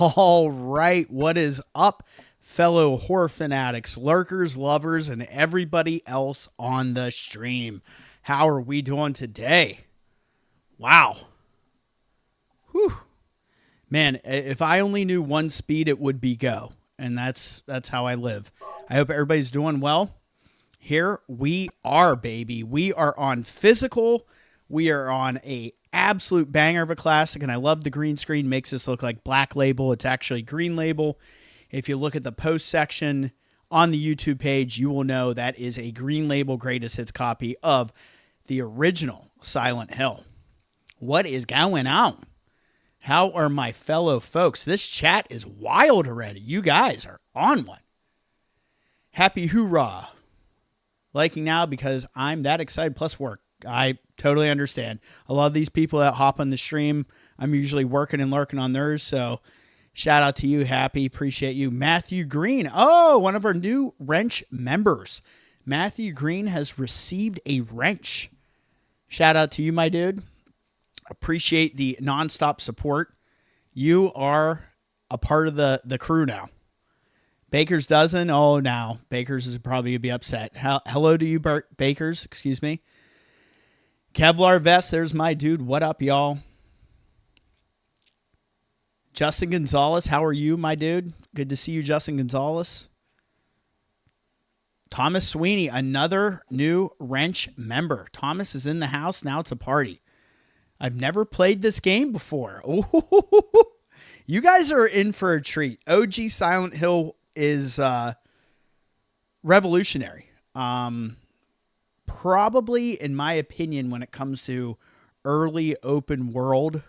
All right, what is up, fellow horror fanatics, lurkers, lovers, and everybody else on the stream? How are we doing today? Wow. Whew. Man, if I only knew one speed, it would be go. And that's how I live. I hope everybody's doing well. Here we are, baby. We are on physical. We are on a absolute banger of a classic, and I love the green screen. Makes this look like Black Label. It's actually Green Label. If you look at the post section on the YouTube page, you will know that is a Green Label greatest hits copy of the original Silent Hill. What is going on? How are my fellow folks? This chat is wild already. You guys are on one. Happy hoorah. Liking now because I'm that excited plus work. I totally understand. A lot of these people that hop on the stream, I'm usually working and lurking on theirs. So shout out to you, Happy. Appreciate you. Matthew Green. Oh, one of our new wrench members. Matthew Green has received a wrench. Shout out to you, my dude. Appreciate the nonstop support. You are a part of the crew now. Baker's dozen. Oh, now Baker's is probably going to be upset. Hello to you, Baker's. Excuse me. Kevlar Vest, there's my dude. What up, y'all? Justin Gonzalez, how are you, my dude? Good to see you, Justin Gonzalez. Thomas Sweeney, another new wrench member. Thomas is in the house. Now it's a party. I've never played this game before. Ooh, you guys are in for a treat. OG Silent Hill is revolutionary. Probably, in my opinion, when it comes to early open world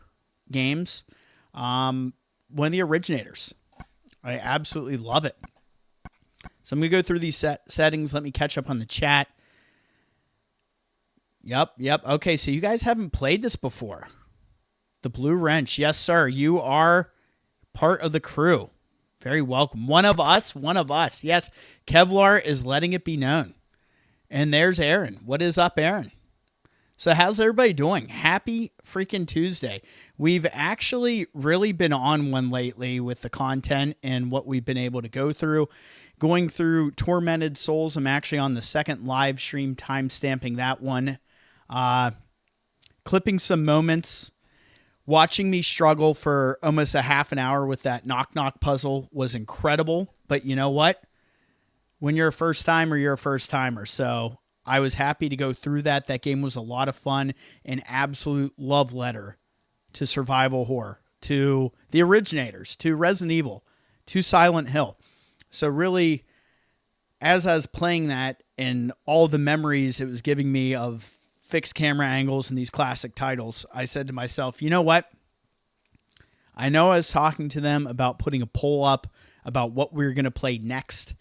games, one of the originators. I absolutely love it. So I'm going to go through these settings. Let me catch up on the chat. Yep. Okay, so you guys haven't played this before. The Blue Wrench. Yes, sir. You are part of the crew. Very welcome. One of us. Yes, Kevlar is letting it be known. And there's Aaron. What is up, Aaron? So how's everybody doing? Happy freaking Tuesday. We've actually really been on one lately with the content and what we've been able to go through. Going through Tormented Souls. I'm actually on the second live stream, time stamping that one. Clipping some moments. Watching me struggle for almost a half an hour with that knock-knock puzzle was incredible. But you know what? When you're a first timer, you're a first timer. So I was happy to go through that. That game was a lot of fun. An absolute love letter to survival horror, to the originators, to Resident Evil, to Silent Hill. So really, as I was playing that and all the memories it was giving me of fixed camera angles and these classic titles, I said to myself, you know what? I know I was talking to them about putting a poll up about what we were going to play next.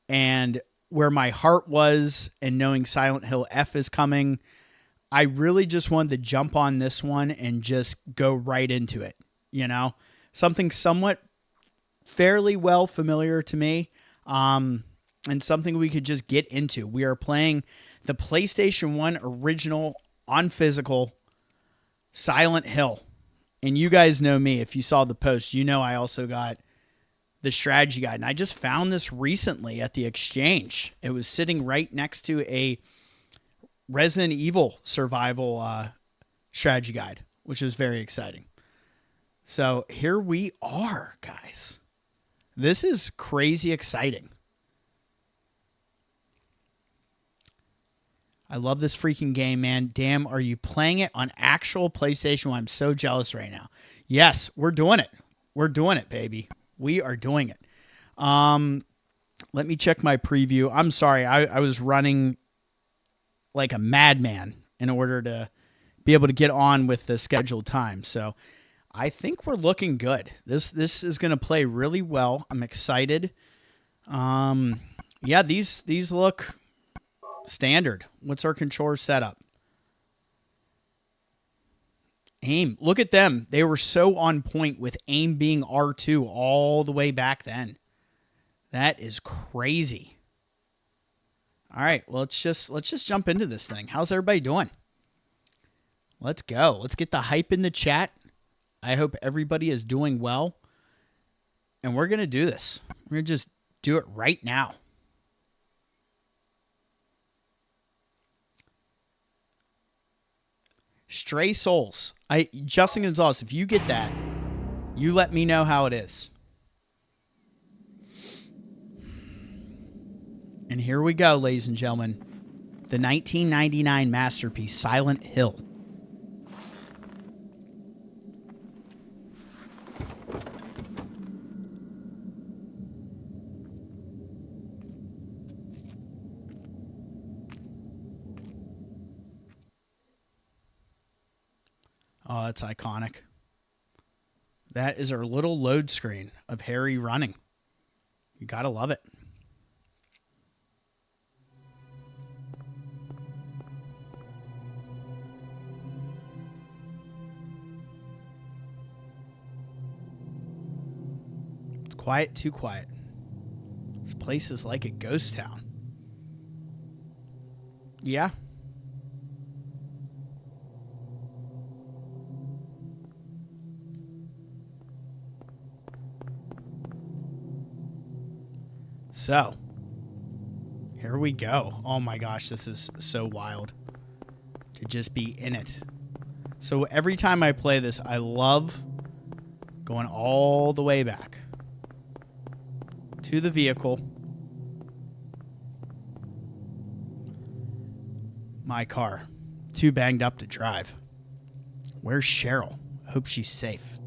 And where my heart was and knowing Silent Hill F is coming, I really just wanted to jump on this one and just go right into it. You know, something somewhat fairly well familiar to me, and something we could just get into. We are playing the PlayStation 1 original on physical Silent Hill. And you guys know me. If you saw the post, you know I also got the strategy guide. And I just found this recently at the exchange. It was sitting right next to a Resident Evil survival strategy guide, which is very exciting. So here we are, guys. This is crazy exciting. I love this freaking game, man. Damn, are you playing it on actual PlayStation 1? I'm so jealous right now. Yes, we're doing it. We're doing it, baby. We are doing it. Let me check my preview. I'm sorry. I was running like a madman in order to be able to get on with the scheduled time. So I think we're looking good. This is going to play really well. I'm excited. Yeah, these look standard. What's our controller setup? Aim. Look at them. They were so on point with aim being R2 all the way back then. That is crazy. All right, well, let's just jump into this thing. How's everybody doing? Let's go. Let's get the hype in the chat. I hope everybody is doing well. And we're going to do this. We're going to just do it right now. Stray Souls. Justin Gonzalez, if you get that, you let me know how it is. And here we go, ladies and gentlemen. The 1999 masterpiece, Silent Hill. Oh, that's iconic. That is our little load screen of Harry running. You gotta love it. It's quiet, too quiet. This place is like a ghost town. Yeah. So, here we go. Oh my gosh, this is so wild to just be in it. So every time I play this, I love going all the way back to the vehicle. My car. Too banged up to drive. Where's Cheryl? Hope she's safe.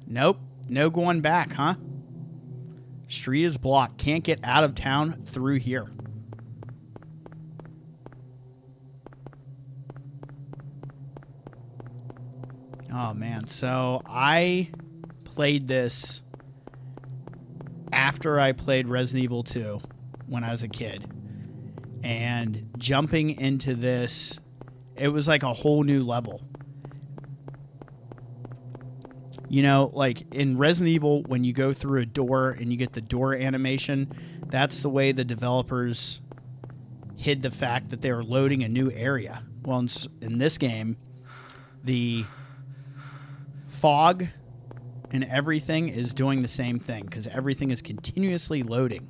Nope. No going back, huh? Street is blocked. Can't get out of town through here. Oh, man. So I played this after I played Resident Evil 2 when I was a kid. And jumping into this, it was like a whole new level. You know, like in Resident Evil, when you go through a door and you get the door animation, that's the way the developers hid the fact that they were loading a new area. Well, in this game, the fog and everything is doing the same thing because everything is continuously loading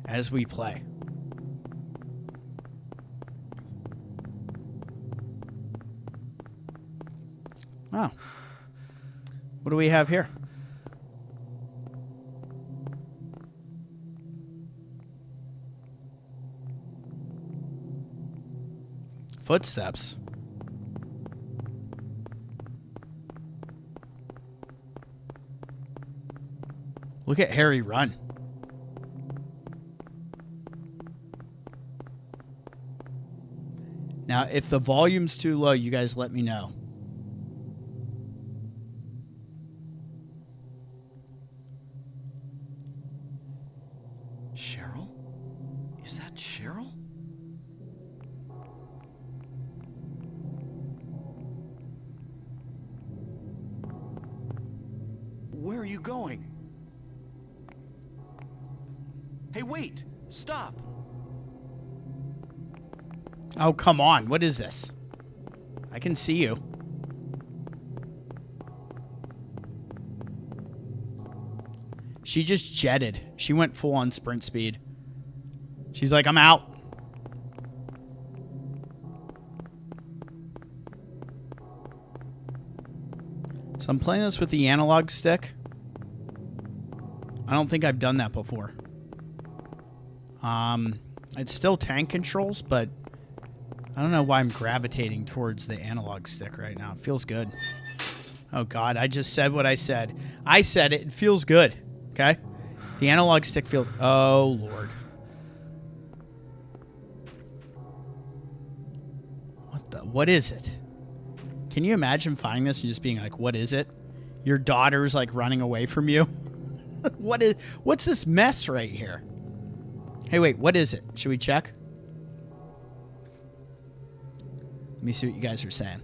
as we play. Oh. What do we have here? Footsteps. Look at Harry run. Now, if the volume's too low, you guys let me know. Cheryl? Is that Cheryl? Where are you going? Hey, wait! Stop! Oh, come on. What is this? I can see you. She just jetted. She went full on sprint speed. She's like, I'm out. So I'm playing this with the analog stick. I don't think I've done that before. It's still tank controls, but I don't know why I'm gravitating towards the analog stick right now. It feels good. Oh, God, I just said what I said. I said it. It feels good. Okay? The analog stick feels... Oh, Lord. What is it? Can you imagine finding this and just being like, what is it? Your daughter's, like, running away from you? What's this mess right here? Hey, wait, what is it? Should we check? Let me see what you guys are saying.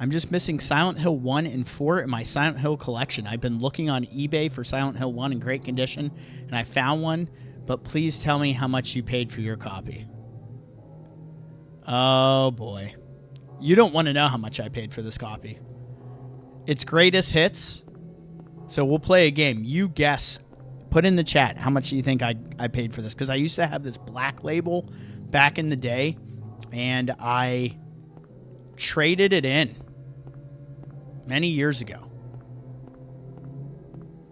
I'm just missing Silent Hill 1 and 4 in my Silent Hill collection. I've been looking on eBay for Silent Hill 1 in great condition, and I found one, but please tell me how much you paid for your copy. Oh, boy. You don't want to know how much I paid for this copy. It's greatest hits. So we'll play a game. You guess. Put in the chat how much do you think I paid for this. Because I used to have this black label back in the day. And I traded it in many years ago.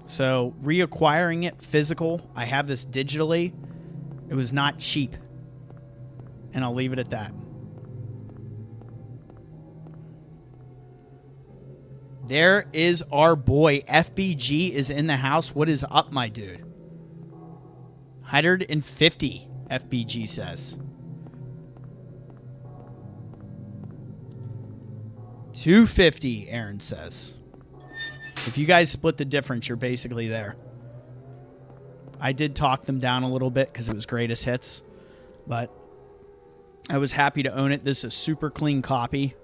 So reacquiring it physical. I have this digitally. It was not cheap. And I'll leave it at that. There is our boy. FBG is in the house. What is up, my dude? 150, FBG says. 250, Aaron says. If you guys split the difference, you're basically there. I did talk them down a little bit because it was greatest hits. But I was happy to own it. This is a super clean copy.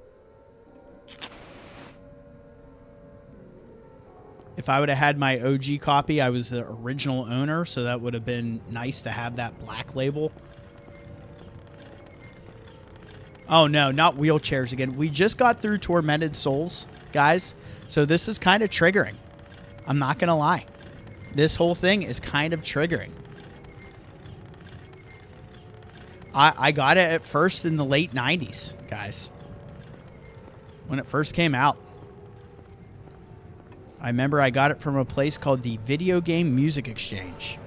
If I would have had my OG copy, I was the original owner, so that would have been nice to have that black label. Oh, no, not wheelchairs again. We just got through Tormented Souls, guys, so this is kind of triggering. I'm not going to lie. This whole thing is kind of triggering. I got it at first in the late 90s, guys, when it first came out. I remember I got it from a place called the Video Game Music Exchange.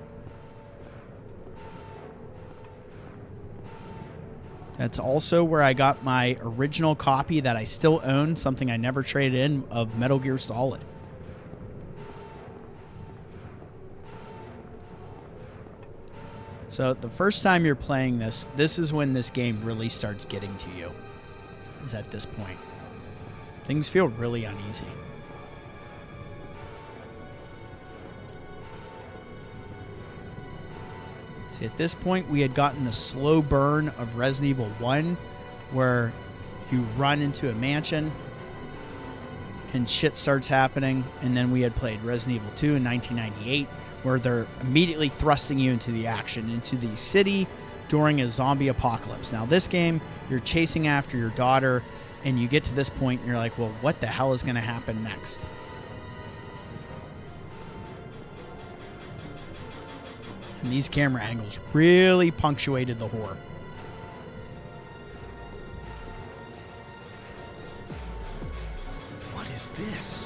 That's also where I got my original copy that I still own, something I never traded in, of Metal Gear Solid. So the first time you're playing this, this is when this game really starts getting to you, is at this point. Things feel really uneasy. See, at this point, we had gotten the slow burn of Resident Evil 1, where you run into a mansion and shit starts happening. And then we had played Resident Evil 2 in 1998, where they're immediately thrusting you into the action, into the city during a zombie apocalypse. Now, this game, you're chasing after your daughter, and you get to this point, and you're like, well, what the hell is going to happen next? And these camera angles really punctuated the horror. What is this?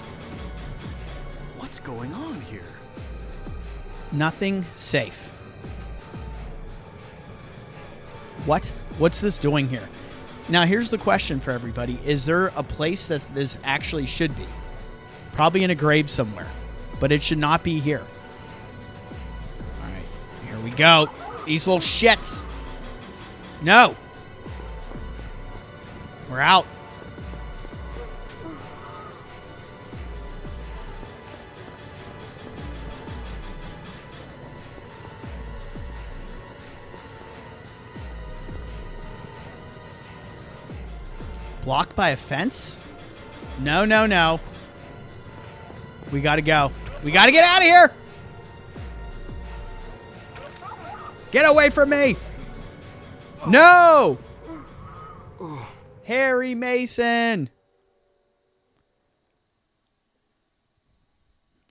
What's going on here? Nothing safe. What? What's this doing here? Now, here's the question for everybody. Is there a place that this actually should be? Probably in a grave somewhere. But it should not be here. We go. These little shits. No. We're out. Blocked by a fence? No, no, no. We gotta go. We gotta get out of here. Get away from me! No! Harry Mason!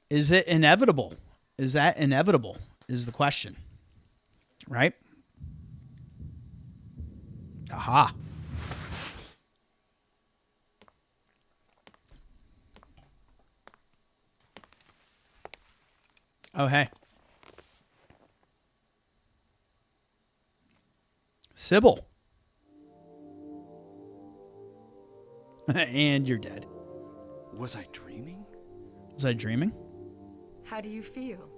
Is it inevitable? Is that inevitable? Is the question. Right? Aha. Oh, hey. Sybil. And you're dead. Was I dreaming? Was I dreaming? How do you feel?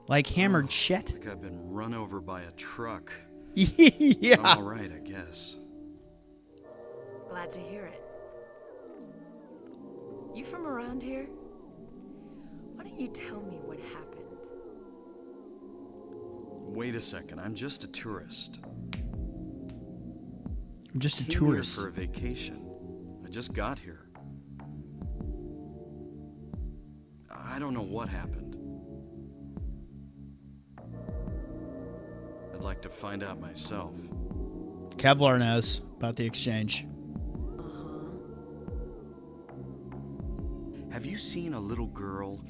Like hammered shit. Like I've been run over by a truck. Yeah. I'm all right, I guess. Glad to hear it. You from around here? Why don't you tell me what happened? Wait a second, I'm just a tourist. I'm just a Came here tourist. for a vacation. I just got here. I don't know what happened. I'd like to find out myself. Kevlar knows about the exchange. you seen a little girl?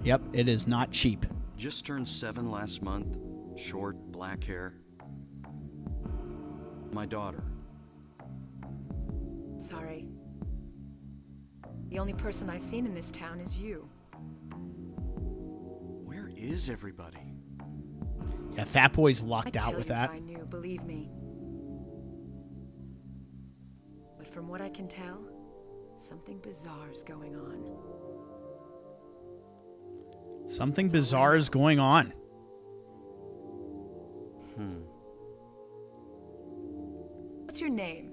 Yep, it is not cheap. Just turned 7 last month. Short, black hair. My daughter. Sorry. The only person I've seen in this town is you. Where is everybody? Yeah, Fat Boy's I'd lucked tell out with you that. if I knew, believe me. But from what I can tell, something bizarre is going on. Something bizarre is going on. What's your name?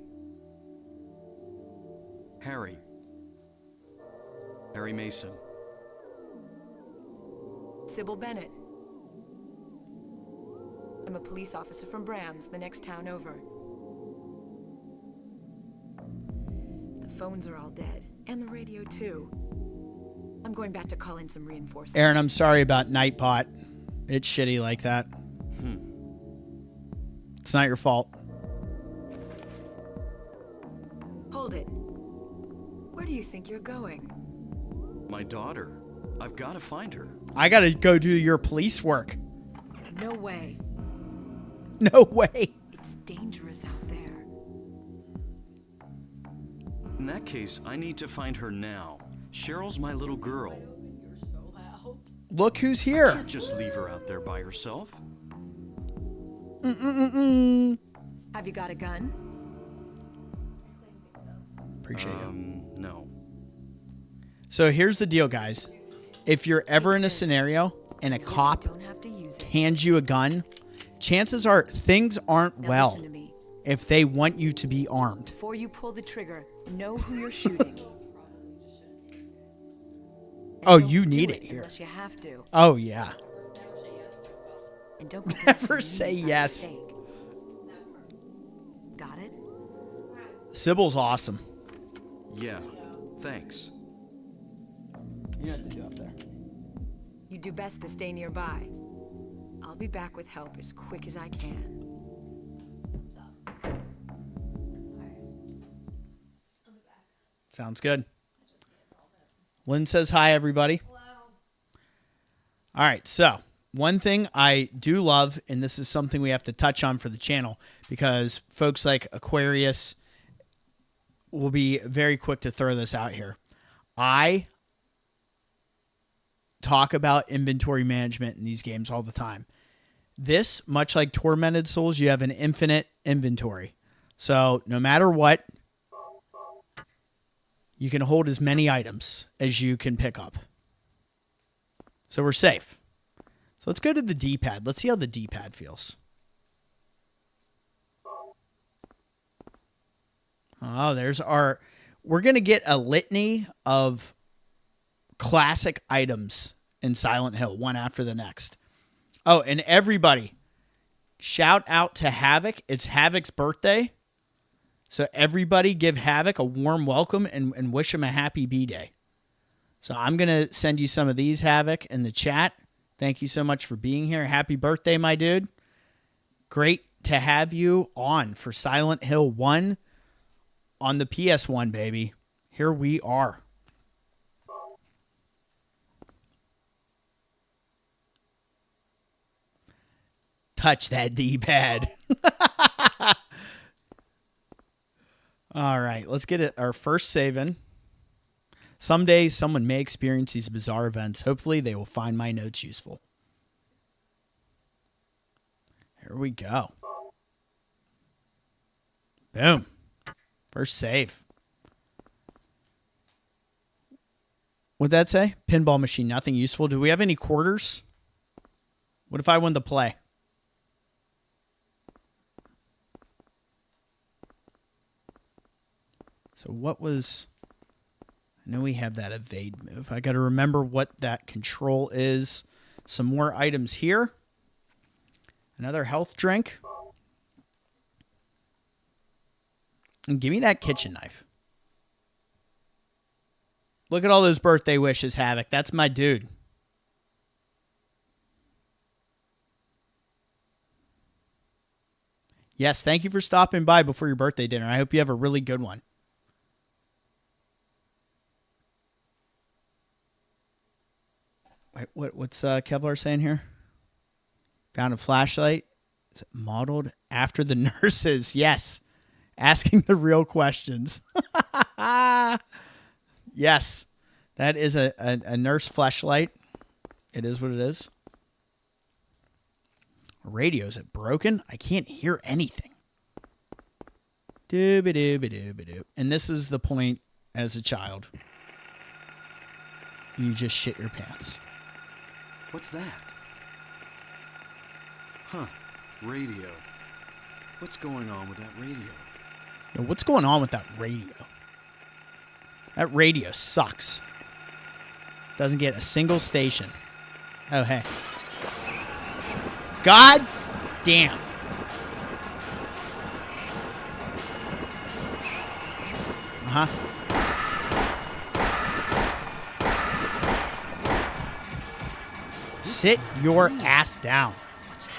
Harry. Harry Mason. Sybil Bennett. I'm a police officer from Brams, the next town over. The phones are all dead, and the radio too. I'm going back to call in some reinforcements. Aaron, I'm sorry about Nightbot. It's shitty like that. It's not your fault. Hold it. Where do you think you're going? My daughter. I've got to find her. I gotta go do your police work. No way. No way. It's dangerous out there. In that case, I need to find her now. Cheryl's my little girl. Look who's I here. can't just leave her out there by herself. Have you got a gun? Appreciate you. No. So here's the deal, guys. If you're ever in a scenario and a cop Don't have to use it. hands you a gun, chances are things aren't Now well listen to me. if they want you to be armed. Before you pull the trigger, know who you're shooting. And Oh, don't you do need it here. Unless you have to. Oh, yeah. And don't commit Never some say mean yes. mistake. Got it? Sybil's awesome. Yeah. Thanks. You have to do up there. You do best to stay nearby. I'll be back with help as quick as I can. Sounds good. Lynn says hi, everybody. All right, so one thing I do love, and this is something we have to touch on for the channel, because folks like Aquarius will be very quick to throw this out here. I talk about inventory management in these games all the time. This, much like Tormented Souls, you have an infinite inventory. So no matter what, you can hold as many items as you can pick up. So we're safe. So let's go to the D-pad. Let's see how the D-pad feels. Oh, there's our... We're going to get a litany of classic items in Silent Hill, one after the next. Oh, and everybody, shout out to Havoc. It's Havoc's birthday. So everybody give Havoc a warm welcome and wish him a happy B-Day. So I'm going to send you some of these, Havoc, in the chat. Thank you so much for being here. Happy birthday, my dude. Great to have you on for Silent Hill 1 on the PS1, baby. Here we are. Touch that D-pad. All right, let's get it. Our first save in. Someday, someone may experience these bizarre events. Hopefully, they will find my notes useful. Here we go. Boom. First save. What'd that say? Pinball machine, nothing useful. Do we have any quarters? What if I won the play? So what was... I know we have that evade move. I got to remember what that control is. Some more items here. Another health drink. And give me that kitchen knife. Look at all those birthday wishes, Havoc. That's my dude. Yes, thank you for stopping by before your birthday dinner. I hope you have a really good one. Wait, what's Kevlar saying here? Found a flashlight. Is it modeled after the nurses? Yes. Asking the real questions. Yes. That is a nurse flashlight. It is what it is. Radio, is it broken? I can't hear anything. Dooba-dooba-dooba-doo. And this is the point as a child. You just shit your pants. What's that? Huh. Radio. What's going on with that radio? Yo, what's going on with that radio? That radio sucks. Doesn't get a single station. Oh, hey. God damn. Uh-huh. Sit your ass down.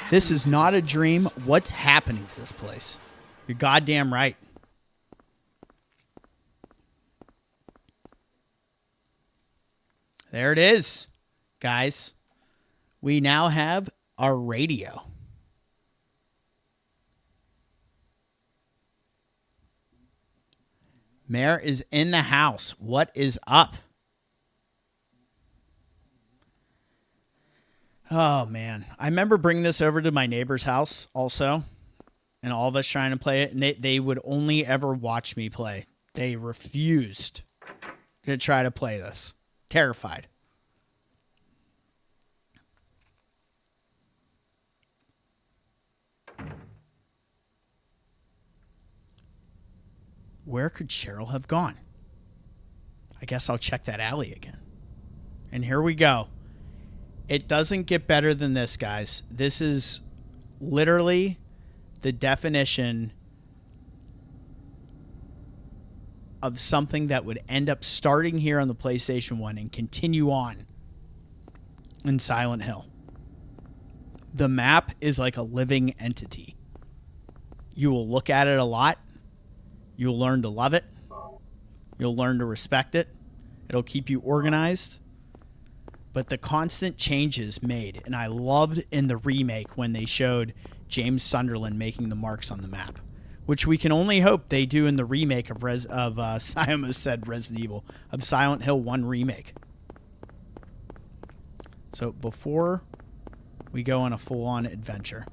This is not a dream. What's happening to this place? You're goddamn right. There it is, guys. We now have our radio. Mayor is in the house. What is up? Oh, man. I remember bringing this over to my neighbor's house also, and all of us trying to play it, and they would only ever watch me play. They refused to try to play this. Terrified. Where could Cheryl have gone? I guess I'll check that alley again. And here we go. It doesn't get better than this, guys. This is literally the definition of something that would end up starting here on the PlayStation 1 and continue on in Silent Hill. The map is like a living entity. You will look at it a lot. You'll learn to love it. You'll learn to respect it. It'll keep you organized. But the constant changes made, and I loved in the remake when they showed James Sunderland making the marks on the map, which we can only hope they do in the remake of I almost said Resident Evil, of Silent Hill 1 remake. So before we go on a full-on adventure,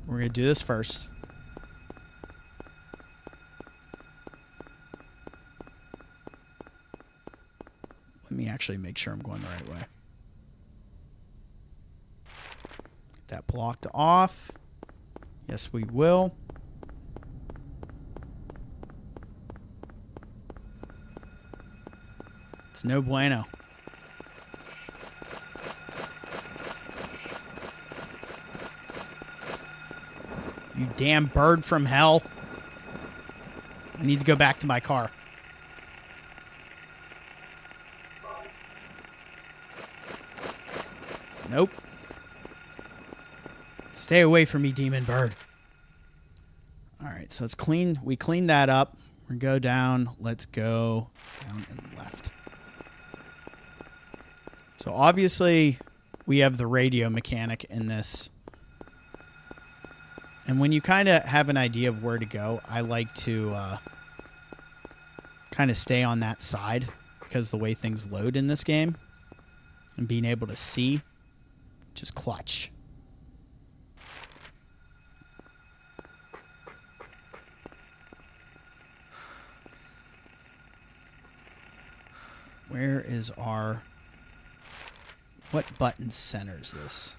we're going to do this first. Let me actually make sure I'm going the right way. Get that blocked off. Yes, we will. It's no bueno. You damn bird from hell. I need to go back to my car. Nope. Stay away from me, demon bird. All right, so it's clean. We cleaned that up. We're gonna go down. Let's go down and left. So obviously, we have the radio mechanic in this. And when you kind of have an idea of where to go, I like to kind of stay on that side because the way things load in this game and being able to see, just clutch. Where is our... What button centers this?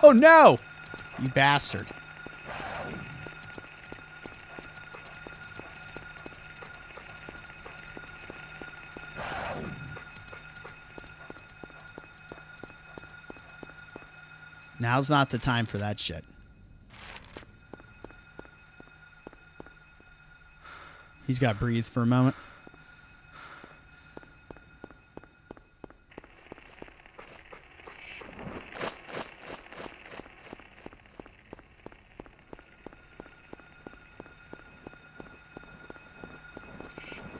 Oh, no! You bastard. Now's not the time for that shit. He's got to breathe for a moment.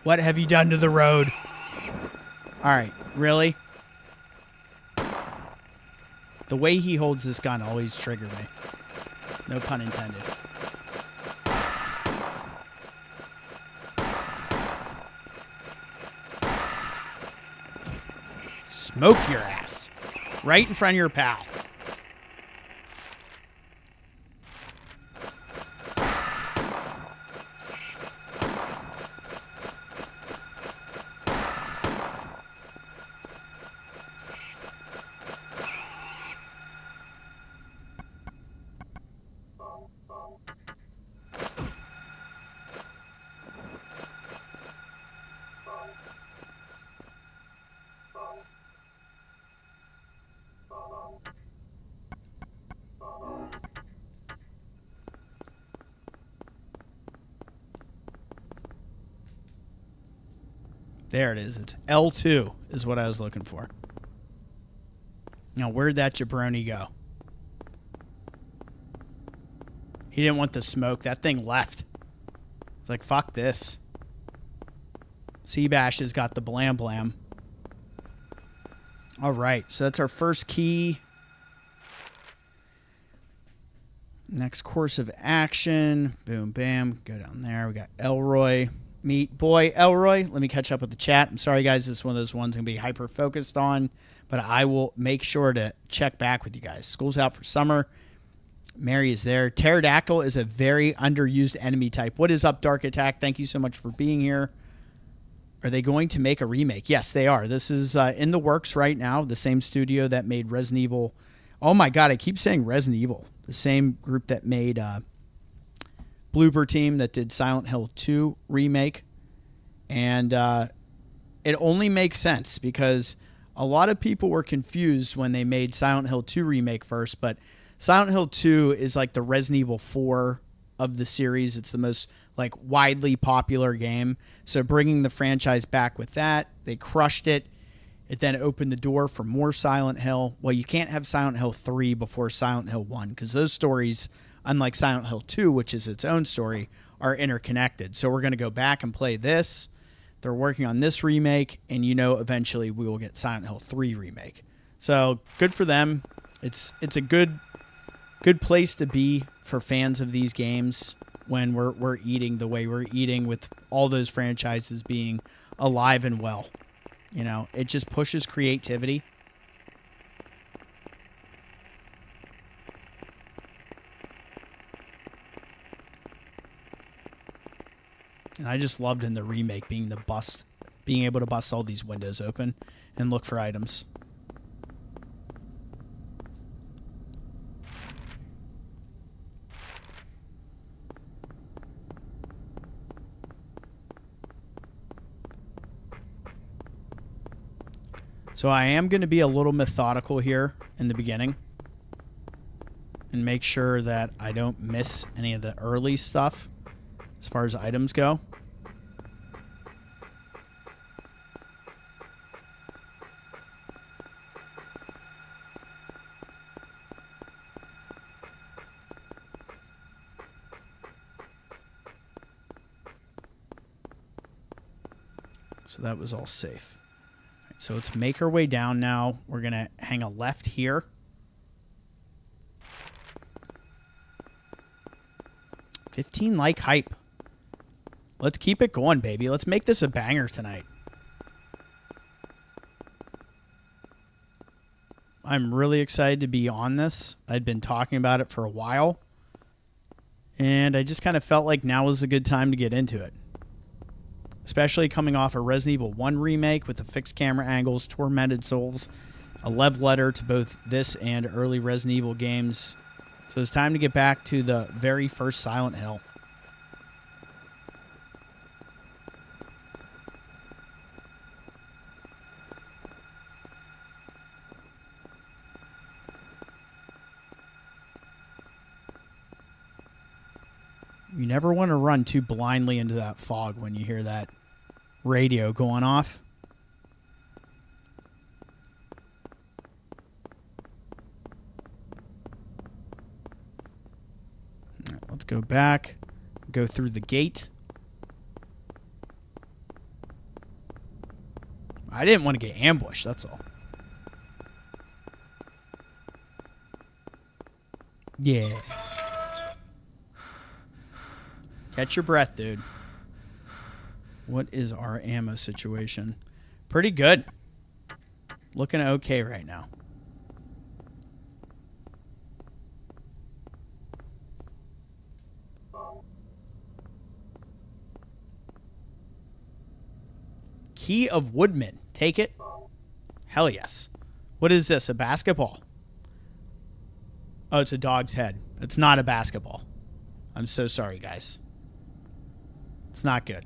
What have you done to the road? All right, really? The way he holds this gun always triggered me. No pun intended. Smoke your ass. Right in front of your pal. There it is. It's L2 is what I was looking for. Now, where'd that jabroni go? He didn't want the smoke. That thing left. It's like, fuck this. Seabash has got the blam blam. All right, so that's our first key. Next course of action. Boom, bam. Go down there. We got Elroy. Meet boy Elroy. Let me catch up with the chat. I'm sorry, guys. This is one of those ones I'm going to be hyper-focused on, but I will make sure to check back with you guys. School's out for summer. Mary is there. Pterodactyl is a very underused enemy type. What is up, Dark Attack? Thank you so much for being here. Are they going to make a remake? Yes, they are. This is in the works right now. The same studio that made Resident Evil. Oh, my God. I keep saying Resident Evil. The same group that made... Bloober team that did Silent Hill 2 remake. And it only makes sense because a lot of people were confused when they made Silent Hill 2 remake first, but Silent Hill 2 is like the Resident Evil 4 of the series. It's the most like widely popular game. So bringing the franchise back with that, they crushed it. It then opened the door for more Silent Hill. Well, you can't have Silent Hill 3 before Silent Hill 1 because those stories, unlike Silent Hill 2, which is its own story, are interconnected. So we're going to go back and play this. They're working on this remake, and eventually we will get Silent Hill 3 remake. So good for them. It's a good place to be for fans of these games when we're eating the way we're eating with all those franchises being alive and well. It just pushes creativity. And I just loved in the remake being able to bust all these windows open and look for items. So I am going to be a little methodical here in the beginning and make sure that I don't miss any of the early stuff as far as items go. So that was all safe. So let's make our way down now. We're going to hang a left here. $15 like hype. Let's keep it going, baby. Let's make this a banger tonight. I'm really excited to be on this. I'd been talking about it for a while. And I just kind of felt like now was a good time to get into it. Especially coming off a Resident Evil 1 remake with the fixed camera angles, Tormented Souls, a love letter to both this and early Resident Evil games. So it's time to get back to the very first Silent Hill. You never want to run too blindly into that fog when you hear that radio going off. All right, let's go back. Go through the gate. I didn't want to get ambushed, that's all. Yeah. Catch your breath, dude. What is our ammo situation? Pretty good. Looking okay right now. Key of Woodman. Take it. Hell yes. What is this? A basketball? Oh, it's a dog's head. It's not a basketball. I'm so sorry, guys. It's not good.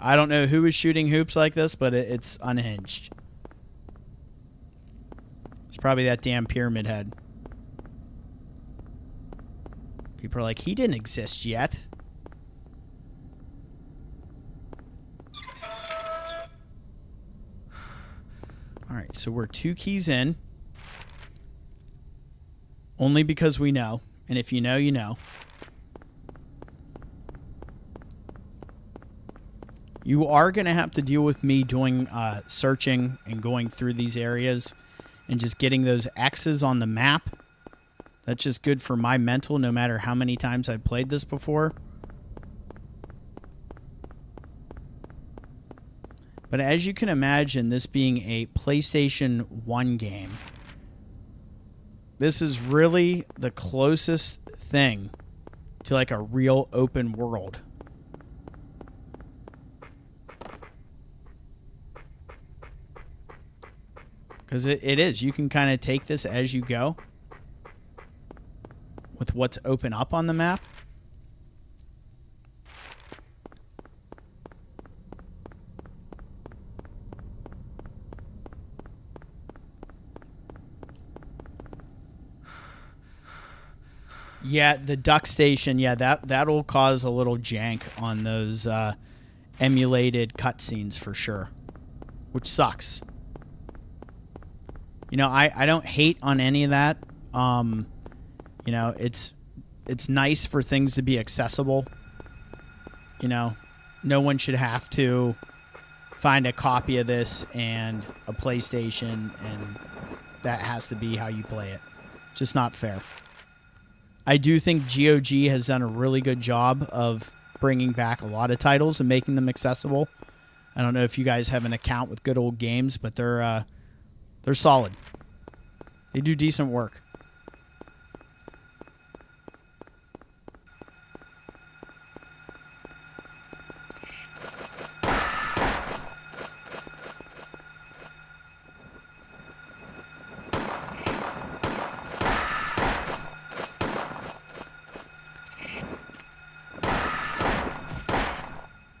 I don't know who is shooting hoops like this, but it's unhinged. It's probably that damn pyramid head. People are like, he didn't exist yet. All right, so we're 2 keys in. Only because we know. And if you know, you know. You are going to have to deal with me doing searching and going through these areas and just getting those X's on the map. That's just good for my mental, no matter how many times I've played this before. But as you can imagine, this being a PlayStation 1 game, this is really the closest thing to like a real open world. Because it is. You can kind of take this as you go with what's open up on the map. Yeah, the duck station, yeah, that'll cause a little jank on those emulated cutscenes for sure, which sucks. You know, I don't hate on any of that. You know, it's nice for things to be accessible. You know, no one should have to find a copy of this and a PlayStation, and that has to be how you play it. Just not fair. I do think GOG has done a really good job of bringing back a lot of titles and making them accessible. I don't know if you guys have an account with Good Old Games, but they're solid. They do decent work.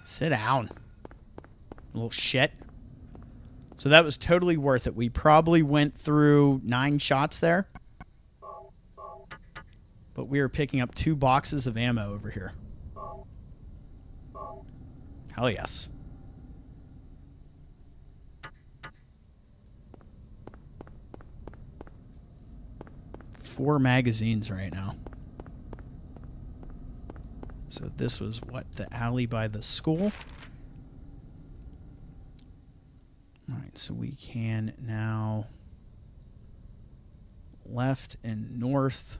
Sit down, little shit. So that was totally worth it. We probably went through 9 shots there. But we are picking up 2 boxes of ammo over here. Hell yes. Four magazines right now. So this was what, the alley by the school? All right, so we can now left and north.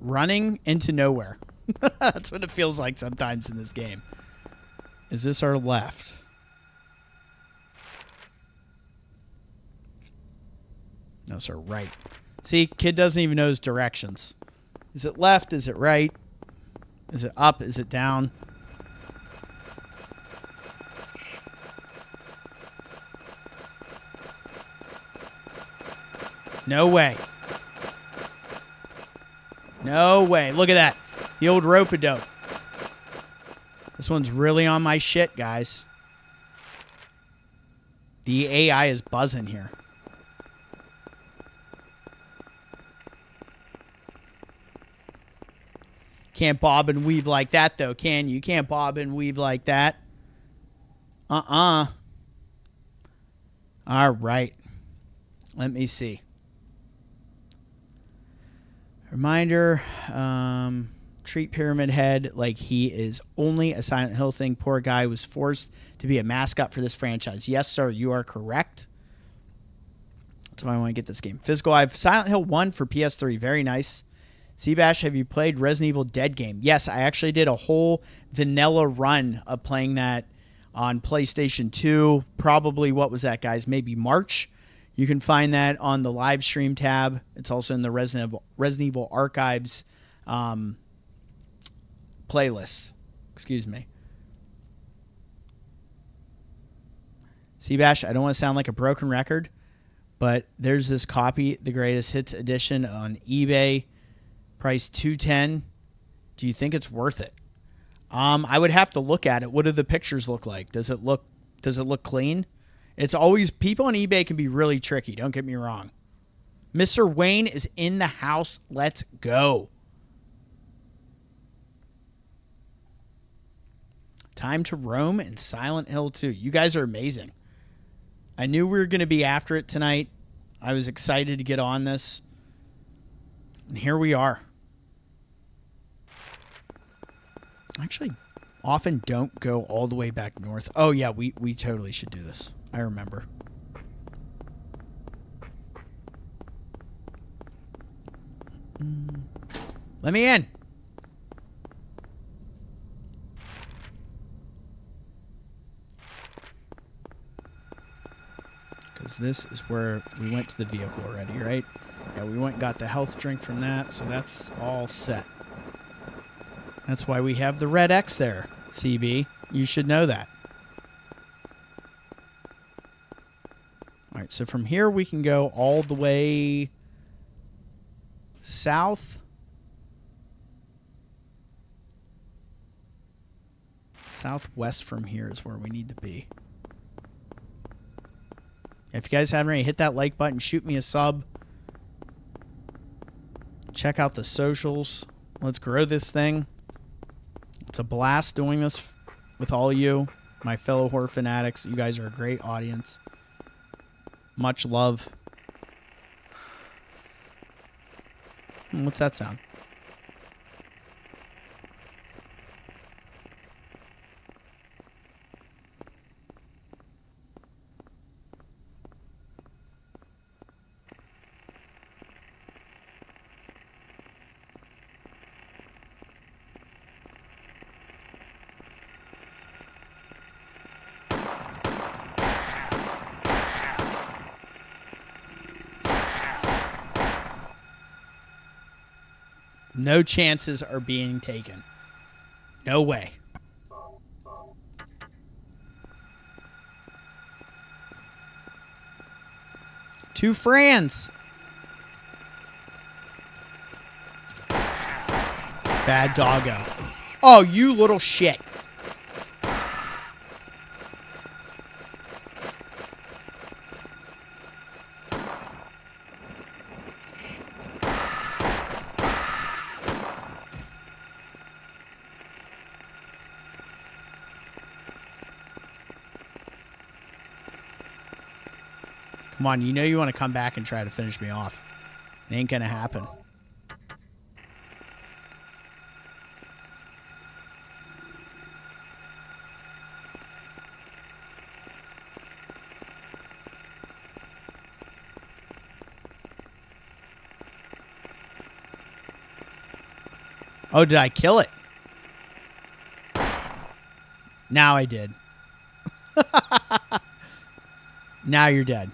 Running into nowhere. That's what it feels like sometimes in this game. Is this our left? No, sir, right. See, kid doesn't even know his directions. Is it left? Is it right? Is it up? Is it down? No way. No way. Look at that. The old rope-a-dope. This one's really on my shit, guys. The AI is buzzing here. Can't bob and weave like that, though, can you? You can't bob and weave like that. All right. Let me see. Reminder, treat Pyramid Head like he is only a Silent Hill thing. Poor guy was forced to be a mascot for this franchise. Yes, sir, you are correct. That's why I want to get this game. Physical Eye. Silent Hill 1 for PS3. Very nice. Seabash, have you played Resident Evil Dead game? Yes, I actually did a whole vanilla run of playing that on PlayStation 2. Probably, what was that, guys? Maybe March. You can find that on the live stream tab. It's also in the Resident Evil Archives playlist. Excuse me. Seabash, I don't want to sound like a broken record, but there's this copy, the Greatest Hits edition on eBay, price $210. Do you think it's worth it? I would have to look at it. What do the pictures look like? Does it look clean? It's always, people on eBay can be really tricky. Don't get me wrong. Mr. Wayne is in the house. Let's go. Time to Roam and Silent Hill 2. You guys are amazing. I knew we were going to be after it tonight. I was excited to get on this. And here we are. Actually, often don't go all the way back north. Oh, yeah, we totally should do this. I remember. Let me in. Because this is where we went to the vehicle already, right? Yeah, we went and got the health drink from that, so that's all set. That's why we have the red X there, CB. You should know that. All right, so from here we can go all the way south. Southwest from here is where we need to be. If you guys haven't already, hit that like button, shoot me a sub. Check out the socials. Let's grow this thing. It's a blast doing this with all of you, my fellow horror fanatics. You guys are a great audience. Much love. What's that sound? No chances are being taken. No way. Two friends. Bad doggo. Oh, you little shit. Come on, you know you want to come back and try to finish me off. It ain't gonna happen. Oh, did I kill it? Now I did. Now you're dead.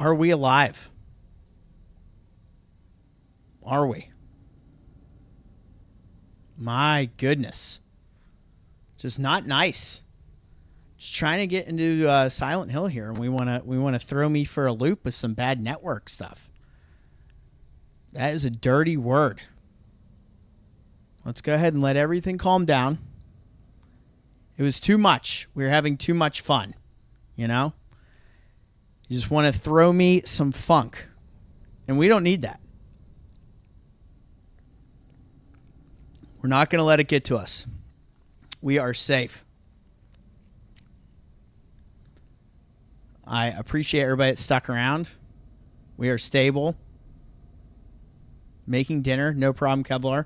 Are we alive? Are we? My goodness. Just not nice. Just trying to get into Silent Hill here, and we want to throw me for a loop with some bad network stuff. That is a dirty word. Let's go ahead and let everything calm down. It was too much. We were having too much fun, you know? You just want to throw me some funk, and we don't need that. We're not going to let it get to us. We are safe. I appreciate everybody that stuck around. We are stable. Making dinner, no problem, Kevlar.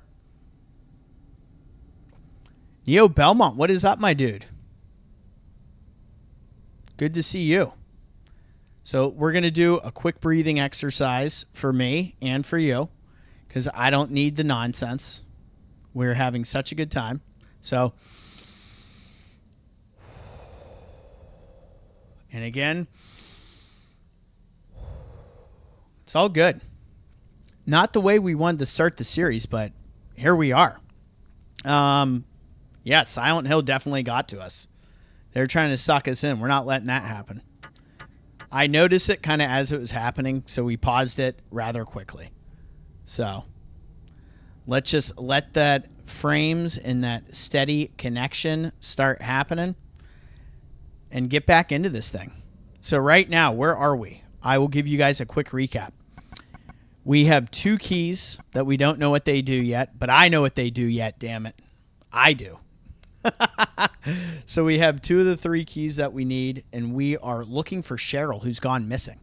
Neo Belmont, what is up, my dude? Good to see you. So we're going to do a quick breathing exercise for me and for you, because I don't need the nonsense. We're having such a good time. So, and again, it's all good. Not the way we wanted to start the series, but here we are. Yeah, Silent Hill definitely got to us. They're trying to suck us in. We're not letting that happen. I noticed it kind of as it was happening, so we paused it rather quickly. So let's just let that frames and that steady connection start happening and get back into this thing. So right now, where are we? I will give you guys a quick recap. We have 2 keys that we don't know what they do yet, but I know what they do yet, damn it. I do. So we have 2 of the 3 keys that we need, and we are looking for Cheryl, who's gone missing.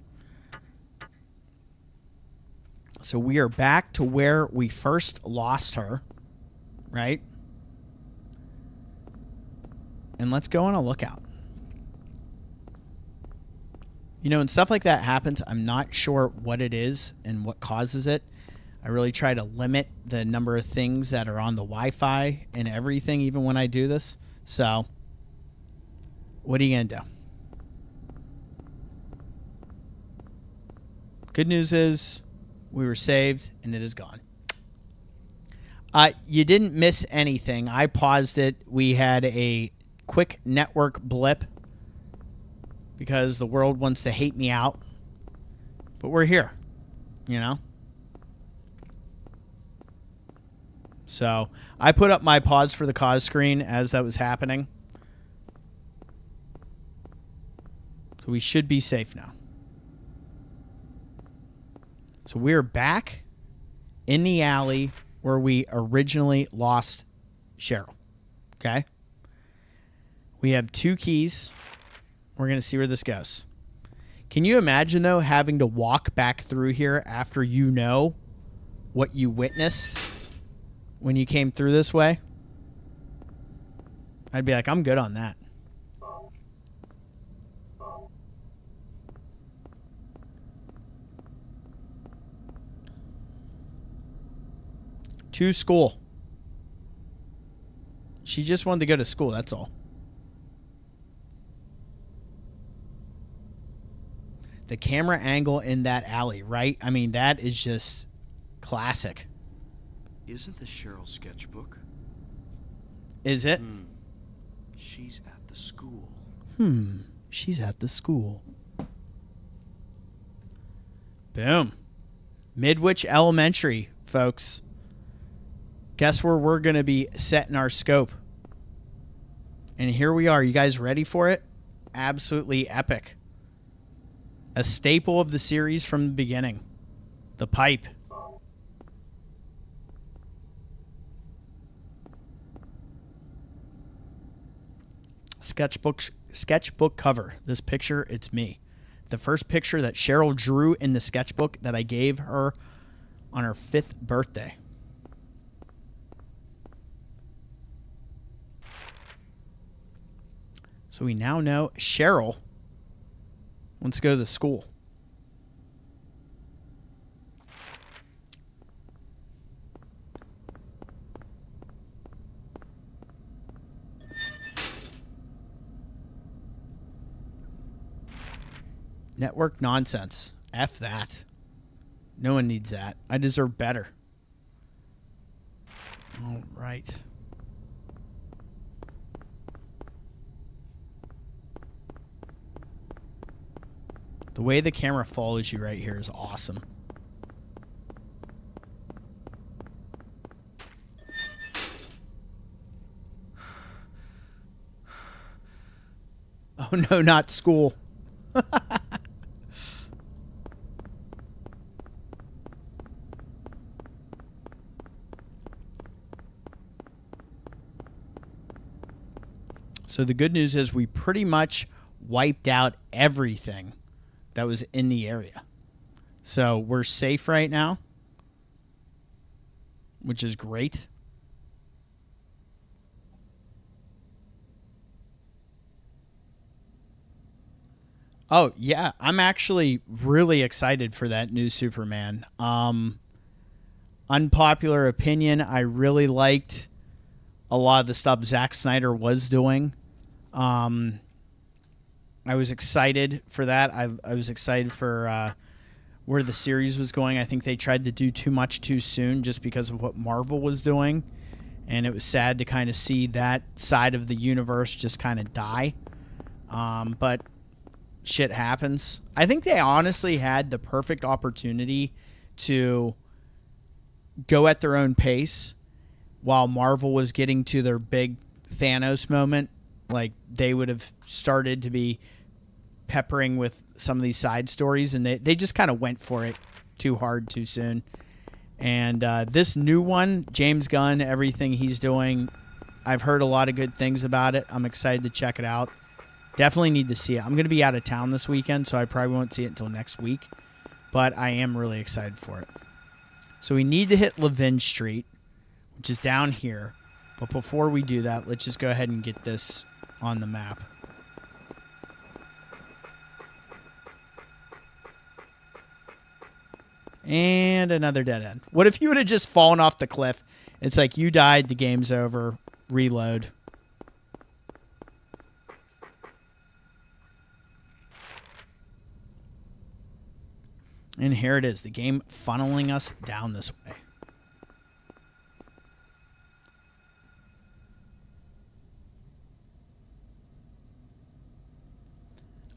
So we are back to where we first lost her, right? And let's go on a lookout. You know, when stuff like that happens, I'm not sure what it is and what causes it. I really try to limit the number of things that are on the Wi-Fi and everything, even when I do this. So, what are you going to do? Good news is we were saved and it is gone. You didn't miss anything. I paused it. We had a quick network blip because the world wants to hate me out. But we're here, you know? So I put up my pause for the cause screen as that was happening. So we should be safe now. So we're back in the alley where we originally lost Cheryl. Okay? We have 2 keys. We're going to see where this goes. Can you imagine, though, having to walk back through here after you know what you witnessed when you came through this way? I'd be like, I'm good on that. To school. She just wanted to go to school, that's all. The camera angle in that alley, right? I mean, that is just classic. Isn't this Cheryl's sketchbook? Is it? She's at the school. She's at the school. Boom. Midwich Elementary, folks. Guess where we're going to be setting our scope. And here we are. You guys ready for it? Absolutely epic. A staple of the series from the beginning. The pipe. Sketchbook cover. This picture, it's me. The first picture that Cheryl drew in the sketchbook that I gave her on her 5th birthday. So we now know Cheryl wants to go to the school. Network nonsense. F that. No one needs that. I deserve better. All right. The way the camera follows you right here is awesome. Oh no, not school. So the good news is we pretty much wiped out everything that was in the area. So we're safe right now, which is great. Oh, yeah. I'm actually really excited for that new Superman. Unpopular opinion, I really liked a lot of the stuff Zack Snyder was doing. I was excited for that. I was excited for where the series was going. I think they tried to do too much too soon just because of what Marvel was doing. And it was sad to kind of see that side of the universe just kind of die. But shit happens. I think they honestly had the perfect opportunity to go at their own pace while Marvel was getting to their big Thanos moment. Like, they would have started to be peppering with some of these side stories, and they just kind of went for it too hard too soon. And this new one, James Gunn, everything he's doing, I've heard a lot of good things about it. I'm excited to check it out. Definitely need to see it. I'm going to be out of town this weekend, so I probably won't see it until next week. But I am really excited for it. So we need to hit Levin Street, which is down here. But before we do that, let's just go ahead and get this on the map. And another dead end. What if you would have just fallen off the cliff? It's like you died, the game's over, reload. And here it is, the game funneling us down this way.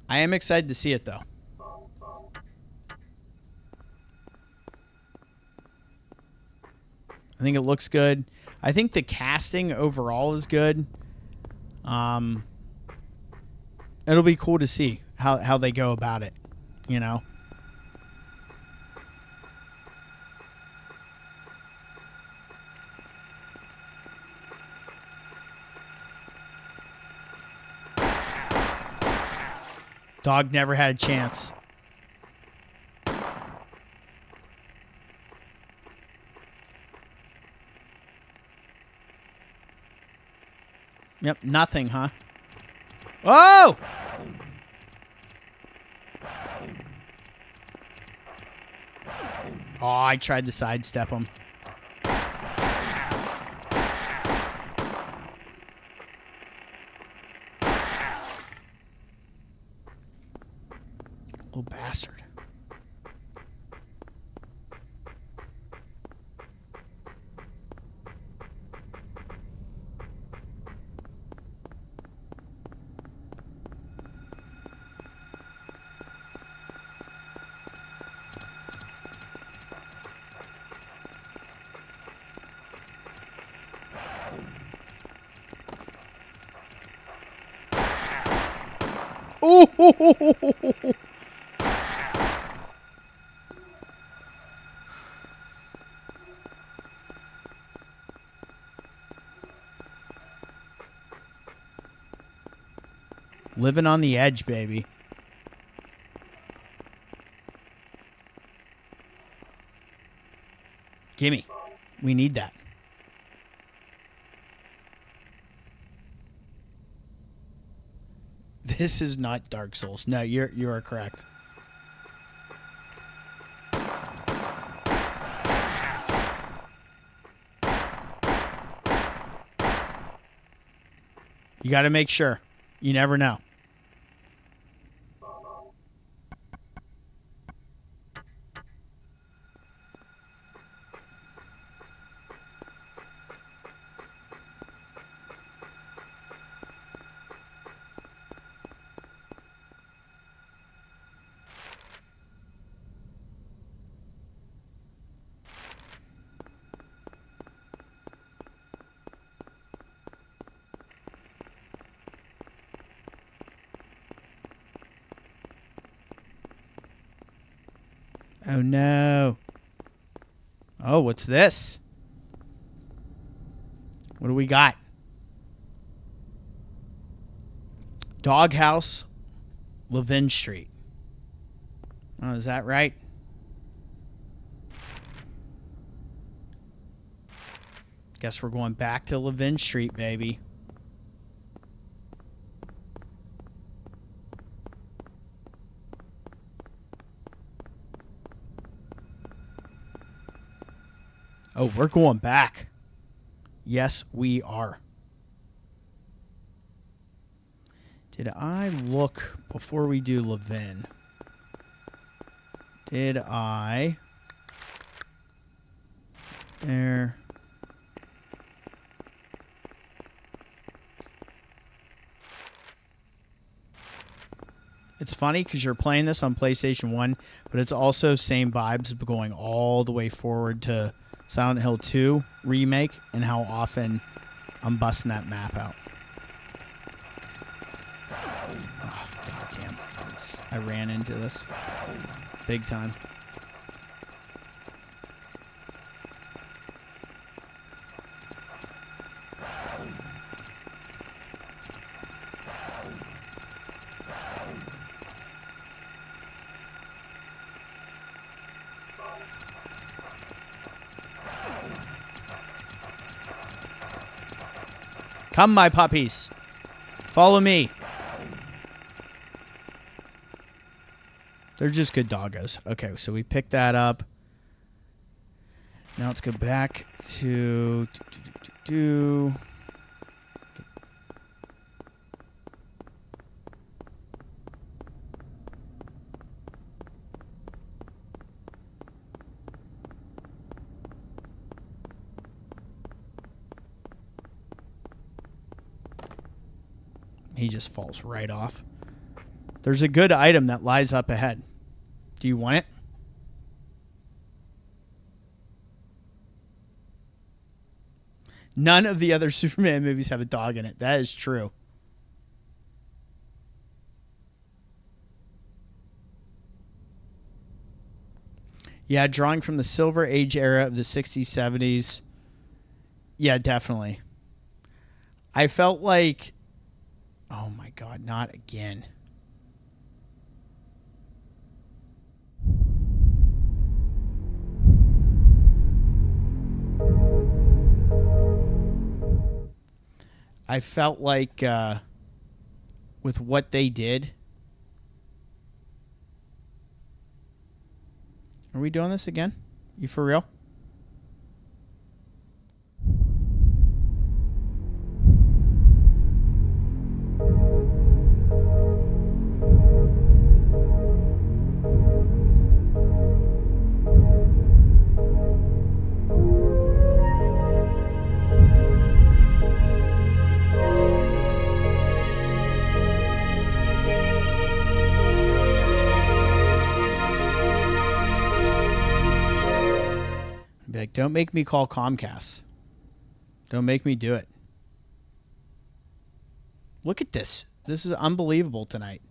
I am excited to see it, though. I think it looks good. I think the casting overall is good. It'll be cool to see how they go about it, you know? Dog never had a chance. Yep, nothing, huh? Oh! Oh, I tried to sidestep him. Little bastard. Ooh! Living on the edge, baby. Gimme. We need that. This is not Dark Souls. No, you are correct. You got to make sure. You never know. Oh, no. Oh, what's this? What do we got? Doghouse, Levin Street. Oh, is that right? Guess we're going back to Levin Street, baby. Oh, we're going back. Yes, we are. Did I look before we do Levin? Did I? There. It's funny because you're playing this on PlayStation 1, but it's also same vibes going all the way forward to Silent Hill 2 remake and how often I'm busting that map out. Oh, goddamn. I ran into this big time. Come, my puppies. Follow me. They're just good doggos. Okay, so we picked that up. Now let's go back to... He just falls right off. There's a good item that lies up ahead. Do you want it? None of the other Superman movies have a dog in it. That is true. Yeah, drawing from the Silver Age era of the 60s, 70s. Yeah, definitely. I felt like... Oh my God, not again. I felt like with what they did. Are we doing this again? You for real? Like, don't make me call Comcast. Don't make me do it. Look at this. This is unbelievable tonight.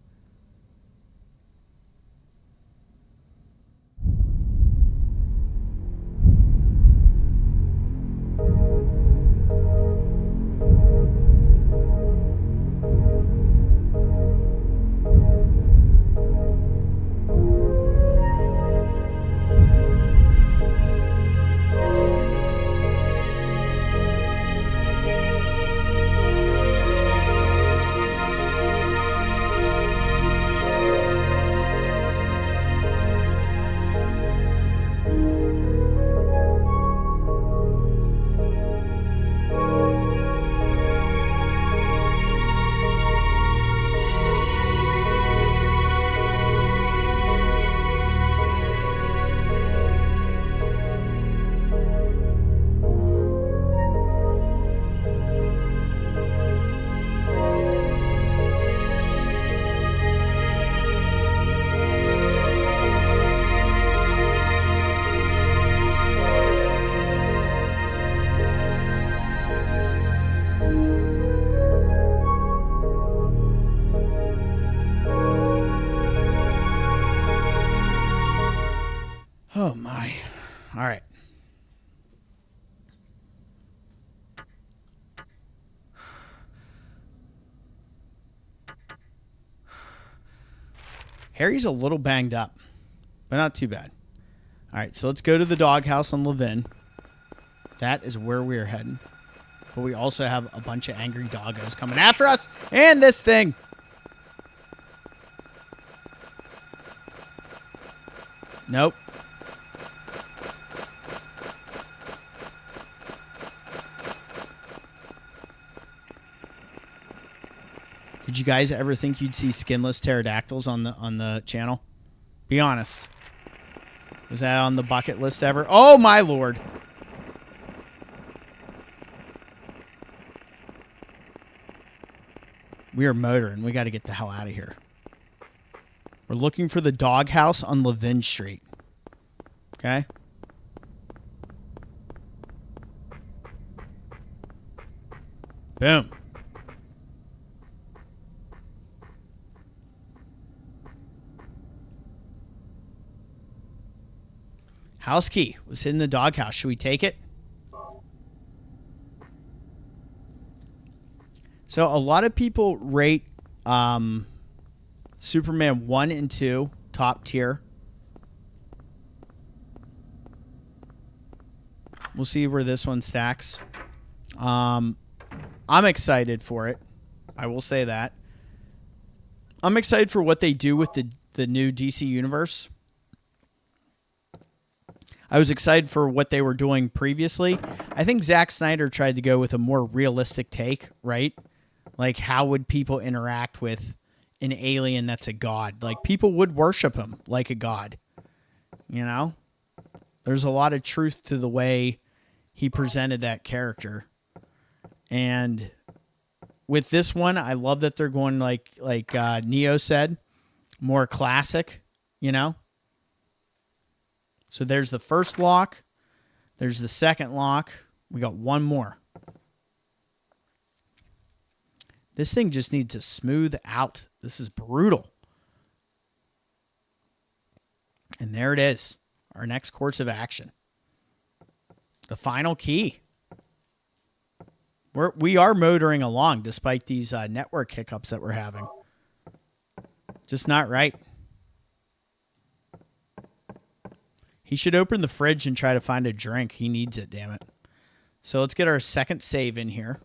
All right. Harry's a little banged up, but not too bad. All right, so let's go to the doghouse on Levin. That is where we are heading. But we also have a bunch of angry doggos coming after us. And this thing. Nope. Did you guys ever think you'd see skinless pterodactyls on the channel? Be honest. Was that on the bucket list ever? Oh my lord. We are motoring. We got to get the hell out of here. We're looking for the doghouse on Levin Street. Okay? Boom. House key was hidden in the doghouse. Should we take it? So a lot of people rate Superman 1 and 2 top tier. We'll see where this one stacks. I'm excited for it. I will say that. I'm excited for what they do with the new DC universe. I was excited for what they were doing previously. I think Zack Snyder tried to go with a more realistic take, right? Like, how would people interact with an alien that's a god? Like, people would worship him like a god. You know? There's a lot of truth to the way he presented that character. And with this one, I love that they're going like Neo said, more classic, you know? So there's the first lock. There's the second lock. We got one more. This thing just needs to smooth out. This is brutal. And there it is. Our next course of action. The final key. We are motoring along despite these network hiccups that we're having. Just not right. He should open the fridge and try to find a drink. He needs it, damn it. So let's get our second save in here.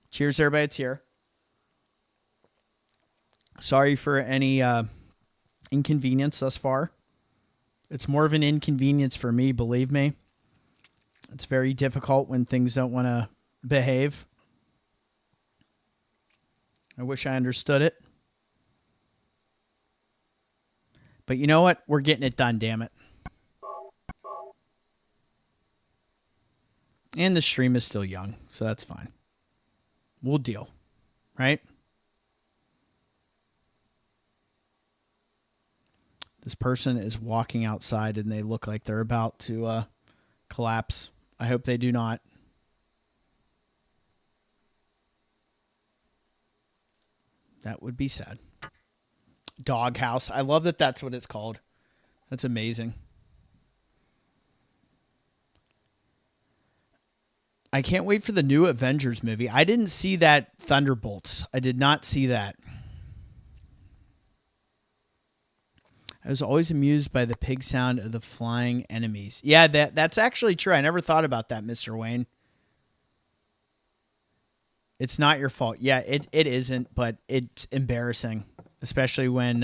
Cheers, everybody. It's here. Sorry for any inconvenience thus far. It's more of an inconvenience for me, believe me. It's very difficult when things don't want to behave. I wish I understood it. But you know what? We're getting it done, damn it. And the stream is still young, so that's fine. We'll deal, right? This person is walking outside and they look like they're about to collapse. I hope they do not. That would be sad. Doghouse. I love that that's what it's called. That's amazing. I can't wait for the new Avengers movie. I didn't see that Thunderbolts. I did not see that. I was always amused by the pig sound of the flying enemies. Yeah, that's actually true. I never thought about that, Mr. Wayne. It's not your fault. Yeah, it isn't, but it's embarrassing. Especially when,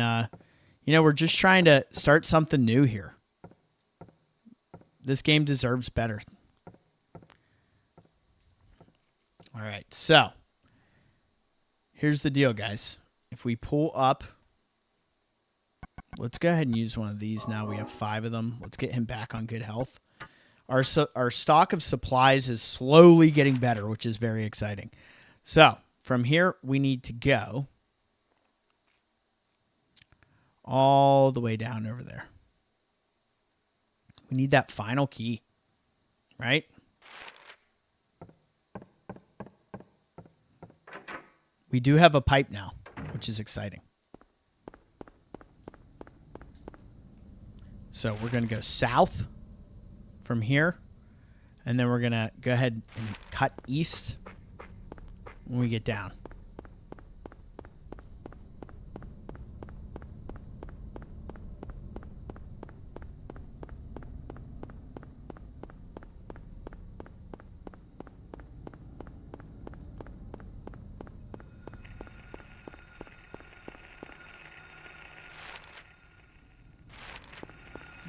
we're just trying to start something new here. This game deserves better. All right, so here's the deal, guys. If we pull up, let's go ahead and use one of these now. We have 5 of them. Let's get him back on good health. Our stock of supplies is slowly getting better, which is very exciting. So from here, we need to go all the way down over there. We need that final key, right? We do have a pipe now, which is exciting. So we're going to go south from here. And then we're going to go ahead and cut east when we get down.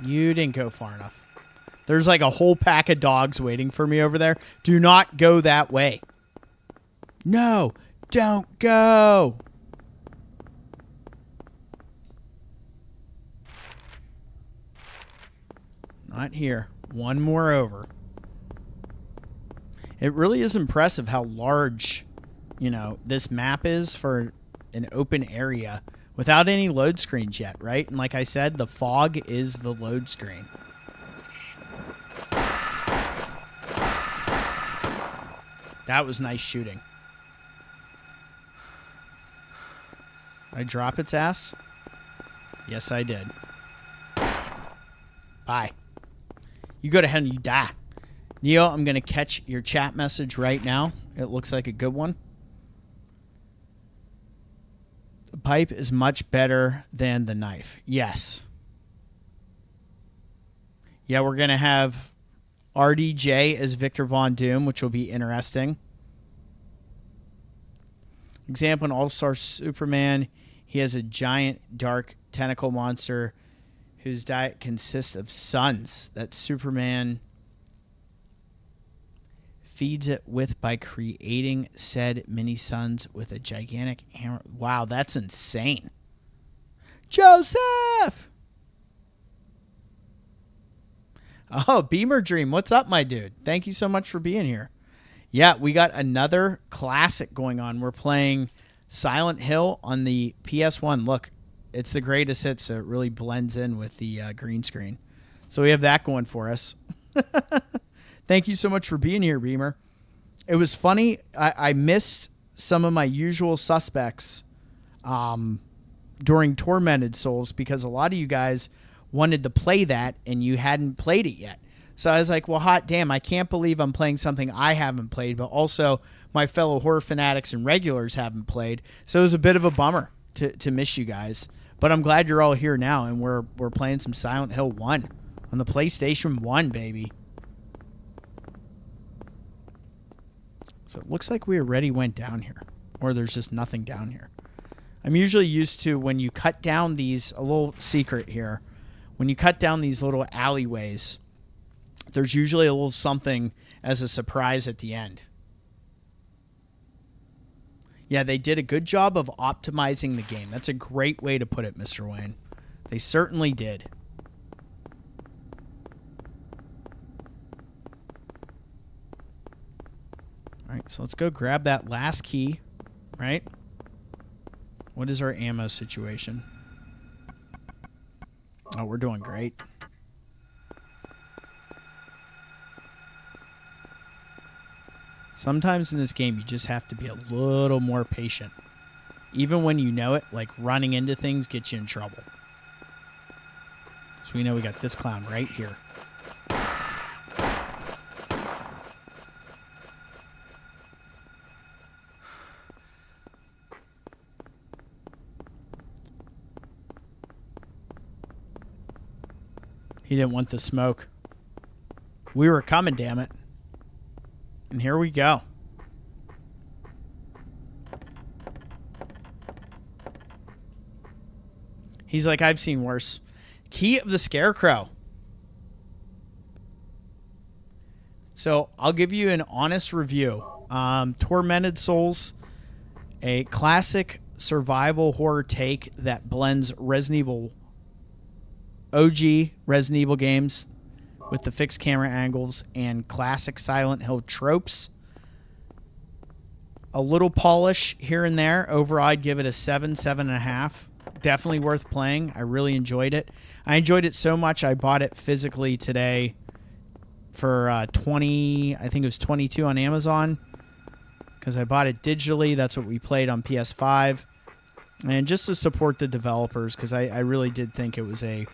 You didn't go far enough. There's like a whole pack of dogs waiting for me over there. Do not go that way. No, don't go. Not here. One more over. It really is impressive how large, this map is for an open area without any load screens yet, right? And like I said, the fog is the load screen. That was nice shooting. Did I drop its ass? Yes, I did. Bye. You go to hell and you die. Neo, I'm going to catch your chat message right now. It looks like a good one. The pipe is much better than the knife. Yes. Yeah, we're going to have RDJ as Victor Von Doom, which will be interesting. Example, in All-Star Superman, he has a giant dark tentacle monster whose diet consists of suns that Superman feeds it with by creating said mini suns with a gigantic hammer. Wow, that's insane. Joseph! Oh, Beamer Dream. What's up, my dude? Thank you so much for being here. Yeah, we got another classic going on. We're playing Silent Hill on the PS1. Look, it's the greatest hit, so it really blends in with the green screen. So we have that going for us. Thank you so much for being here, Beamer. It was funny. I missed some of my usual suspects during Tormented Souls because a lot of you guys wanted to play that and you hadn't played it yet. So I was like, well, hot damn, I can't believe I'm playing something I haven't played, but also my fellow horror fanatics and regulars haven't played. So it was a bit of a bummer to miss you guys. But I'm glad you're all here now, and we're playing some Silent Hill 1 on the PlayStation 1, baby. So it looks like we already went down here, or there's just nothing down here. I'm usually used to when you cut down these, a little secret here, when you cut down these little alleyways, there's usually a little something as a surprise at the end. Yeah, they did a good job of optimizing the game. That's a great way to put it, Mr. Wayne. They certainly did. All right, so let's go grab that last key, right? What is our ammo situation? Oh, we're doing great. Sometimes in this game, you just have to be a little more patient. Even when you know it, like running into things gets you in trouble. So we know we got this clown right here. He didn't want the smoke. We were coming, damn it. And here we go. He's like, I've seen worse. Key of the Scarecrow. So I'll give you an honest review. Tormented Souls, a classic survival horror take that blends Resident Evil, OG Resident Evil games with the fixed camera angles and classic Silent Hill tropes. A little polish here and there. Overall, I'd give it a 7, 7.5. Definitely worth playing. I really enjoyed it. I enjoyed it so much I bought it physically today for 20, I think it was 22 on Amazon, because I bought it digitally. That's what we played on PS5. And just to support the developers, because I really did think it was a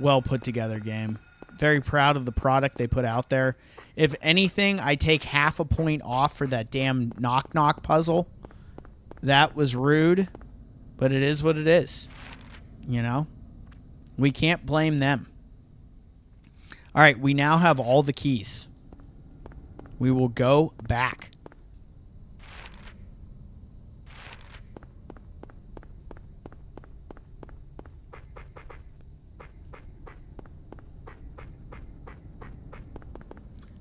well put together game. Very proud of the product they put out there. If anything, I take half a point off for that damn knock-knock puzzle. That was rude, but it is what it is. You know? We can't blame them. All right, we now have all the keys. We will go back.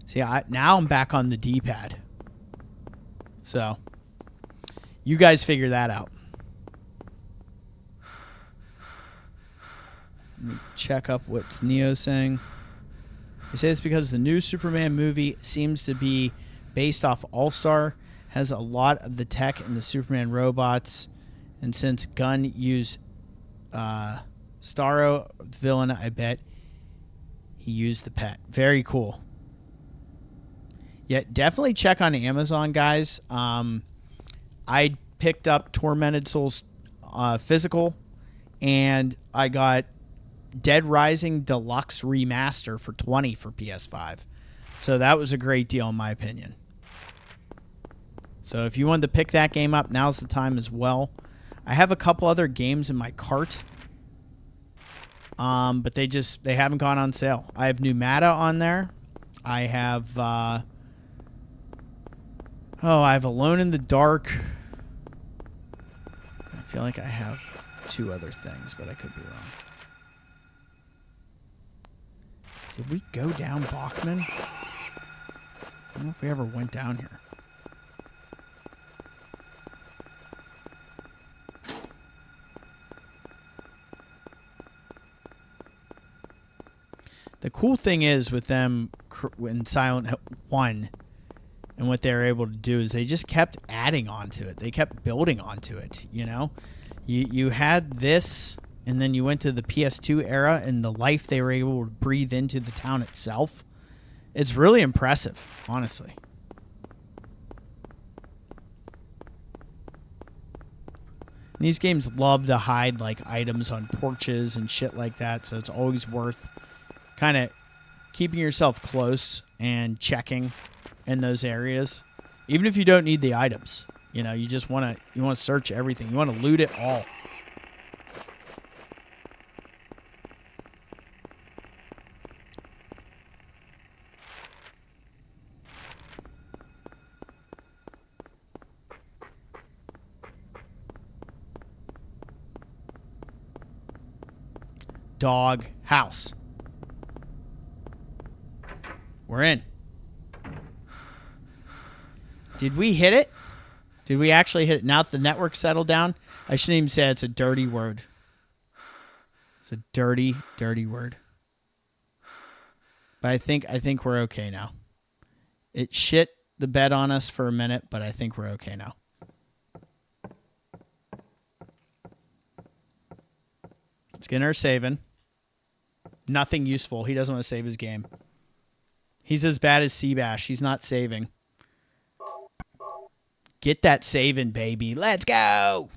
See, now I'm back on the D-pad. So, you guys figure that out. Let me check up what's Neo saying. They say it's because the new Superman movie seems to be based off All-Star, has a lot of the tech and the Superman robots, and since Gunn used Starro, the villain, I bet he used the pet. Very cool. Yeah, definitely check on Amazon, guys. I picked up Tormented Souls physical, and I got Dead Rising Deluxe Remaster for $20 for PS5. So that was a great deal in my opinion. So if you wanted to pick that game up, now's the time as well. I have a couple other games in my cart. But they haven't gone on sale. I have Numata on there. I have I have Alone in the Dark. I feel like I have 2 other things, but I could be wrong. Did we go down Bachman? I don't know if we ever went down here. The cool thing is with them in Silent Hill 1 and what they were able to do is they just kept adding onto it. They kept building onto it, you know? You had this, and then you went to the PS2 era and the life they were able to breathe into the town itself. It's really impressive, honestly. And these games love to hide like items on porches and shit like that, so it's always worth kind of keeping yourself close and checking in those areas, even if you don't need the items. You know, you just want to search everything. You want to loot it all. Doghouse. We're in. Did we hit it? Did we actually hit it? Now that the network settled down, I shouldn't even say it's a dirty word. It's a dirty, dirty word. But I think we're okay now. It shit the bed on us for a minute, but I think we're okay now. Skinner saving. Nothing useful. He doesn't want to save his game. He's as bad as Seabash. He's not saving. Get that saving, baby. Let's go.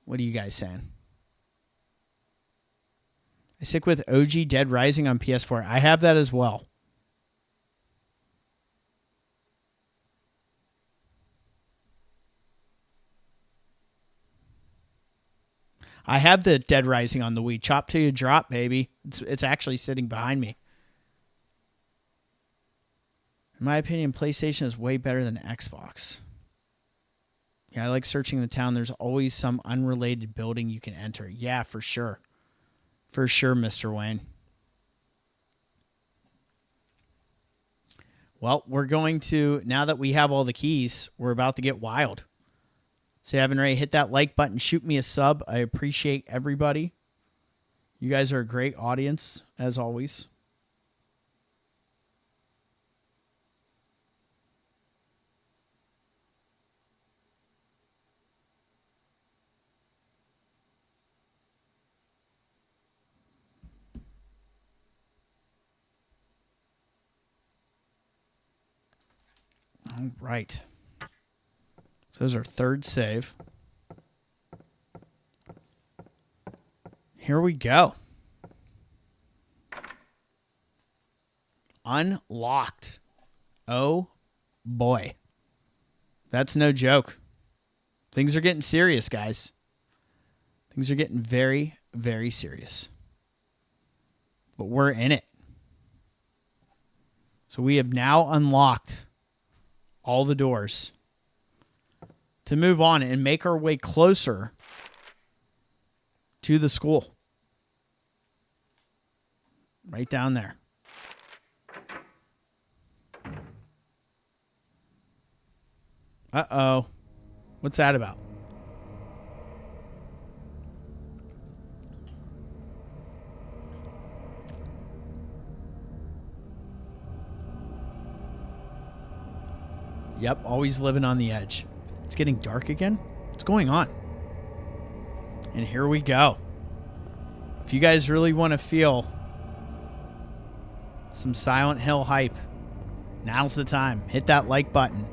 What are you guys saying? I stick with OG Dead Rising on PS4. I have that as well. I have the Dead Rising on the Wii. Chop till you drop, baby. It's actually sitting behind me. In my opinion, PlayStation is way better than Xbox. Yeah, I like searching the town. There's always some unrelated building you can enter. Yeah, for sure. For sure, Mr. Wayne. Well, we're going to, now that we have all the keys, we're about to get wild. So, Evan Ray, hit that like button. Shoot me a sub. I appreciate everybody. You guys are a great audience, as always. All right. So there's our third save. Here we go. Unlocked. Oh, boy. That's no joke. Things are getting serious, guys. Things are getting very, very serious. But we're in it. So we have now unlocked all the doors to move on and make our way closer to the school. Right down there. Uh-oh. What's that about? Yep, always living on the edge. It's getting dark again? What's going on? And here we go. If you guys really want to feel some Silent Hill hype, now's the time. Hit that like button.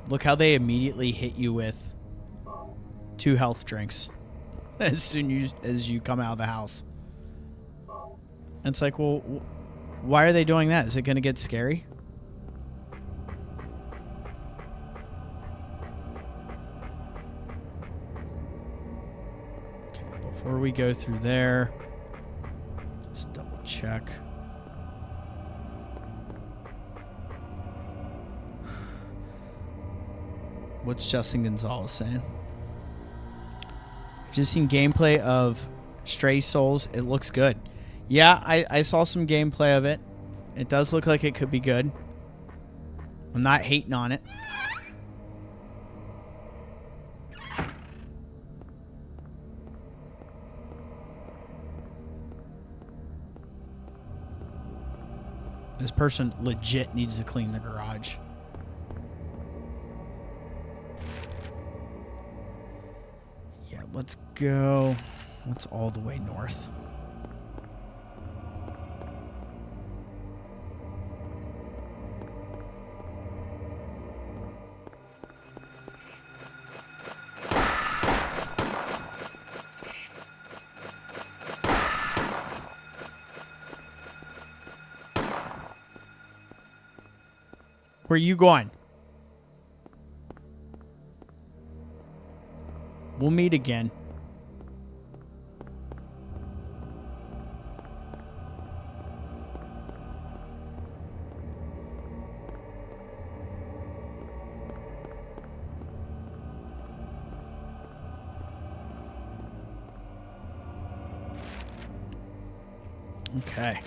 Look how they immediately hit you with 2 health drinks as soon as you come out of the house. And it's like, well, why are they doing that? Is it going to get scary? Okay, before we go through there, just double check. What's Justin Gonzalez saying? I've just seen gameplay of Stray Souls. It looks good. Yeah, I saw some gameplay of it. It does look like it could be good. I'm not hating on it. This person legit needs to clean the garage. Yeah, let's go. Let's all the way north. Where are you going? We'll meet again. Okay.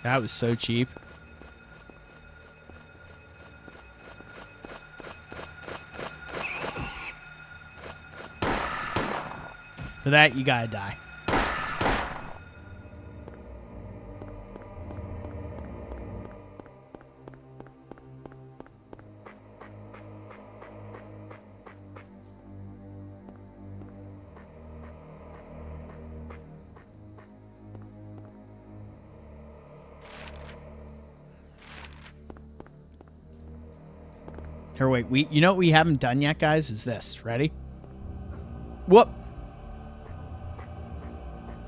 That was so cheap. For that, you gotta die. Here, wait. You know what we haven't done yet, guys? Is this. Ready? Whoop.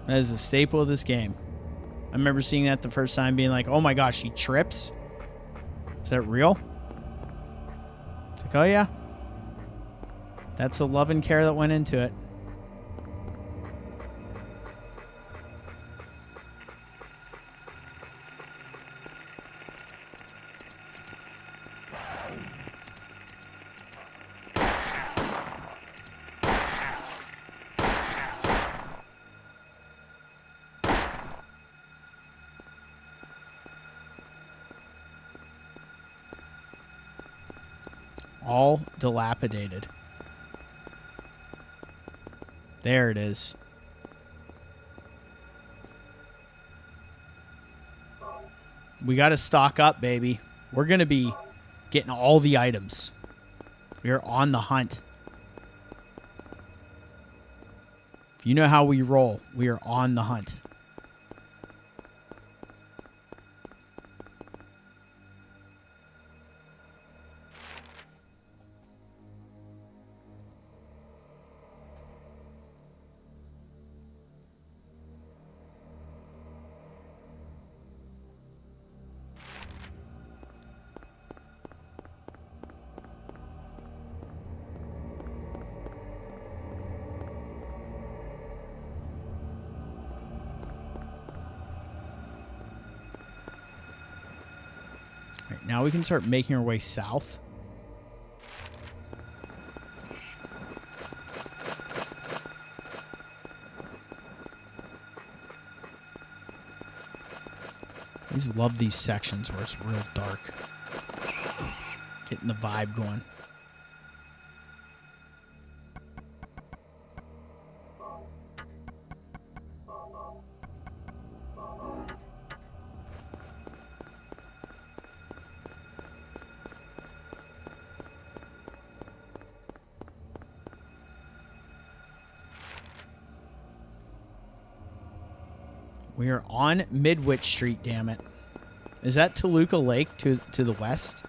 That is a staple of this game. I remember seeing that the first time being like, oh my gosh, she trips? Is that real? It's like, oh yeah. That's the love and care that went into it. All dilapidated. There it is. We got to stock up, baby. We're going to be getting all the items. We are on the hunt. You know how we roll. We are on the hunt. Right, now we can start making our way south. I just love these sections where it's real dark. Getting the vibe going. We are on Midwich Street, damn it. Is that Toluca Lake to the west?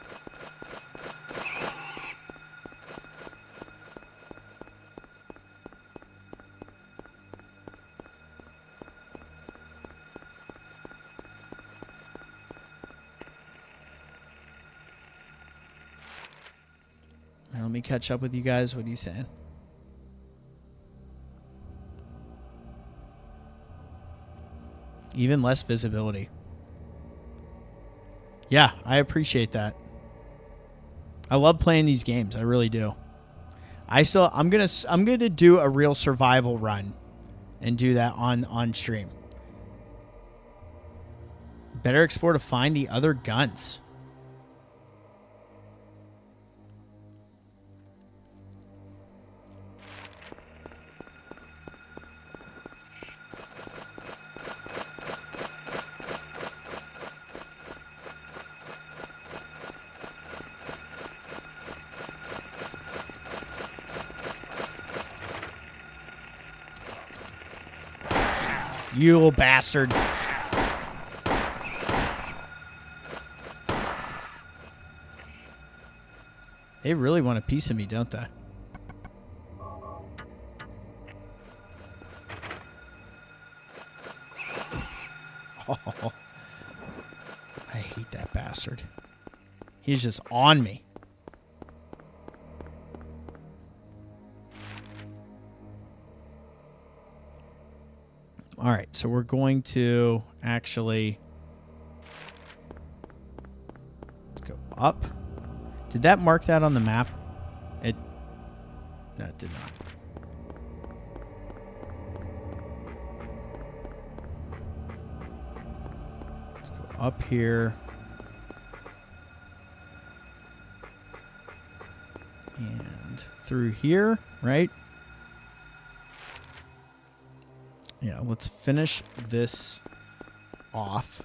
Now, let me catch up with you guys. What are you saying? Even less visibility. Yeah, I appreciate that. I love playing these games. I really do. I'm gonna do a real survival run and do that on stream. Better explore to find the other guns. You little bastard. They really want a piece of me, don't they? Oh, I hate that bastard. He's just on me. All right, so we're going to actually let's go up. Did that mark that on the map? No, it did not. Let's go up here. And through here, right? Yeah, let's finish this off.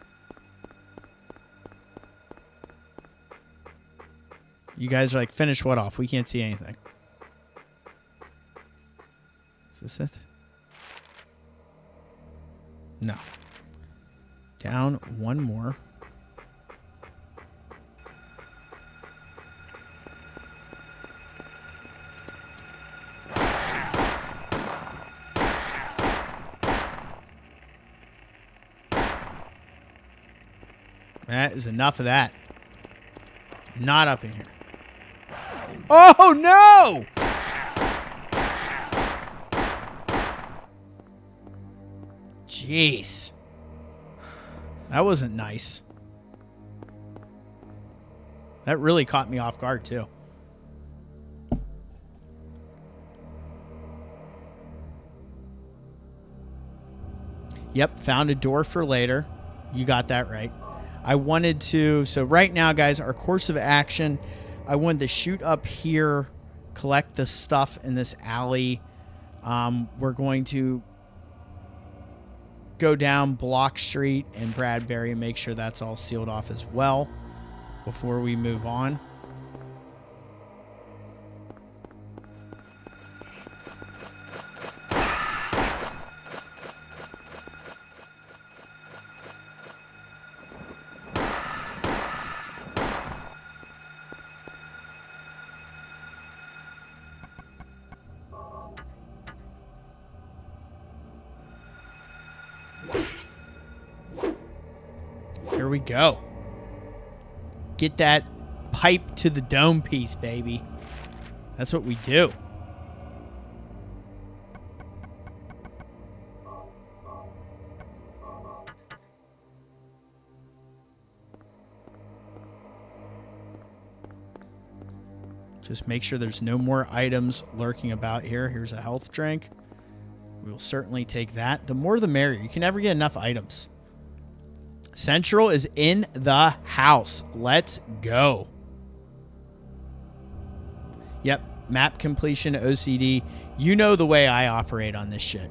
You guys are like, finish what off? We can't see anything. Is this it? No. Down one more. That is enough of that. Not up in here. Oh, no! Jeez. That wasn't nice. That really caught me off guard, too. Yep, found a door for later. You got that right. I wanted to, so right now, guys, our course of action, I wanted to shoot up here, collect the stuff in this alley. We're going to go down Block Street and Bradbury and make sure that's all sealed off as well before we move on. Here we go. Get that pipe to the dome piece, baby. That's what we do. Just make sure there's no more items lurking about here. Here's a health drink. We will certainly take that. The more the merrier. You can never get enough items. Central is in the house. Let's go. Yep. Map completion, OCD. You know the way I operate on this shit.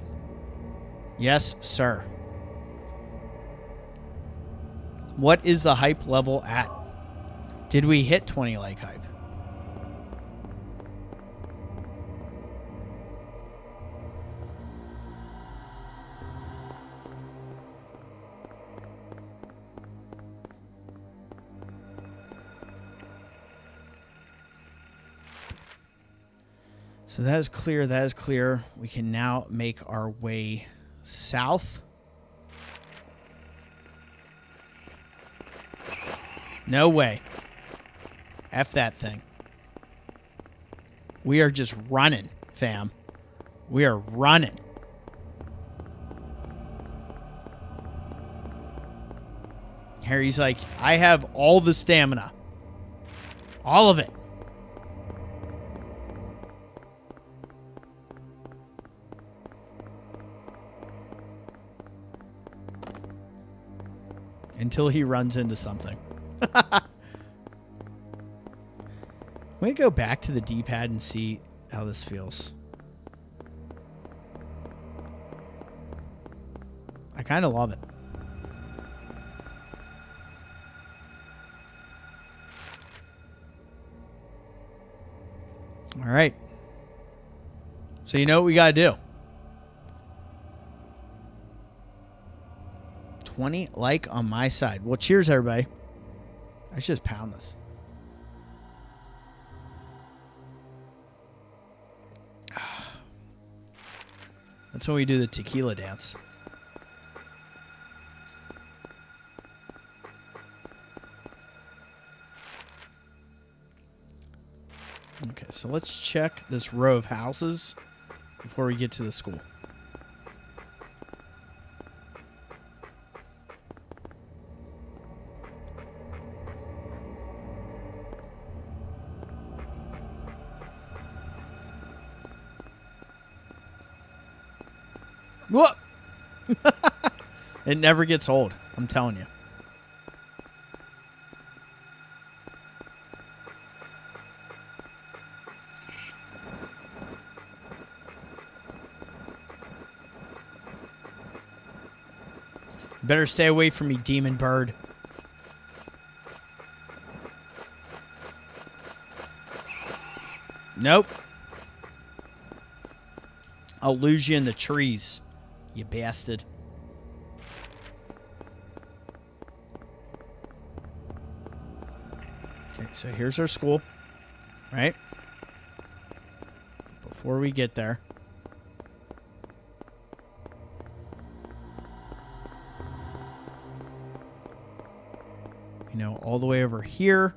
Yes, sir. What is the hype level at? Did we hit 20 like hype? So that is clear. That is clear. We can now make our way south. No way. F that thing. We are just running, fam. We are running. Harry's like, I have all the stamina. All of it. Until he runs into something. Let me go back to the D-pad and see how this feels. I kind of love it. All right. So you know what we got to do. 20 like on my side. Well, cheers, everybody. I should just pound this. That's when we do the tequila dance. Okay, so let's check this row of houses before we get to the school. What? It never gets old. I'm telling you. Better stay away from me, demon bird. Nope. I'll lose you in the trees. You bastard. Okay, so here's our school, right? Before we get there, you know, all the way over here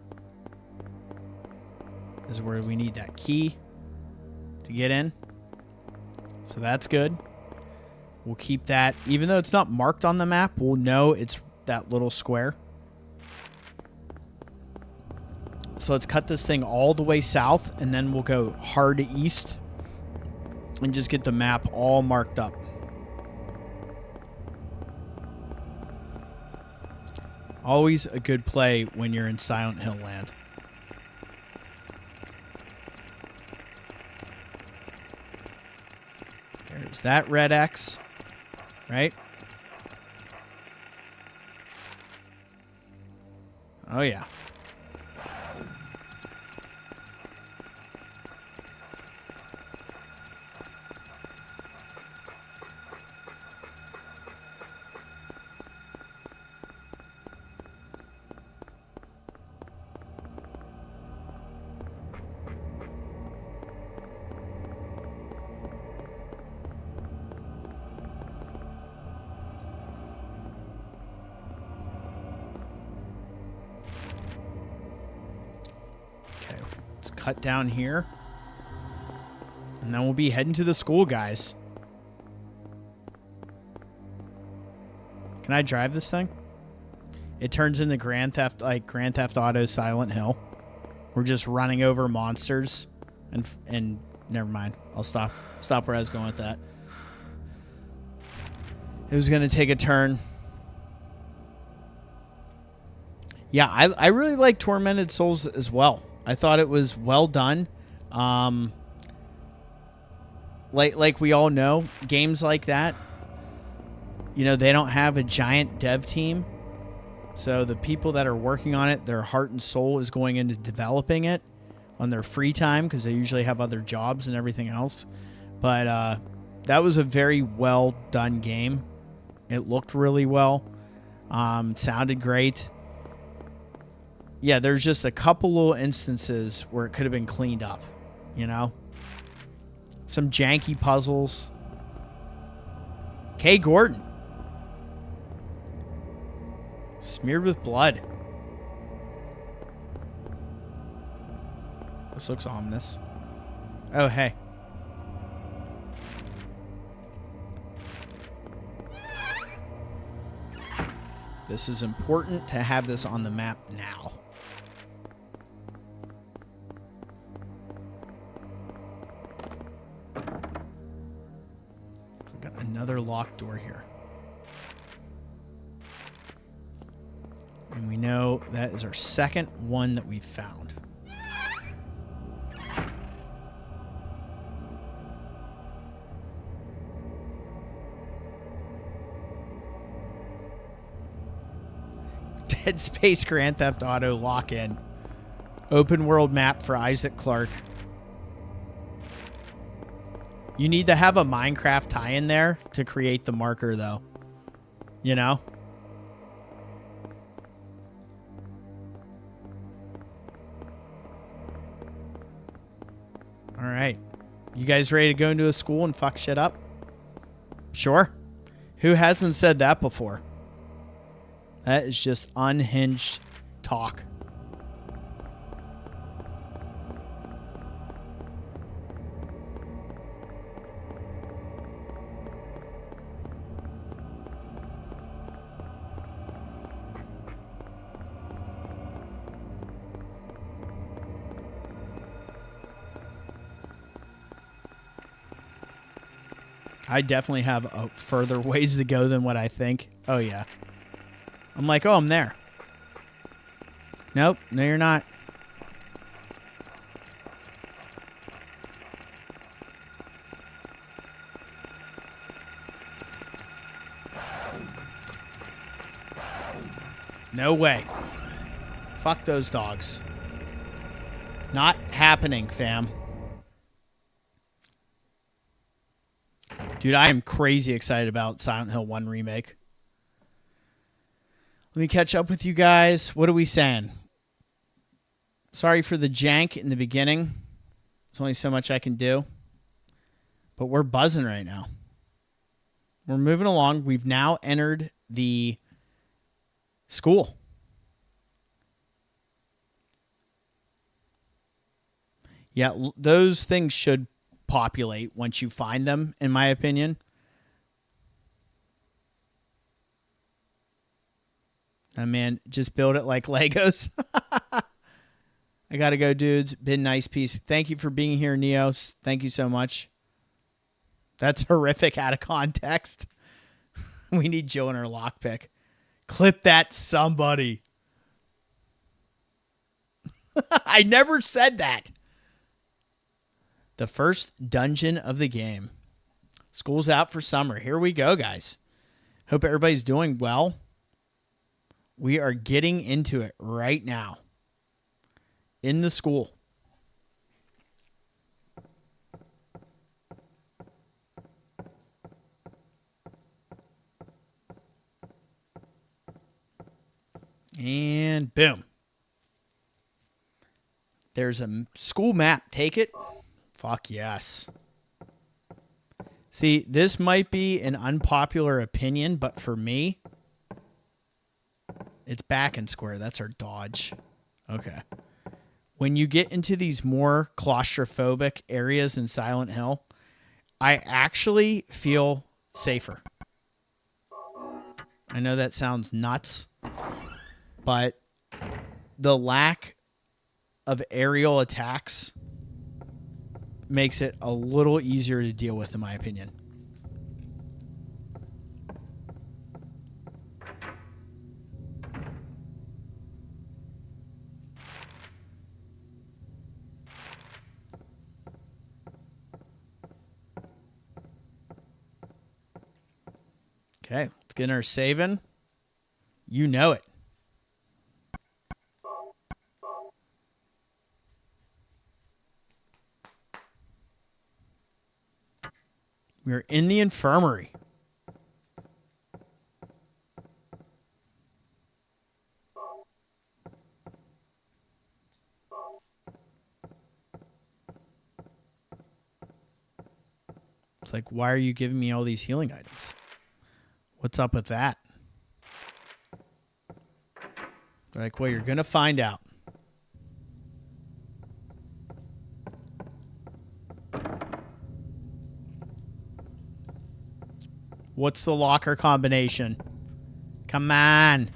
is where we need that key to get in. So that's good. We'll keep that. Even though it's not marked on the map, we'll know it's that little square. So let's cut this thing all the way south, and then we'll go hard east and just get the map all marked up. Always a good play when you're in Silent Hill land. There's that red X, right? Oh, yeah. Cut down here. And then we'll be heading to the school, guys. Can I drive this thing? It turns into Grand Theft Auto Silent Hill. We're just running over monsters. And never mind. I'll stop where I was going with that. It was going to take a turn. Yeah, I really like Tormented Souls as well. I thought it was well done. Like we all know, games like that, you know, they don't have a giant dev team. So the people that are working on it, their heart and soul is going into developing it on their free time because they usually have other jobs and everything else. But that was a very well done game. It looked really well. Sounded great. Yeah, there's just a couple little instances where it could have been cleaned up, you know? Some janky puzzles. Kay Gordon. Smeared with blood. This looks ominous. Oh, hey. This is important to have this on the map now. Another locked door here. And we know that is our second one that we've found. Dead Space Grand Theft Auto lock-in. Open world map for Isaac Clarke. You need to have a Minecraft tie-in there to create the marker, though. You know? All right. You guys ready to go into a school and fuck shit up? Sure. Who hasn't said that before? That is just unhinged talk. I definitely have a further ways to go than what I think. Oh, yeah. I'm like, oh, I'm there. Nope. No, you're not. No way. Fuck those dogs. Not happening, fam. Dude, I am crazy excited about Silent Hill 1 Remake. Let me catch up with you guys. What are we saying? Sorry for the jank in the beginning. There's only so much I can do. But we're buzzing right now. We're moving along. We've now entered the school. Yeah, those things should populate once you find them, in my opinion. Oh, man, just build it like Legos. I gotta go, dudes. Been nice piece. Thank you for being here, Neos. Thank you so much. That's horrific out of context. We need Jill in her lockpick. Clip that, somebody. I never said that. The first dungeon of the game. School's out for summer. Here we go, guys. Hope everybody's doing well. We are getting into it right now. In the school. And boom. There's a school map. Take it. Fuck yes. See, this might be an unpopular opinion, but for me, it's back and square. That's our dodge. Okay. When you get into these more claustrophobic areas in Silent Hill, I actually feel safer. I know that sounds nuts, but the lack of aerial attacks makes it a little easier to deal with, in my opinion. Okay, let's get our saving. You know it. We're in the infirmary. It's like, why are you giving me all these healing items? What's up with that? They're like, well, you're going to find out. What's the locker combination? Come on.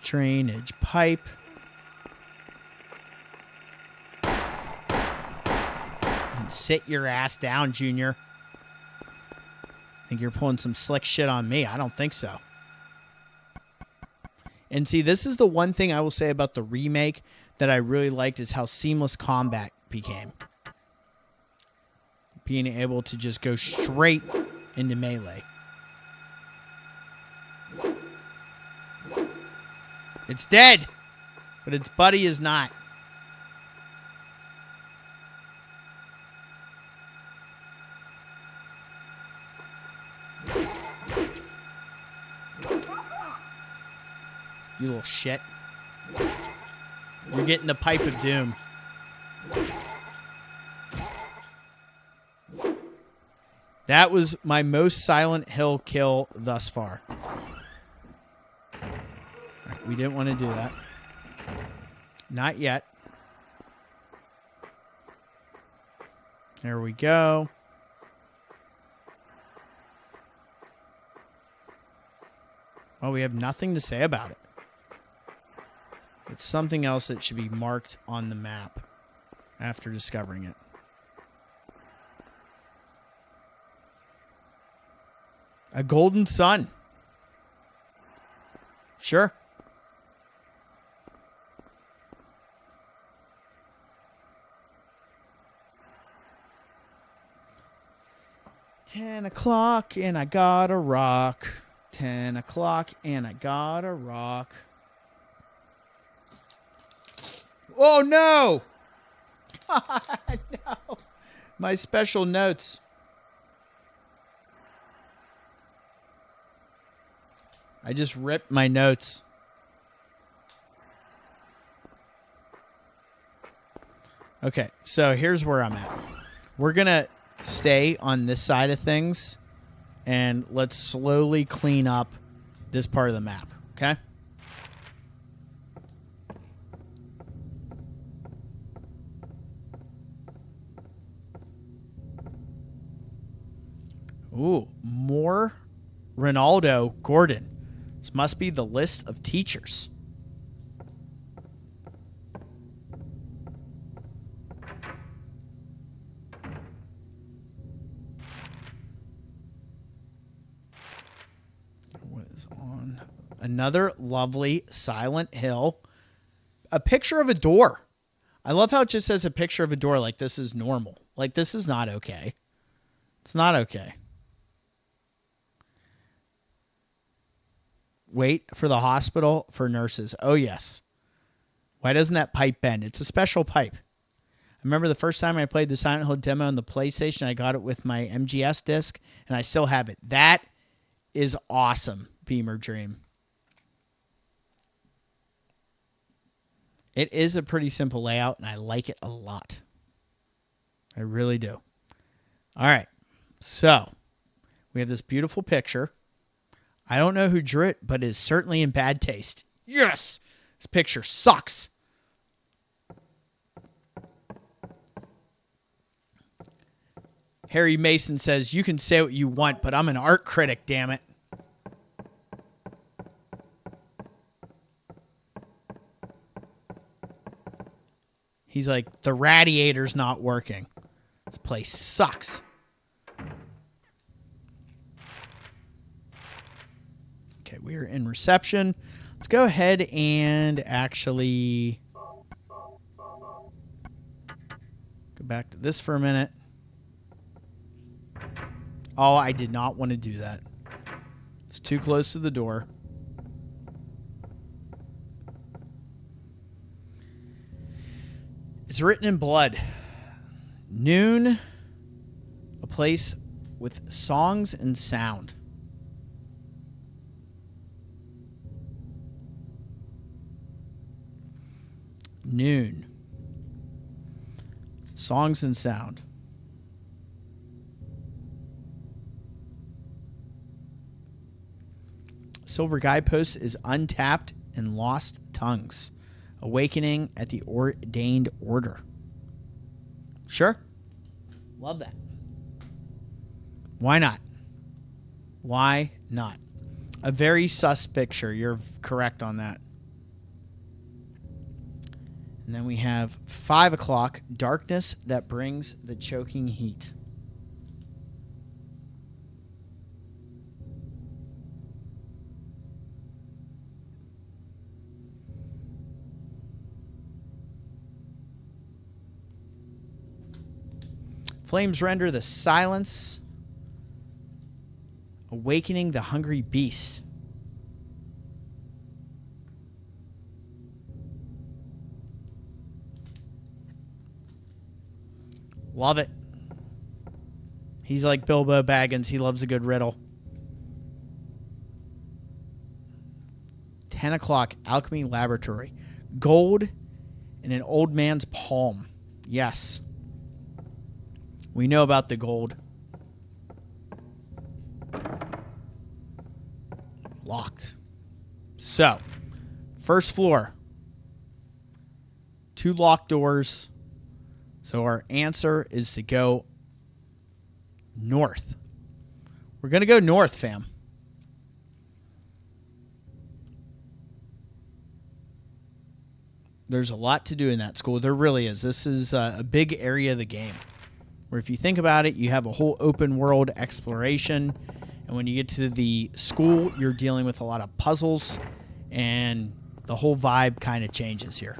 Drainage pipe. And sit your ass down, Junior. Think you're pulling some slick shit on me? I don't think so. And see, this is the one thing I will say about the remake that I really liked is how seamless combat became. Being able to just go straight into melee. It's dead, but its buddy is not. You little shit. You're getting the pipe of doom. That was my most Silent Hill kill thus far. We didn't want to do that. Not yet. There we go. Well, we have nothing to say about it. It's something else that should be marked on the map after discovering it. A golden sun. Sure. $10 and I got a rock. 10 o'clock and I got a rock. Oh no! God, no. My special notes. I just ripped my notes. Okay, so here's where I'm at. We're going to stay on this side of things, and let's slowly clean up this part of the map, okay? Ooh, more Ronaldo Gordon. This must be the list of teachers. Another lovely Silent Hill. A picture of a door. I love how it just says a picture of a door like this is normal. Like this is not okay. It's not okay. Wait for the hospital for nurses. Oh, yes. Why doesn't that pipe bend? It's a special pipe. I remember the first time I played the Silent Hill demo on the PlayStation, I got it with my MGS disc, and I still have it. That is awesome, Beamer Dream. It is a pretty simple layout, and I like it a lot. I really do. All right. So, we have this beautiful picture. I don't know who drew it, but it is certainly in bad taste. Yes! This picture sucks. Harry Mason says, you can say what you want, but I'm an art critic, damn it. He's like, the radiator's not working. This place sucks. Okay, we are in reception. Let's go ahead and actually go back to this for a minute. Oh, I did not want to do that. It's too close to the door. It's written in blood. Noon, a place with songs and sound. Noon. Songs and sound. Silver Guidepost is untapped and lost tongues. Awakening at the ordained order. Sure. Love that. Why not? Why not? A very sus picture. You're correct on that. And then we have 5 o'clock, darkness that brings the choking heat. Flames render the silence, awakening the hungry beast. Love it. He's like Bilbo Baggins. He loves a good riddle. 10 o'clock, Alchemy Laboratory. Gold in an old man's palm. Yes. We know about the gold. Locked. So, first floor. 2 locked doors. So our answer is to go north. We're going to go north, fam. There's a lot to do in that school. There really is. This is a big area of the game. Where if you think about it, you have a whole open world exploration. And when you get to the school, you're dealing with a lot of puzzles. And the whole vibe kind of changes here.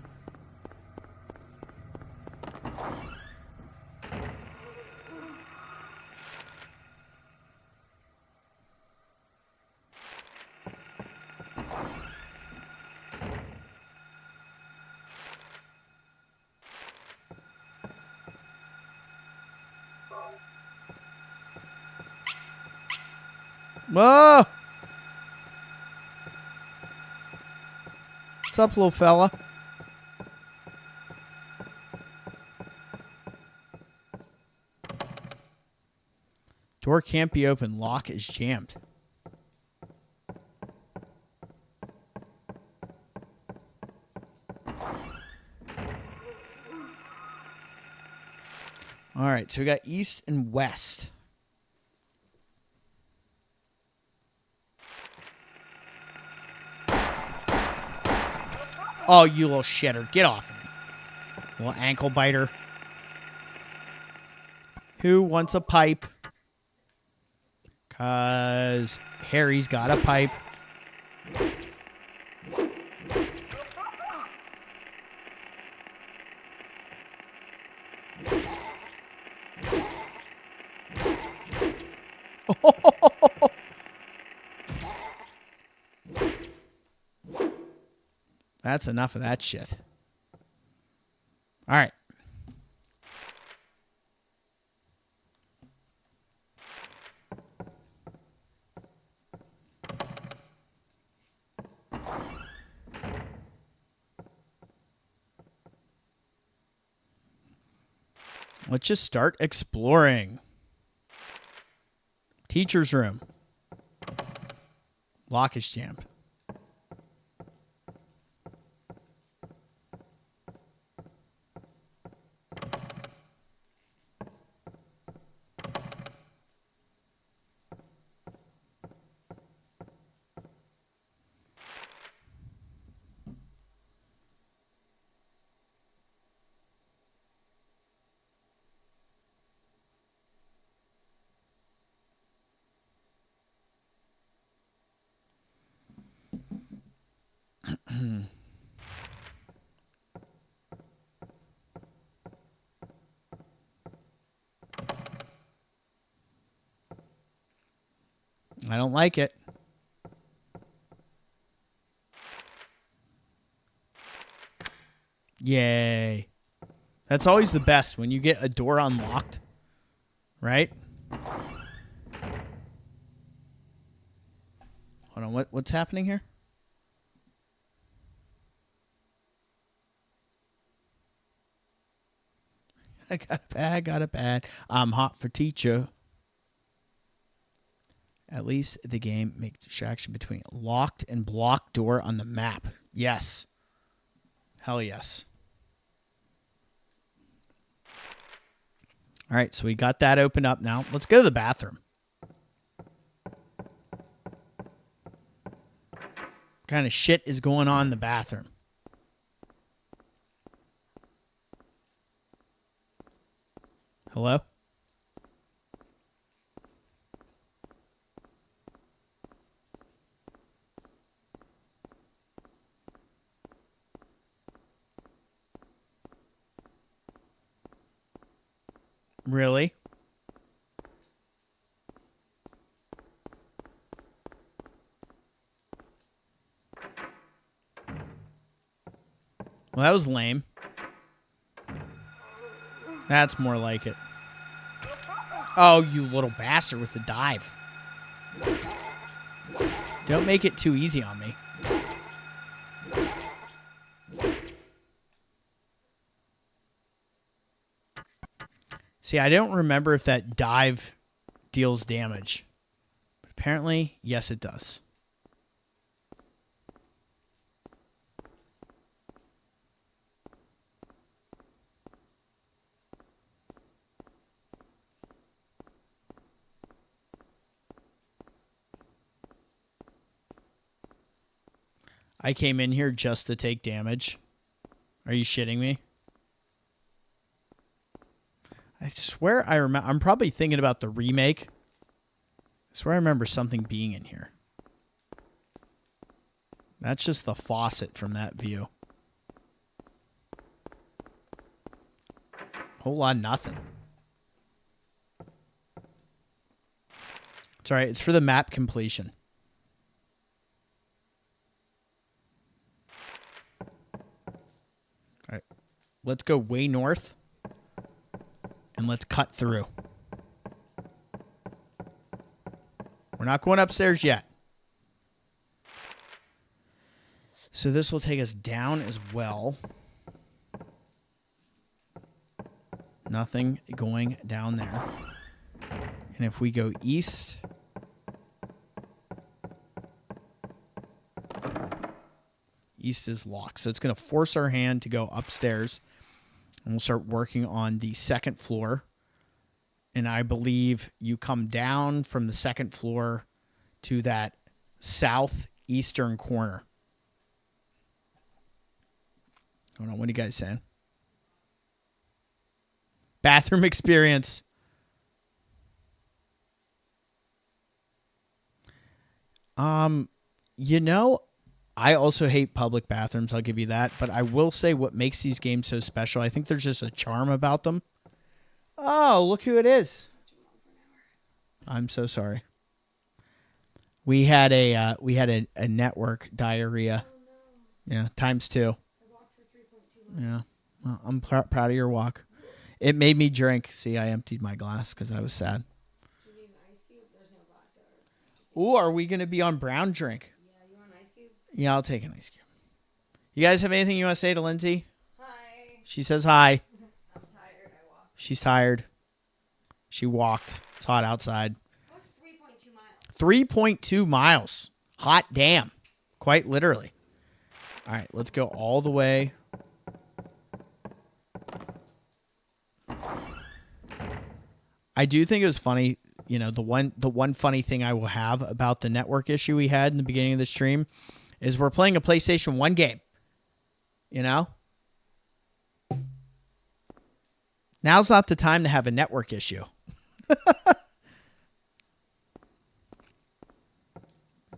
Whoa! What's up, little fella? Door can't be open. Lock is jammed. All right, so we got east and west. Oh, you little shitter. Get off of me. Little ankle biter. Who wants a pipe? Because Harry's got a pipe. That's enough of that shit. All right. Let's just start exploring. Teacher's room. Lock is jammed. I don't like it. Yay. That's always the best when you get a door unlocked, right? Hold on, what's happening here? I got it bad. I'm hot for teacher. At least the game makes distraction between locked and blocked door on the map. Yes. Hell yes. All right, so we got that open up now. Let's go to the bathroom. What kind of shit is going on in the bathroom? Hello? Really? Well, that was lame. That's more like it. Oh, you little bastard with the dive. Don't make it too easy on me. See, I don't remember if that dive deals damage. But apparently, yes, it does. I came in here just to take damage. Are you shitting me? I swear I remember. I'm probably thinking about the remake. I swear I remember something being in here. That's just the faucet from that view. Whole lot of nothing. It's all right. It's for the map completion. All right. Let's go way north. And let's cut through. We're not going upstairs yet. So this will take us down as well. Nothing going down there. And if we go east, east is locked. So it's going to force our hand to go upstairs. And we'll start working on the second floor. And I believe you come down from the second floor to that southeastern corner. Hold on, what are you guys saying? Bathroom experience. You know, I also hate public bathrooms, I'll give you that. But I will say what makes these games so special, I think there's just a charm about them. Oh, look who it is. I'm so sorry. We had a network diarrhea. Yeah, ×2. Yeah, well, I'm proud of your walk. It made me drink. See, I emptied my glass because I was sad. Ooh, are we going to be on brown drink? Yeah, you want an ice cube? Yeah, I'll take an ice cube. You guys have anything you want to say to Lindsay? Hi. She says hi. I'm tired. I walked. She's tired. She walked. It's hot outside. I walked 3.2 miles. 3.2 miles. Hot damn. Quite literally. All right, let's go all the way. I do think it was funny, you know, the one funny thing I will have about the network issue we had in the beginning of the stream is we're playing a PlayStation 1 game. You know? Now's not the time to have a network issue.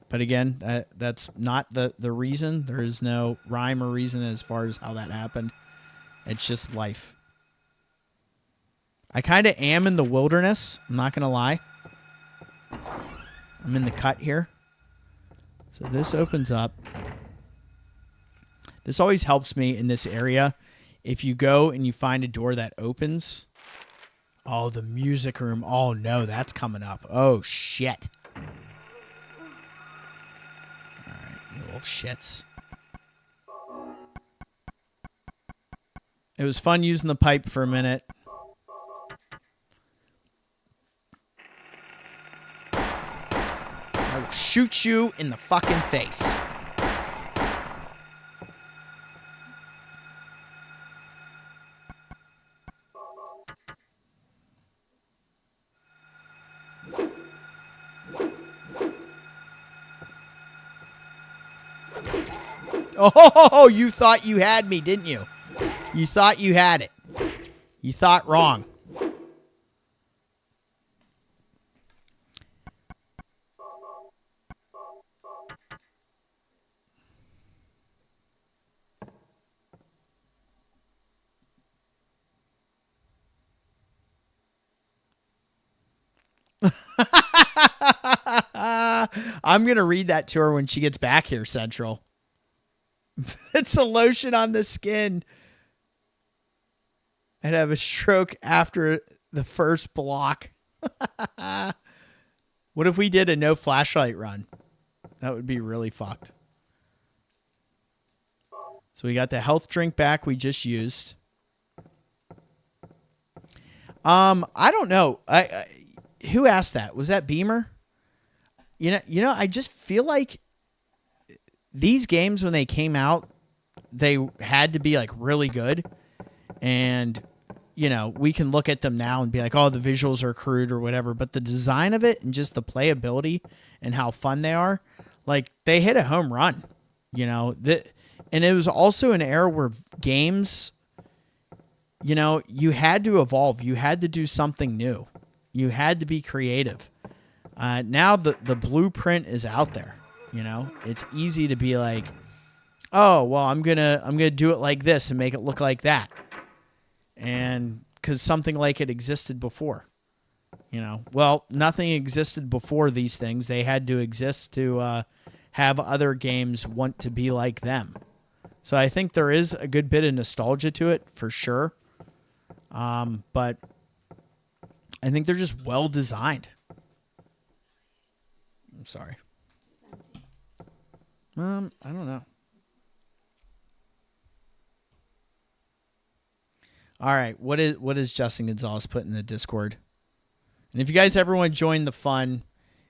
But again, that's not the reason. There is no rhyme or reason as far as how that happened. It's just life. I kind of am in the wilderness. I'm not going to lie. I'm in the cut here. So this opens up. This always helps me in this area. If you go and you find a door that opens. Oh, the music room. Oh, no, that's coming up. Oh, shit. All right, you little shits. It was fun using the pipe for a minute. I will shoot you in the fucking face. Oh, you thought you had me, didn't you? You thought you had it. You thought wrong. I'm going to read that to her when she gets back here, Central. It's a lotion on the skin. I'd have a stroke after the first block. What if we did a no flashlight run? That would be really fucked. So we got the health drink back we just used. I don't know. Who asked that? Was that Beamer? You know, I just feel like these games when they came out, they had to be like really good. And, you know, we can look at them now and be like, oh, the visuals are crude or whatever. But the design of it and just the playability and how fun they are, like they hit a home run, you know. And it was also an era where games, you know, you had to evolve. You had to do something new. You had to be creative. Now the blueprint is out there. You know, it's easy to be like, oh, well, I'm gonna do it like this and make it look like that, and because something like it existed before. You know, well, nothing existed before these things. They had to exist to have other games want to be like them. So I think there is a good bit of nostalgia to it for sure. But I think they're just well designed. I'm sorry. I don't know. All right, what is Justin Gonzalez put in the Discord? And if you guys ever want to join the fun,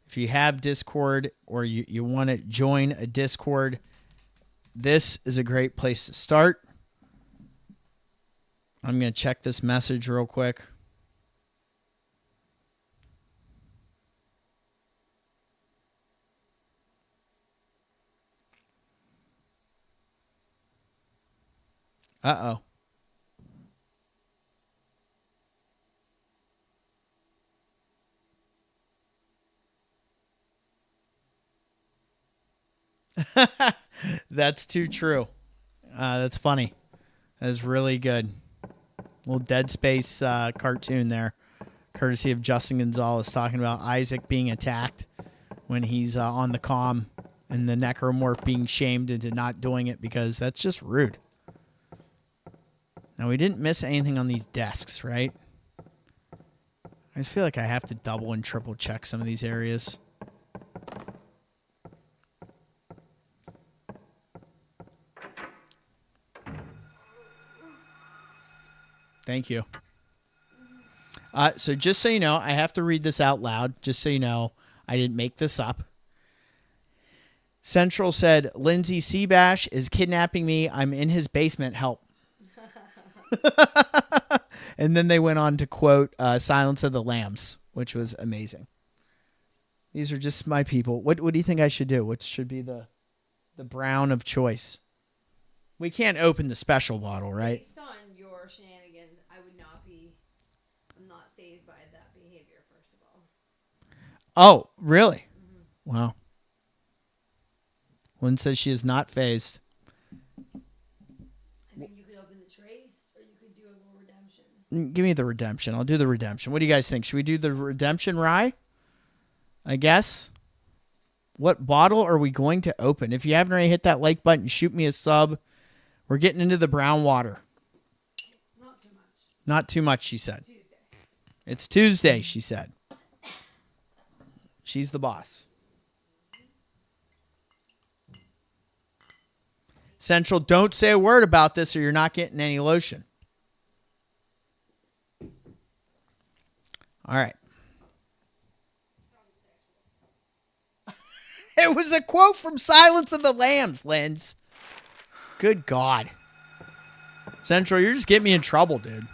if you have Discord or you want to join a Discord, this is a great place to start. I'm going to check this message real quick. Uh-oh. That's too true. That's funny. That's really good. Little Dead Space cartoon there, courtesy of Justin Gonzalez, talking about Isaac being attacked when he's on the comm, and the necromorph being shamed into not doing it because that's just rude. Now, we didn't miss anything on these desks, right? I just feel like I have to double and triple check some of these areas. Thank you. So just so you know, I have to read this out loud, just so you know I didn't make this up. Central said, Lindsay Seabash is kidnapping me. I'm in his basement. Help. And then they went on to quote Silence of the Lambs, which was amazing. These are just my people. What do you think I should do? What should be the brown of choice? We can't open the special bottle, right? Based on your shenanigans, I'm not fazed by that behavior, first of all. Oh, really? Mm-hmm. Wow. Lynn says she is not phased. I mean, you could open the trace, or you could do a little redemption. Give me the redemption. I'll do the redemption. What do you guys think? Should we do the redemption rye? I guess. What bottle are we going to open? If you haven't already hit that like button, shoot me a sub. We're getting into the brown water. Not too much. Not too much, she said. Tuesday. It's Tuesday, she said. She's the boss. Central, don't say a word about this or you're not getting any lotion. All right. It was a quote from Silence of the Lambs, Linz. Good God. Central, you're just getting me in trouble, dude.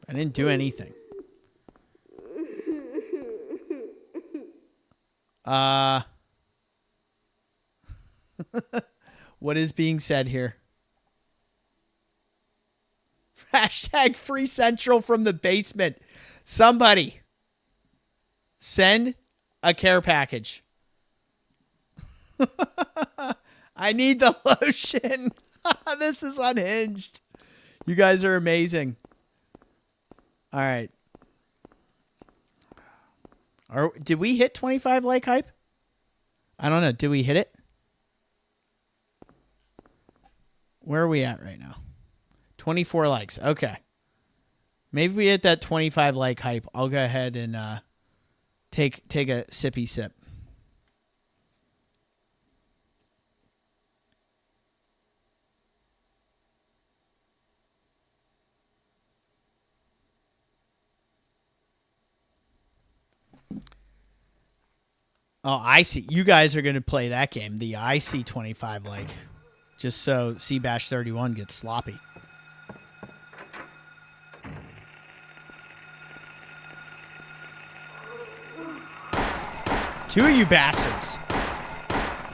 I didn't do anything. What is being said here? Hashtag free Central from the basement. Somebody send a care package. I need the lotion. This is unhinged. You guys are amazing. All right. Did we hit 25 like hype? I don't know. Did we hit it? Where are we at right now? 24 likes. Okay. Maybe we hit that 25 like hype. I'll go ahead and take a sippy sip. Oh, I see. You guys are going to play that game. The I see 25 like. Just so Seabash 31 gets sloppy. Two of you bastards.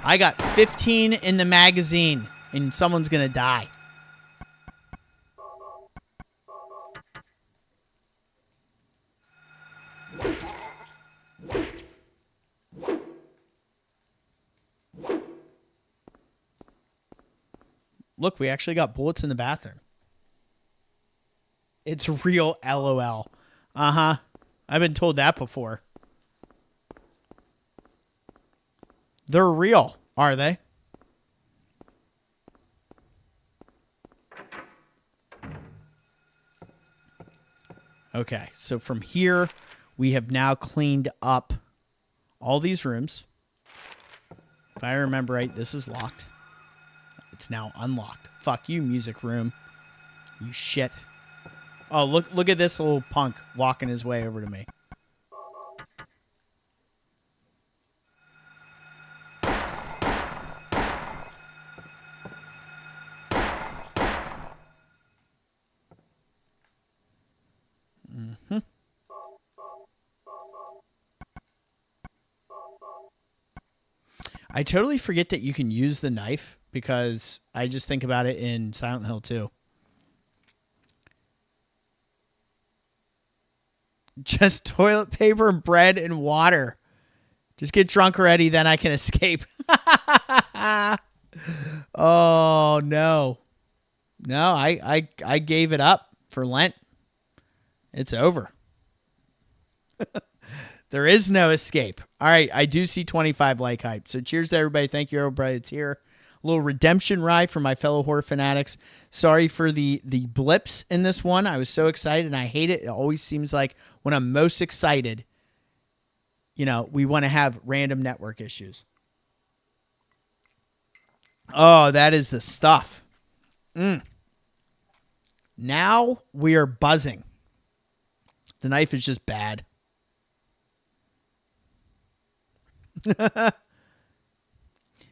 I got 15 in the magazine, and someone's going to die. Look, we actually got bullets in the bathroom. It's real LOL. Uh-huh. I've been told that before. They're real, are they? Okay, so from here, we have now cleaned up all these rooms. If I remember right, this is locked. It's now unlocked. Fuck you, music room. You shit. Oh, look at this little punk walking his way over to me. Mm-hmm. I totally forget that you can use the knife because I just think about it in Silent Hill 2. Just toilet paper, bread, and water. Just get drunk already, then I can escape. Oh, no. No, I gave it up for Lent. It's over. There is no escape. All right, I do see 25 like hype. So cheers to everybody. Thank you, everybody that's here. A little redemption ride for my fellow horror fanatics. Sorry for the blips in this one. I was so excited, and I hate it. It always seems like when I'm most excited, we want to have random network issues. Oh, that is the stuff. Now we are buzzing. The knife is just bad.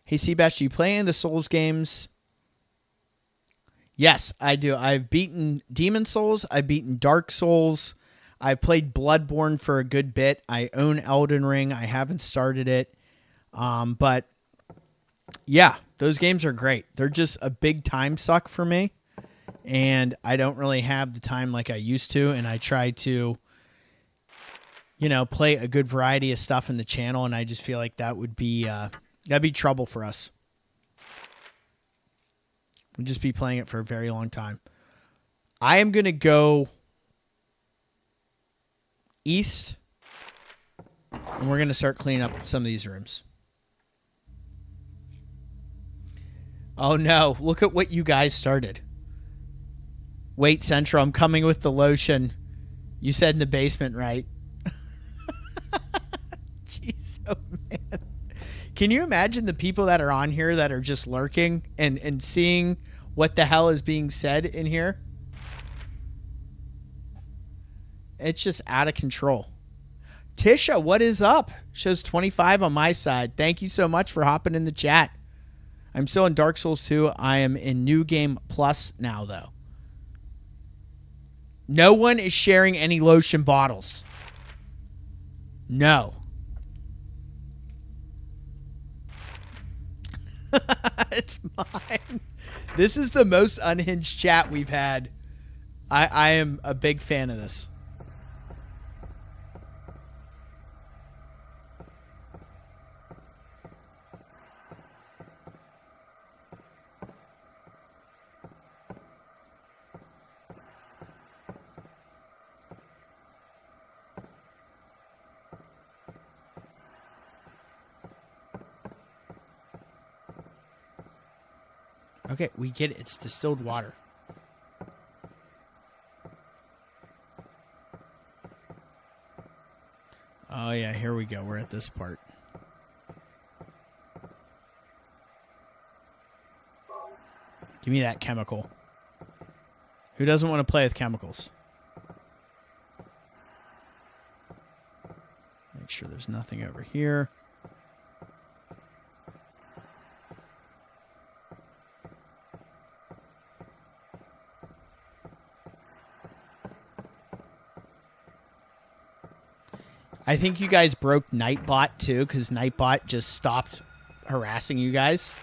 Hey, Seabass, do you play in the Souls games? Yes, I do. I've beaten Demon Souls. I've beaten Dark Souls. I've played Bloodborne for a good bit. I own Elden Ring. I haven't started it. But yeah, those games are great. They're just a big time suck for me. And I don't really have the time like I used to. And I try to, play a good variety of stuff in the channel. And I just feel like that would be, that'd be trouble for us. We'd just be playing it for a very long time. I am going to go east. And we're going to start cleaning up some of these rooms. Oh no, look at what you guys started. Wait, Central, I'm coming with the lotion. You said in the basement, right? Jeez, oh man. Can you imagine the people that are on here that are just lurking and seeing what the hell is being said in here? It's just out of control. Tisha, what is up? Shows 25 on my side. Thank you so much for hopping in the chat. I'm still in Dark Souls 2. I am in New Game Plus now, though. No one is sharing any lotion bottles. No. It's mine. This is the most unhinged chat we've had. I am a big fan of this. Okay, we get it. It's distilled water. Oh, yeah, here we go. We're at this part. Give me that chemical. Who doesn't want to play with chemicals? Make sure there's nothing over here. I think you guys broke Nightbot too, because Nightbot just stopped harassing you guys.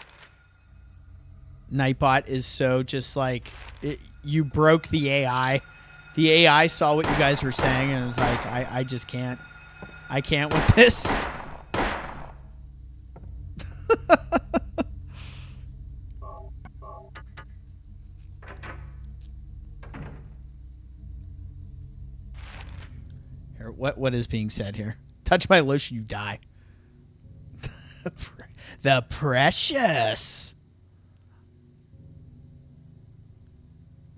Nightbot is so just like, you broke the AI. The AI saw what you guys were saying and was like, I just can't. I can't with this. What is being said here? Touch my lotion, you die. The precious.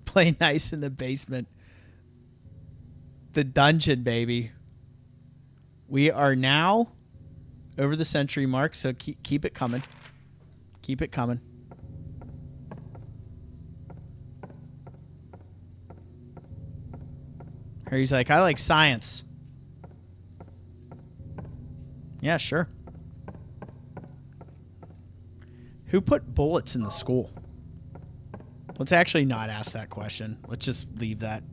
Play nice in the basement. The dungeon, baby. We are now over the century mark, so keep it coming. Keep it coming. Harry's like, I like science. Yeah, sure. Who put bullets in the school? Let's actually not ask that question. Let's just leave that.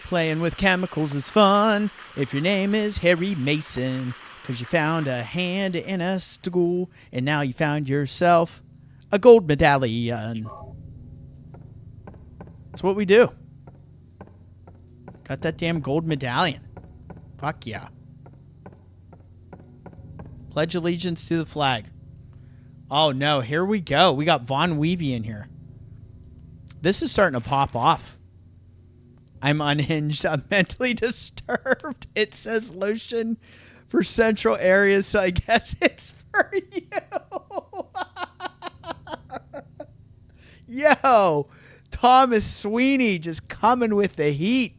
Playing with chemicals is fun if your name is Harry Mason, because you found a hand in a stool and now you found yourself a gold medallion. That's what we do. Got that damn gold medallion. Fuck yeah. Pledge allegiance to the flag. Oh no, here we go. We got Von Weavy in here. This is starting to pop off. I'm unhinged. I'm mentally disturbed. It says lotion for central areas, so I guess it's for you. Yo, Thomas Sweeney just coming with the heat.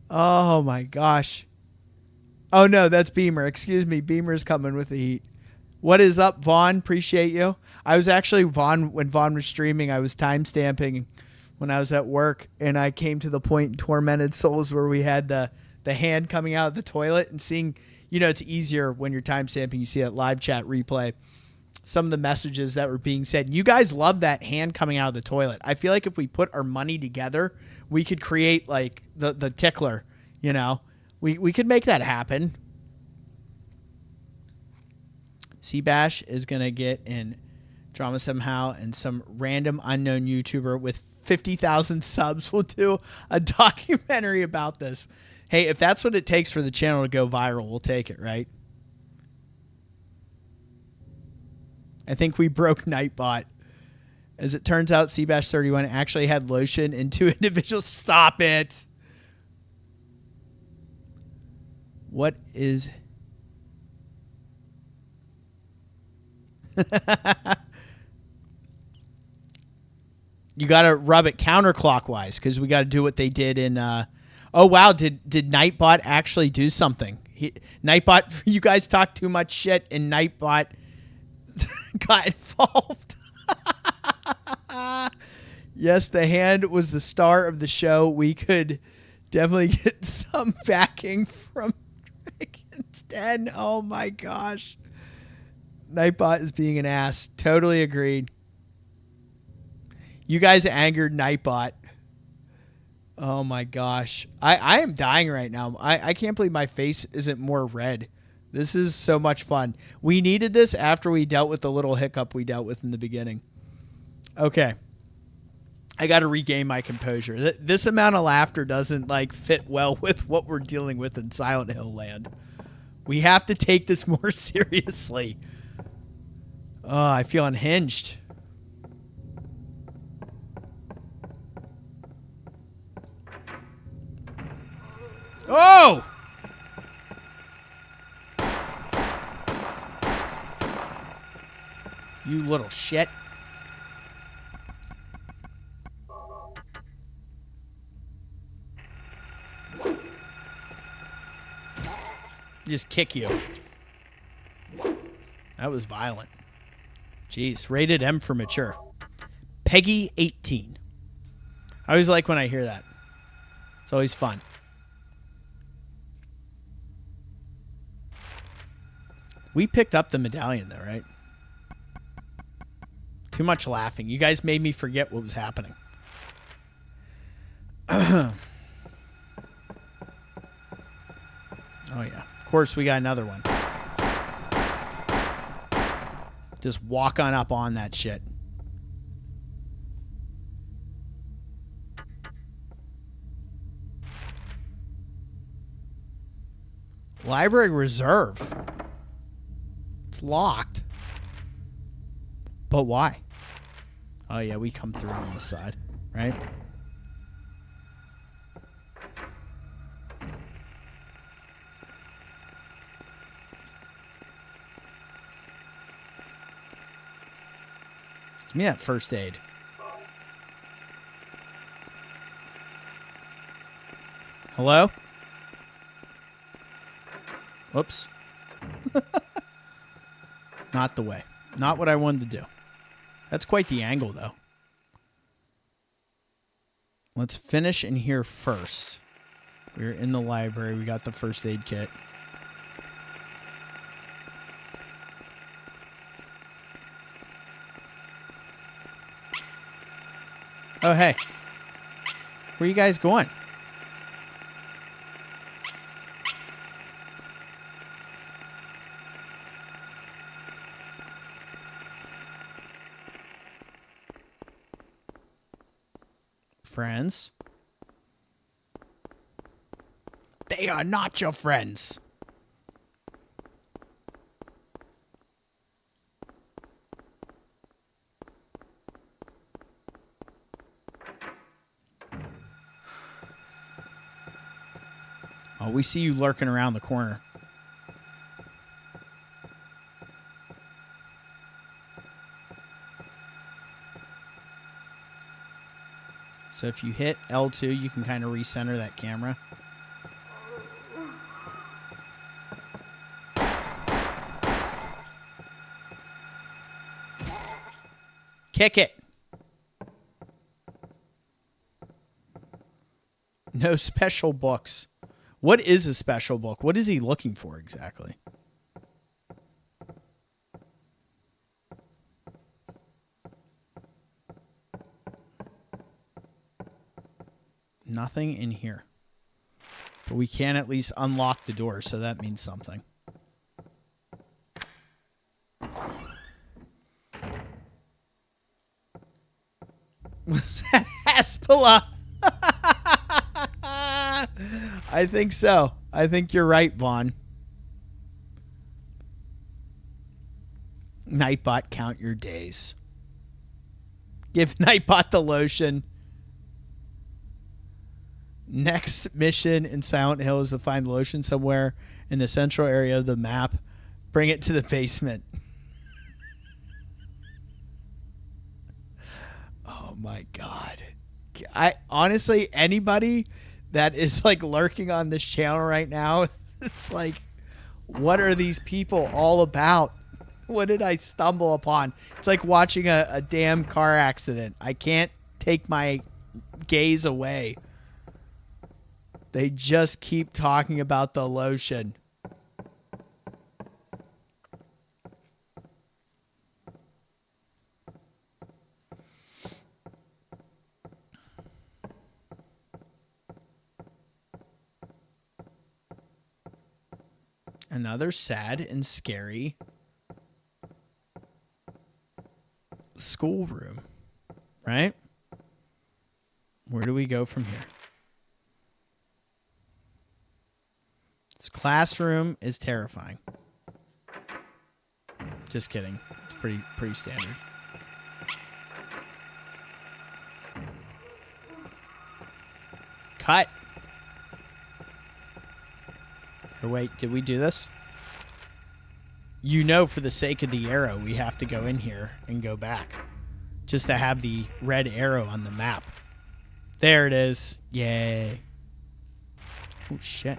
Oh my gosh. Oh no, that's Beamer. Excuse me. Beamer's coming with the heat. What is up, Vaughn? Appreciate you. I was actually, when Vaughn was streaming, I was timestamping when I was at work, and I came to the point in Tormented Souls where we had the hand coming out of the toilet and seeing, you know, it's easier when you're timestamping. You see that live chat replay. Some of the messages that were being said. You guys love that hand coming out of the toilet. I feel like if we put our money together, we could create like the tickler, you know. We could make that happen. Seabash is going to get in drama somehow, and some random unknown YouTuber with 50,000 subs will do a documentary about this. Hey, if that's what it takes for the channel to go viral, we'll take it, right? I think we broke Nightbot. As it turns out, Seabash31 actually had lotion in 2 individuals. Stop it. What is... You got to rub it counterclockwise because we got to do what they did in... Oh, wow. Did Nightbot actually do something? Nightbot, you guys talk too much shit, and Nightbot got involved. Yes, the hand was the star of the show. We could definitely get some backing from Dragon's Den. Oh, my gosh. Nightbot is being an ass. Totally agreed. You guys angered Nightbot. Oh my gosh. I am dying right now. I can't believe my face isn't more red. This is so much fun. We needed this after we dealt with the little hiccup we dealt with in the beginning. Okay. I got to regain my composure. This amount of laughter doesn't like fit well with what we're dealing with in Silent Hill land. We have to take this more seriously. Oh, I feel unhinged. Oh! You little shit. Just kick you. That was violent. Jeez, rated M for mature. Peggy 18. I always like when I hear that. It's always fun. We picked up the medallion though, right? Too much laughing. You guys made me forget what was happening. Oh yeah. Of course we got another one. Just walk on up on that shit. Library reserve. It's locked. But why? Oh yeah, we come through on this side, right? Give me that first aid. Hello? Whoops. Not the way. Not what I wanted to do. That's quite the angle, though. Let's finish in here first. We're in the library. We got the first aid kit. Oh, hey. Where you guys going? friends. They are not your friends. Oh, we see you lurking around the corner. So if you hit L2, you can kind of recenter that camera. Kick it. No special books. What is a special book? What is he looking for exactly? Nothing in here. But we can at least unlock the door, so that means something. Was that Haspela? I think so. I think you're right, Vaughn. Nightbot, count your days. Give Nightbot the lotion. Next mission in Silent Hill is to find the lotion somewhere in the central area of the map. Bring it to the basement. Oh my God. I honestly, anybody that is like lurking on this channel right now, it's like, what are these people all about? What did I stumble upon? It's like watching a damn car accident. I can't take my gaze away. They just keep talking about the lotion. Another sad and scary schoolroom, right? Where do we go from here? This classroom is terrifying. Just kidding. It's pretty standard. Cut. Or wait, did we do this? You know, for the sake of the arrow, we have to go in here and go back. Just to have the red arrow on the map. There it is. Yay. Oh, shit.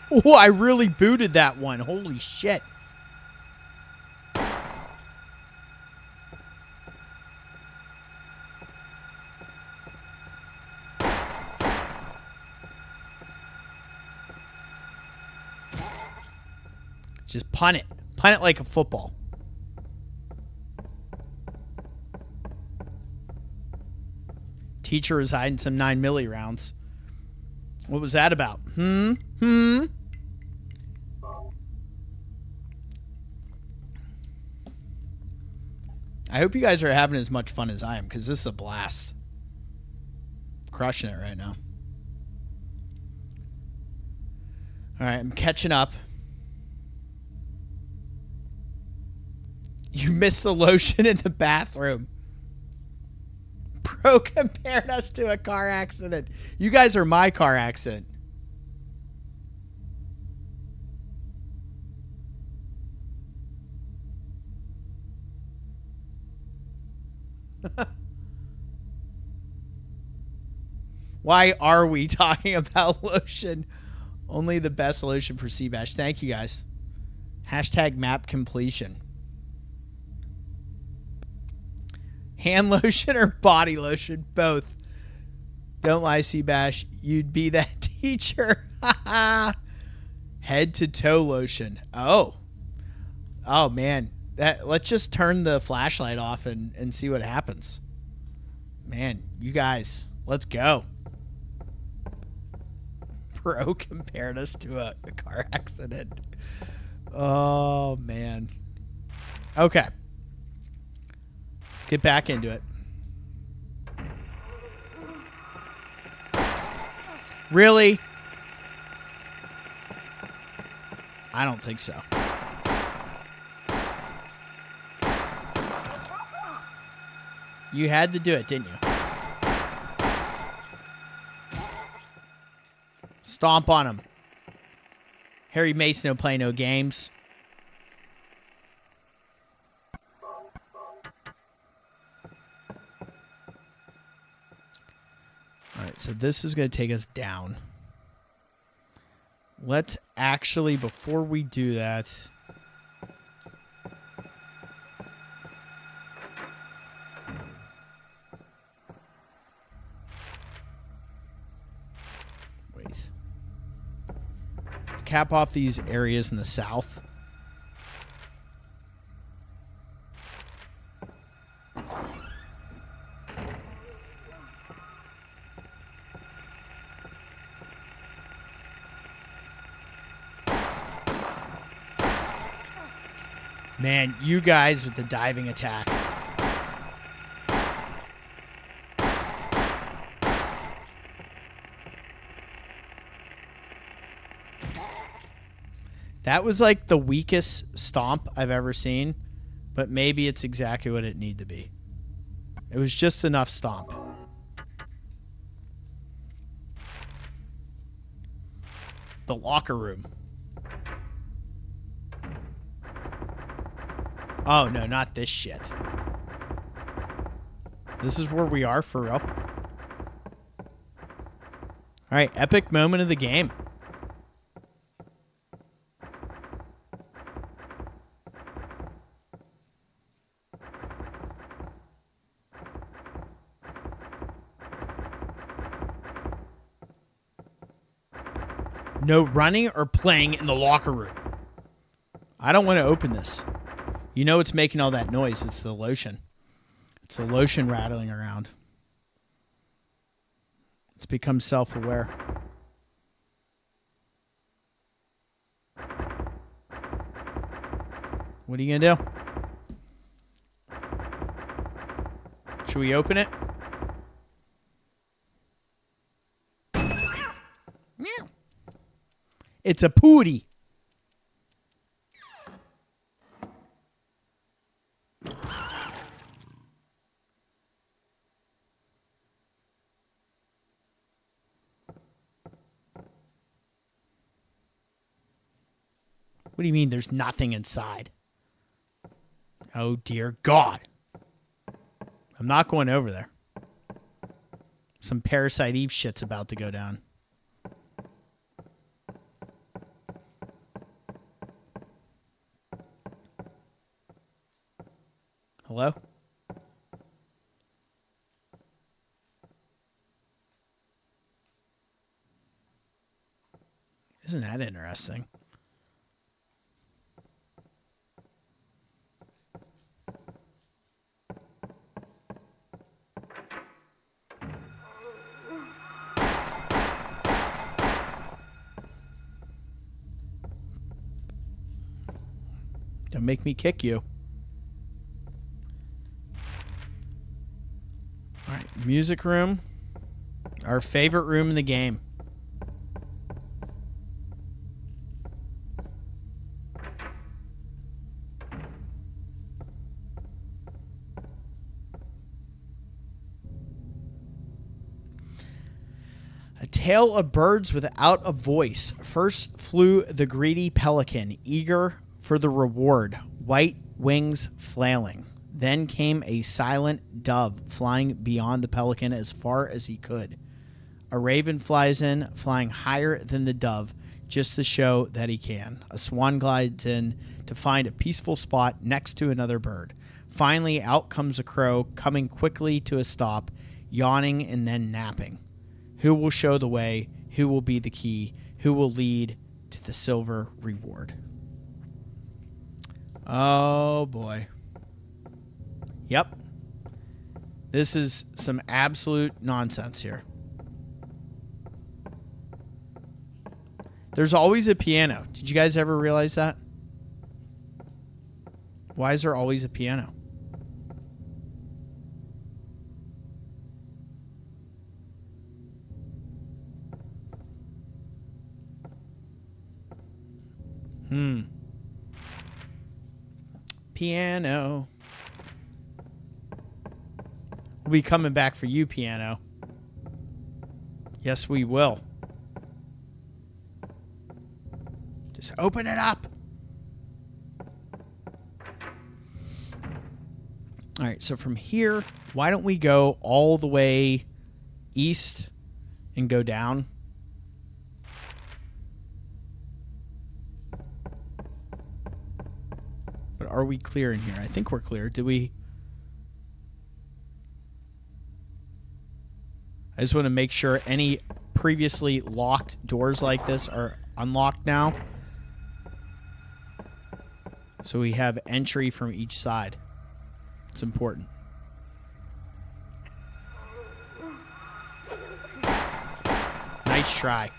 Oh, I really booted that one. Holy shit. Just punt it. Punt it like a football. Teacher is hiding some 9mm rounds. What was that about? I hope you guys are having as much fun as I am, because this is a blast. Crushing it right now. All right, I'm catching up. You missed the lotion in the bathroom. Bro compared us to a car accident. You guys are my car accident. Why are we talking about lotion? Only the best lotion for Seabash. Thank you guys. Hashtag map completion. Hand lotion or body lotion? Both. Don't lie, Seabash. You'd be that teacher. Head to toe lotion. Oh. Oh, man. Let's just turn the flashlight off and see what happens. Man, you guys, let's go. Bro compared us to a car accident. Oh, man. Okay. Get back into it. Really? I don't think so. You had to do it, didn't you? Stomp on him. Harry Mason don't play no games. All right, so this is going to take us down. Let's actually, before we do that... Wait. Let's cap off these areas in the south. Man, you guys with the diving attack. That was like the weakest stomp I've ever seen, but maybe it's exactly what it needed to be. It was just enough stomp. The locker room. Oh, no, not this shit. This is where we are for real. All right, epic moment of the game. No running or playing in the locker room. I don't want to open this. You know it's making all that noise. It's the lotion. It's the lotion rattling around. It's become self-aware. What are you going to do? Should we open it? It's a pootie. What do you mean there's nothing inside? Oh, dear God. I'm not going over there. Some Parasite Eve shit's about to go down. Hello? Isn't that interesting? Don't make me kick you. All right, music room. Our favorite room in the game. A tale of birds without a voice. First flew the greedy pelican, eager for the reward, white wings flailing. Then came a silent dove, flying beyond the pelican as far as he could. A raven flies in, flying higher than the dove, just to show that he can. A swan glides in to find a peaceful spot next to another bird. Finally, out comes a crow, coming quickly to a stop, yawning and then napping. Who will show the way? Who will be the key? Who will lead to the silver reward? Oh, boy. Yep. This is some absolute nonsense here. There's always a piano. Did you guys ever realize that? Why is there always a piano? Piano. We'll be coming back for you, piano. Yes, we will. Just open it up. All right, so from here, why don't we go all the way east and go down? But are we clear in here? I think we're clear. Do we? I just want to make sure any previously locked doors like this are unlocked now. So we have entry from each side. It's important. Nice try.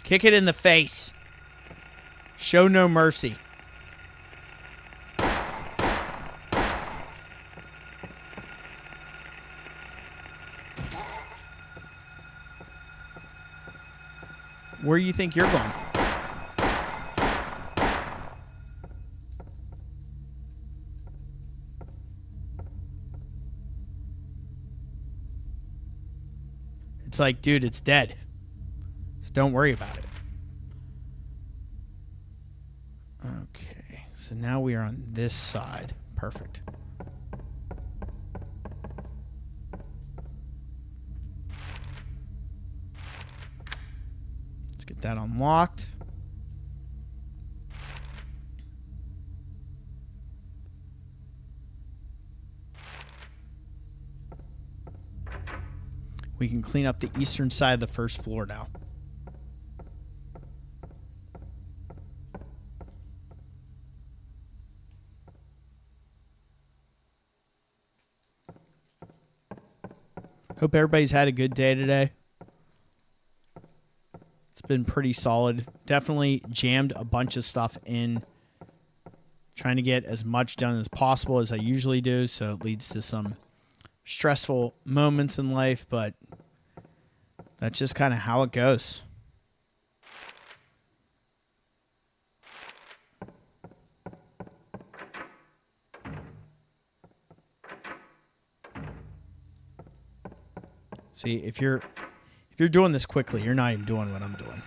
Kick it in the face. Show no mercy. Where do you think you're going? It's like, dude, it's dead. Just don't worry about it. Okay, so now we are on this side. Perfect. Let's get that unlocked. We can clean up the eastern side of the first floor now. Hope everybody's had a good day today. It's been pretty solid. Definitely jammed a bunch of stuff in. Trying to get as much done as possible as I usually do, so it leads to some stressful moments in life, but that's just kind of how it goes. See, if you're doing this quickly, you're not even doing what I'm doing.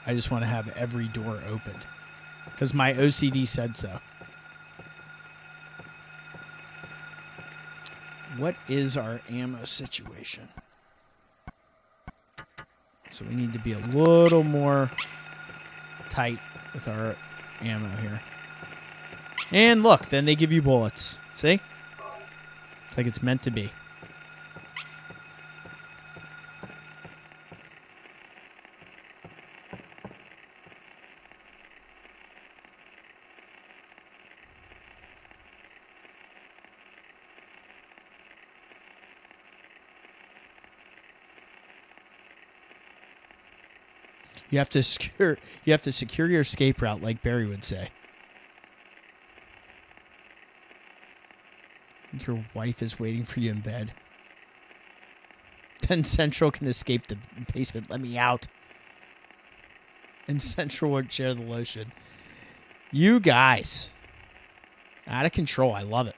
I just want to have every door opened because my OCD said so. What is our ammo situation? So we need to be a little more tight with our ammo here. And look, then they give you bullets. See? It's like it's meant to be. You have to secure your escape route, like Barry would say. I think your wife is waiting for you in bed. Then Central can escape the basement. Let me out. And Central won't share the lotion. You guys. Out of control. I love it.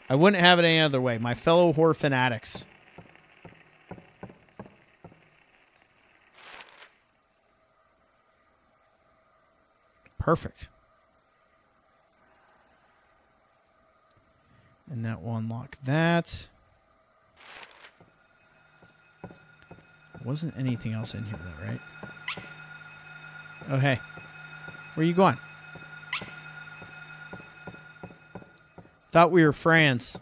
I wouldn't have it any other way. My fellow horror fanatics. Perfect. And that will unlock that. Wasn't anything else in here though, right? Oh, hey. Where are you going? Thought we were friends.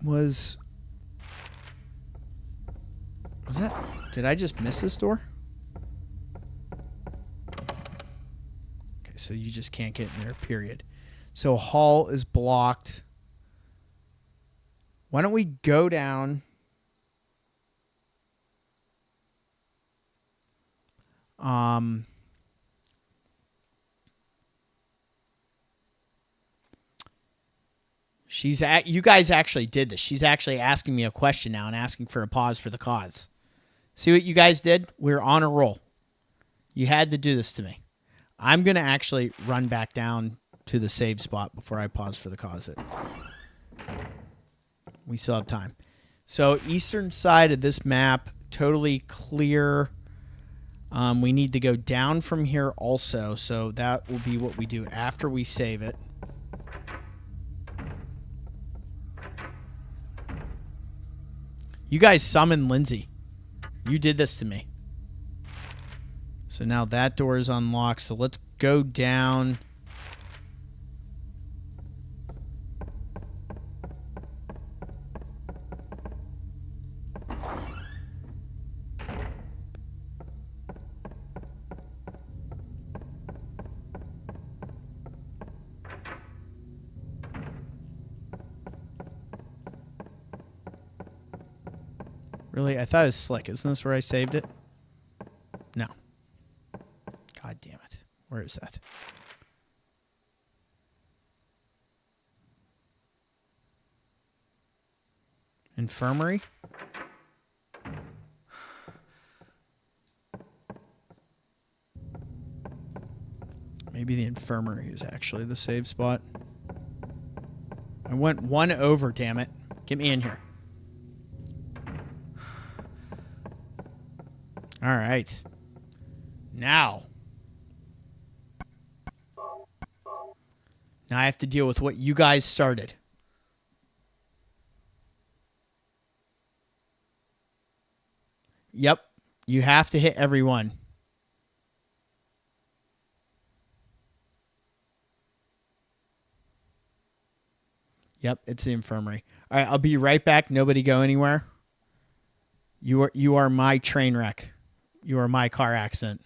Was that Did I just miss this door? Okay, so you just can't get in there, period. So hall is blocked. Why don't we go down? You guys actually did this. She's actually asking me a question now and asking for a pause for the cause. See what you guys did? We're on a roll. You had to do this to me. I'm going to actually run back down to the save spot before I pause for the cause. We still have time. So eastern side of this map, totally clear. We need to go down from here also. So that will be what we do after we save it. You guys summoned Lindsay. You did this to me. So now that door is unlocked. So let's go down. Really? I thought it was slick. Isn't this where I saved it? No. God damn it. Where is that? Infirmary? Maybe the infirmary is actually the save spot. I went one over, damn it. Get me in here. All right. Now I have to deal with what you guys started. Yep. You have to hit everyone. Yep, it's the infirmary. All right, I'll be right back. Nobody go anywhere. You are my train wreck. You are my car accident.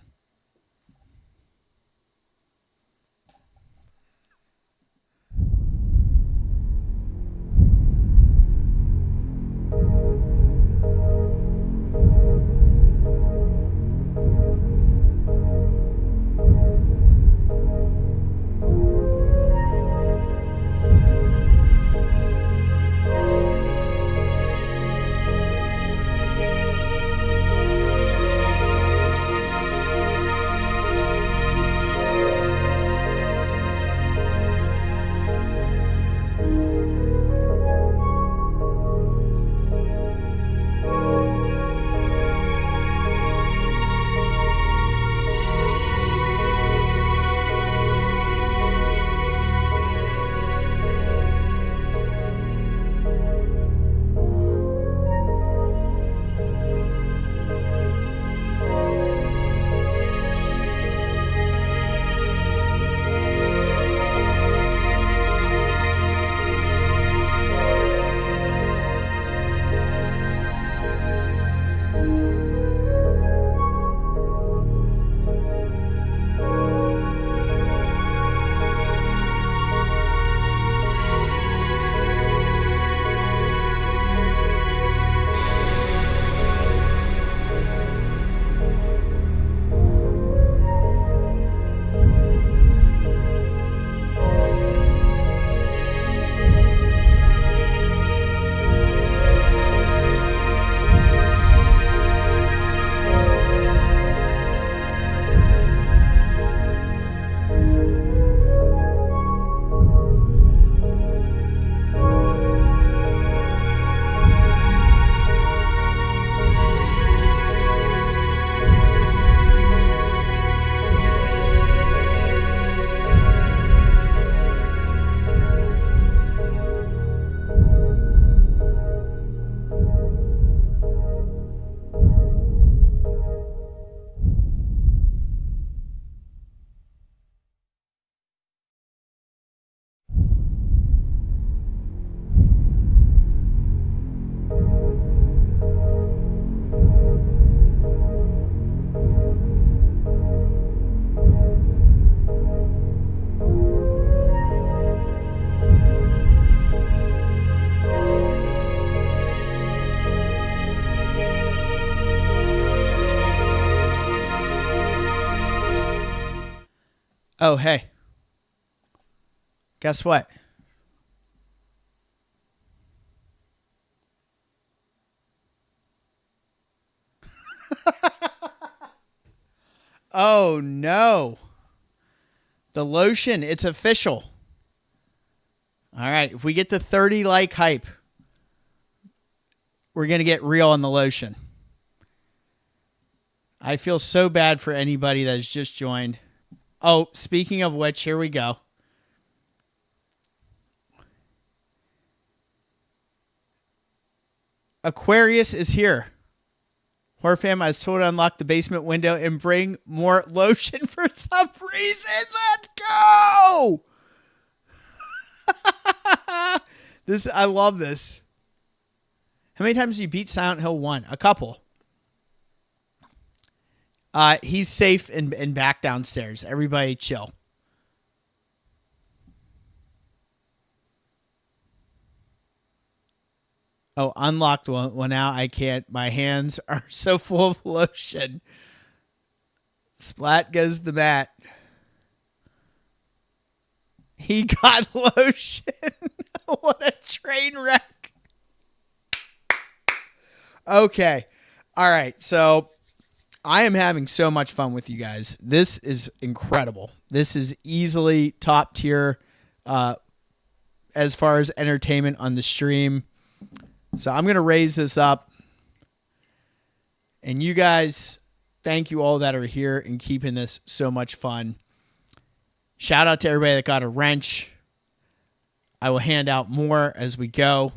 Oh, hey. Guess what? Oh, no. The lotion, it's official. All right, if we get to 30 like hype, we're going to get real on the lotion. I feel so bad for anybody that has just joined. Oh, speaking of which, here we go. Aquarius is here. Horror fam, I was told to unlock the basement window and bring more lotion for some reason. Let's go! I love this. How many times did you beat Silent Hill 1? A couple. He's safe and back downstairs. Everybody chill. Oh, unlocked one. Well, now I can't. My hands are so full of lotion. Splat goes the mat. He got lotion. What a train wreck. Okay. All right. So I am having so much fun with you guys. This is incredible. This is easily top tier as far as entertainment on the stream. So I'm going to raise this up. And you guys, thank you all that are here and keeping this so much fun. Shout out to everybody that got a wrench. I will hand out more as we go.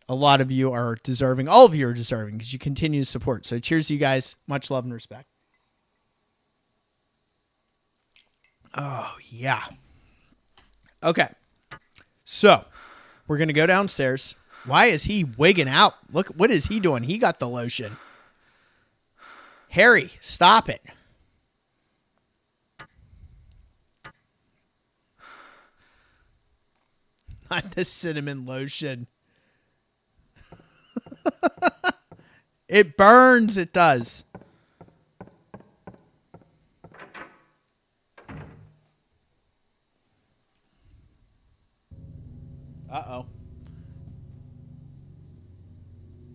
A lot of you are deserving. All of you are deserving because you continue to support. So cheers to you guys. Much love and respect. Oh, yeah. Okay. So we're going to go downstairs. Why is he wigging out? Look, what is he doing? He got the lotion. Harry, stop it. Not the cinnamon lotion. It burns. It does. Uh-oh.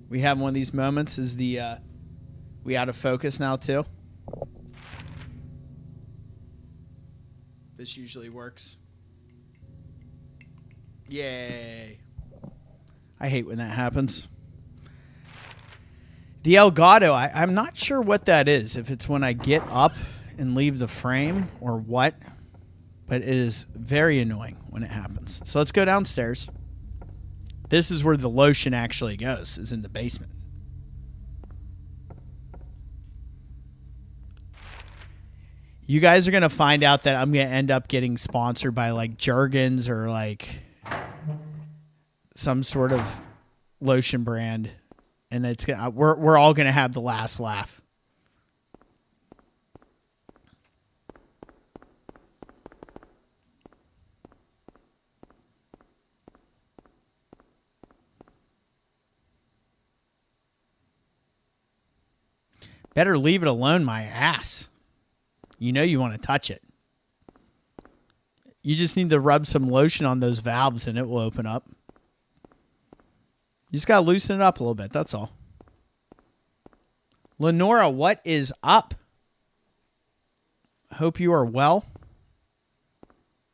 We have one of these moments. Is the we out of focus now too? This usually works. Yay. I hate when that happens. The Elgato, I'm not sure what that is. If it's when I get up and leave the frame or what. But it is very annoying when it happens. So let's go downstairs. This is where the lotion actually goes, is in the basement. You guys are going to find out that I'm going to end up getting sponsored by like Jergens or like some sort of lotion brand. And it's gonna, we're all going to have the last laugh. Better leave it alone, my ass. You know you want to touch it. You just need to rub some lotion on those valves and it will open up. You just got to loosen it up a little bit. That's all. Lenora, what is up? Hope you are well.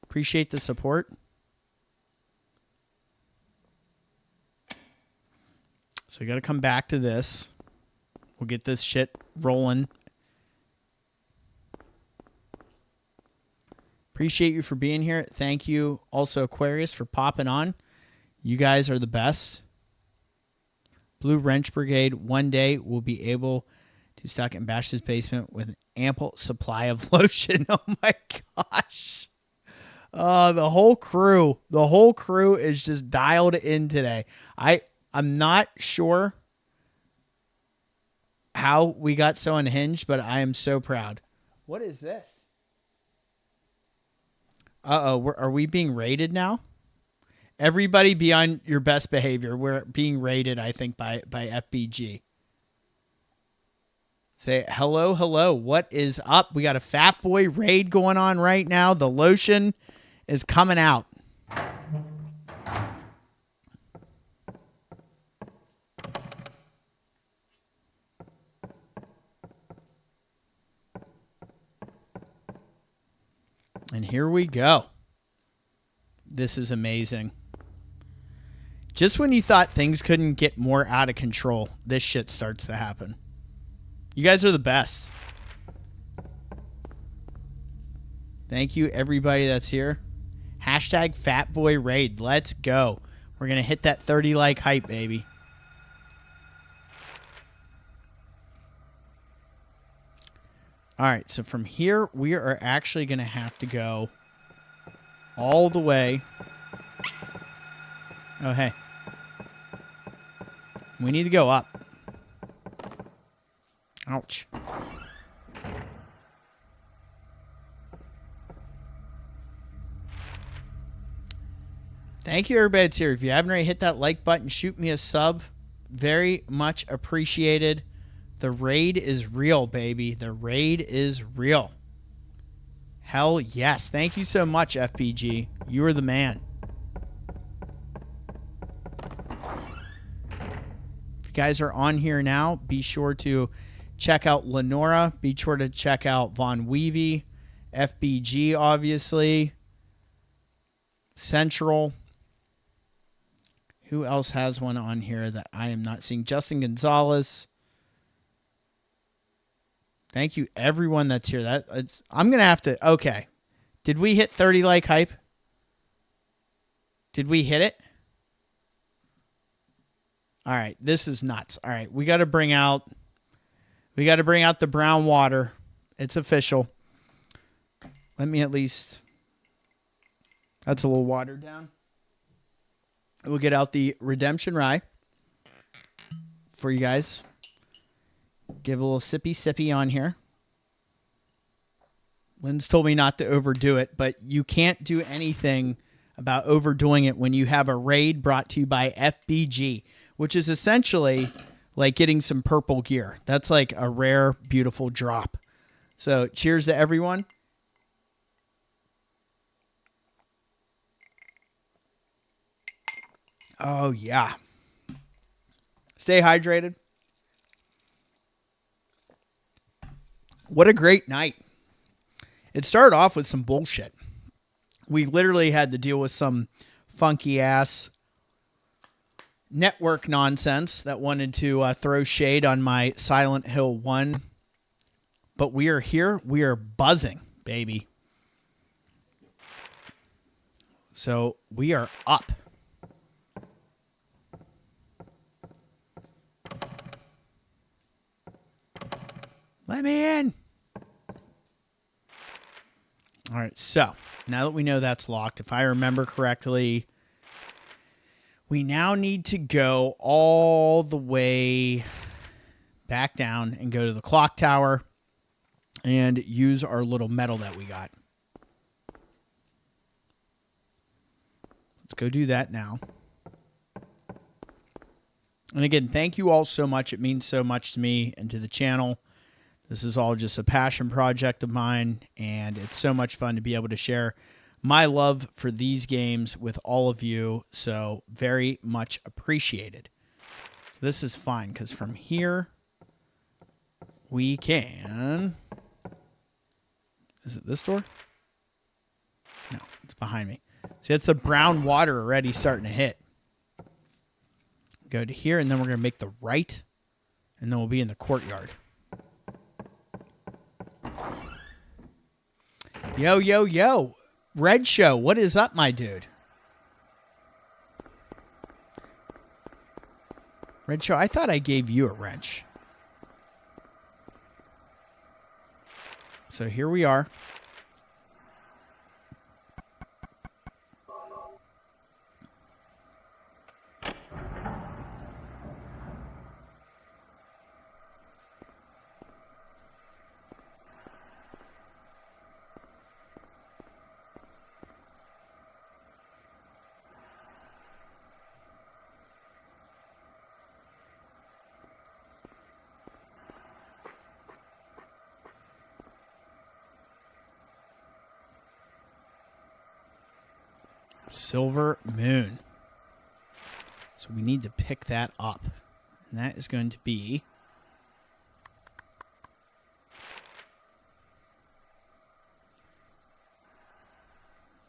Appreciate the support. So we got to come back to this. We'll get this shit rolling. Appreciate you for being here. Thank you also, Aquarius, for popping on. You guys are the best. Blue Wrench Brigade, one day will be able to stock in Bash's basement with an ample supply of lotion. Oh my gosh. The whole crew is just dialed in today. I'm not sure how we got so unhinged, but I am so proud. What is this? Uh-oh, are we being raided now? Everybody be on your best behavior. We're being raided, I think, by FBG. Say hello, hello. What is up? We got a Fat Boy raid going on right now. The lotion is coming out. And here we go. This is amazing. Just when you thought things couldn't get more out of control, this shit starts to happen. You guys are the best. Thank you, everybody that's here. Hashtag Fatboy Raid. Let's go. We're going to hit that 30 like hype, baby. All right, so from here, we are actually going to have to go all the way. Oh, hey. We need to go up. Ouch. Thank you, everybody that's here. If you haven't already hit that like button, shoot me a sub. Very much appreciated. The raid is real, baby. The raid is real. Hell yes. Thank you so much, FPG. You are the man. If you guys are on here now, be sure to check out Lenora. Be sure to check out Von Weavy. FBG, obviously. Central. Who else has one on here that I am not seeing? Justin Gonzalez. Thank you, everyone that's here. I'm going to have to... Okay. Did we hit 30 like hype? Did we hit it? All right. This is nuts. All right. We got to bring out... We got to bring out the brown water. It's official. Let me at least... That's a little watered down. We'll get out the Redemption Rye for you guys. Give a little sippy on here. Lynn's told me not to overdo it, but you can't do anything about overdoing it when you have a raid brought to you by FBG, which is essentially like getting some purple gear. That's like a rare, beautiful drop. So cheers to everyone. Oh, yeah. Stay hydrated. What a great night. It started off with some bullshit. We literally had to deal with some funky ass network nonsense that wanted to throw shade on my Silent Hill 1. But we are here. We are buzzing, baby. So we are up. Let me in. All right, so now that we know that's locked, if I remember correctly, we now need to go all the way back down and go to the clock tower and use our little medal that we got. Let's go do that now. And again, thank you all so much. It means so much to me and to the channel. This is all just a passion project of mine, and it's so much fun to be able to share my love for these games with all of you, so very much appreciated. So this is fine, because from here, we can... Is it this door? No, it's behind me. See, it's the brown water already starting to hit. Go to here, and then we're going to make the right, and then we'll be in the courtyard. Yo, yo, yo. Red Show, what is up, my dude? Red Show, I thought I gave you a wrench. So here we are. Silver Moon. So we need to pick that up. And that is going to be...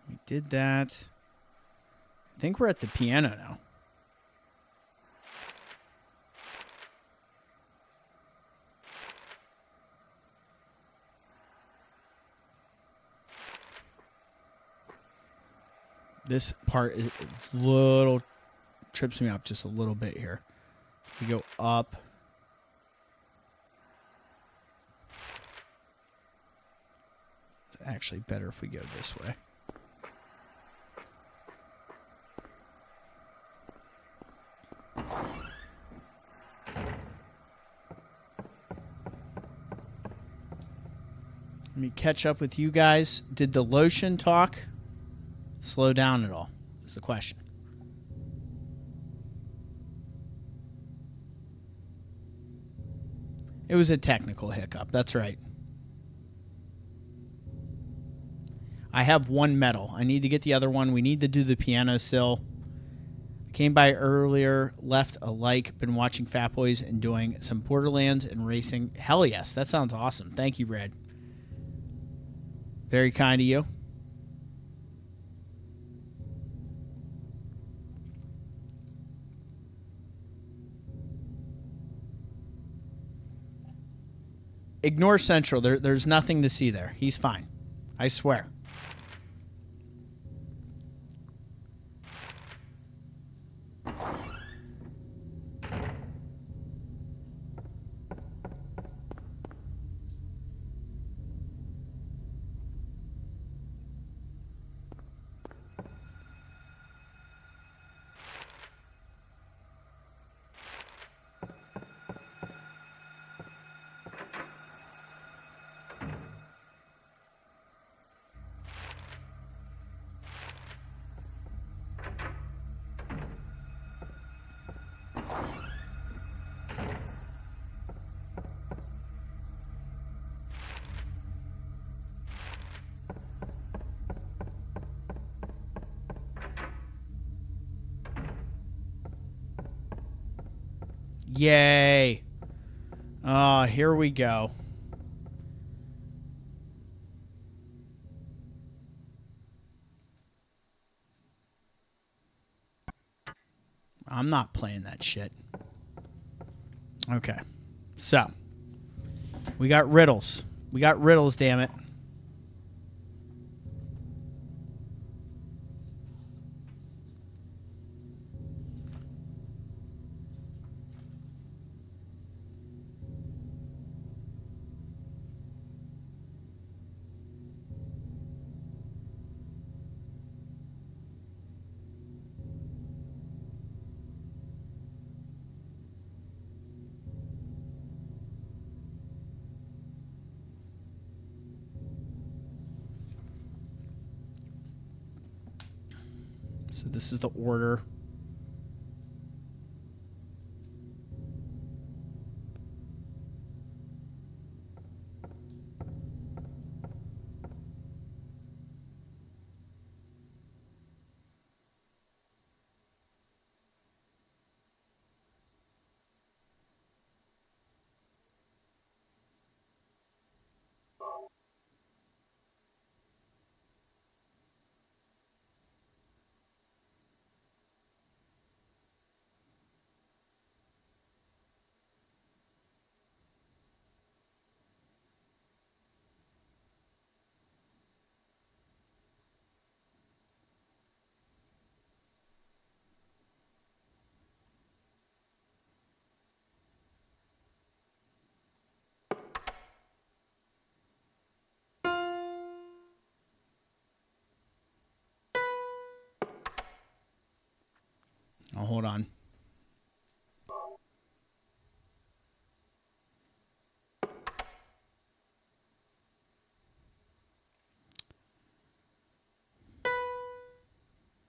We did that. I think we're at the piano now. This part is a little trips me up just a little bit here. If we go up. It's actually better if we go this way. Let me catch up with you guys. Did the lotion talk slow down at all? Is the question. It was a technical hiccup. That's right. I have one medal. I need to get the other one. We need to do the piano still. Came by earlier, left a like, been watching Fat Boys and doing some Borderlands and racing. Hell yes, that sounds awesome. Thank you, Red. Very kind of you. Ignore Central. There's nothing to see there. He's fine. I swear. Yay. Oh, here we go. I'm not playing that shit. Okay. So, we got riddles. We got riddles, damn it. So this is the order. Oh, hold on.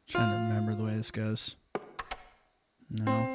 Trying to remember the way this goes. No.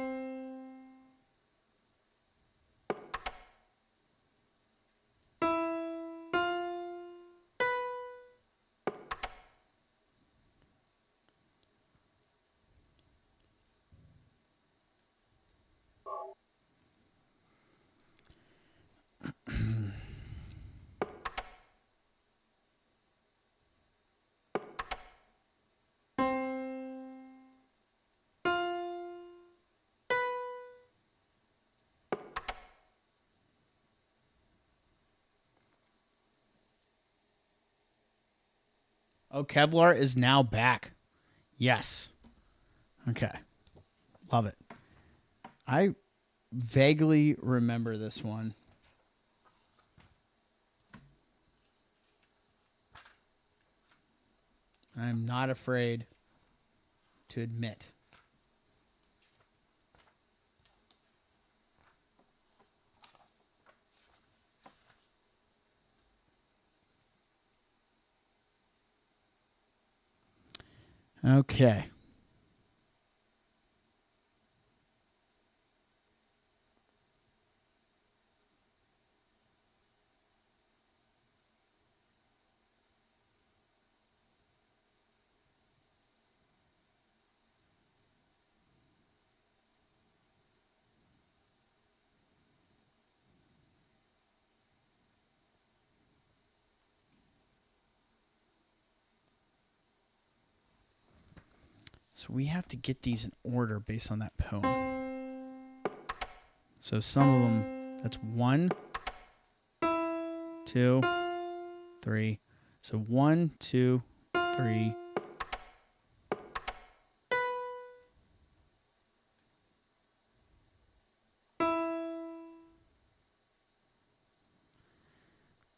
Oh, Kevlar is now back. Yes. Okay. Love it. I vaguely remember this one. I'm not afraid to admit. Okay. So we have to get these in order based on that poem. So some of them, that's 1, 2, 3. So 1, 2, 3.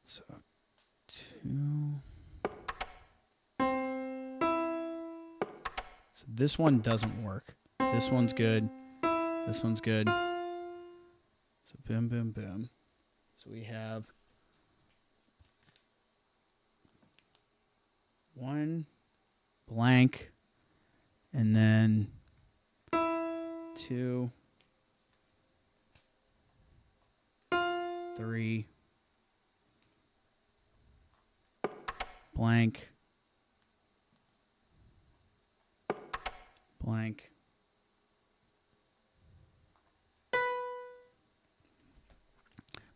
So 2. So this one doesn't work. This one's good. This one's good. So boom, boom, boom. So we have 1 blank and then 2, 3 blank, blank.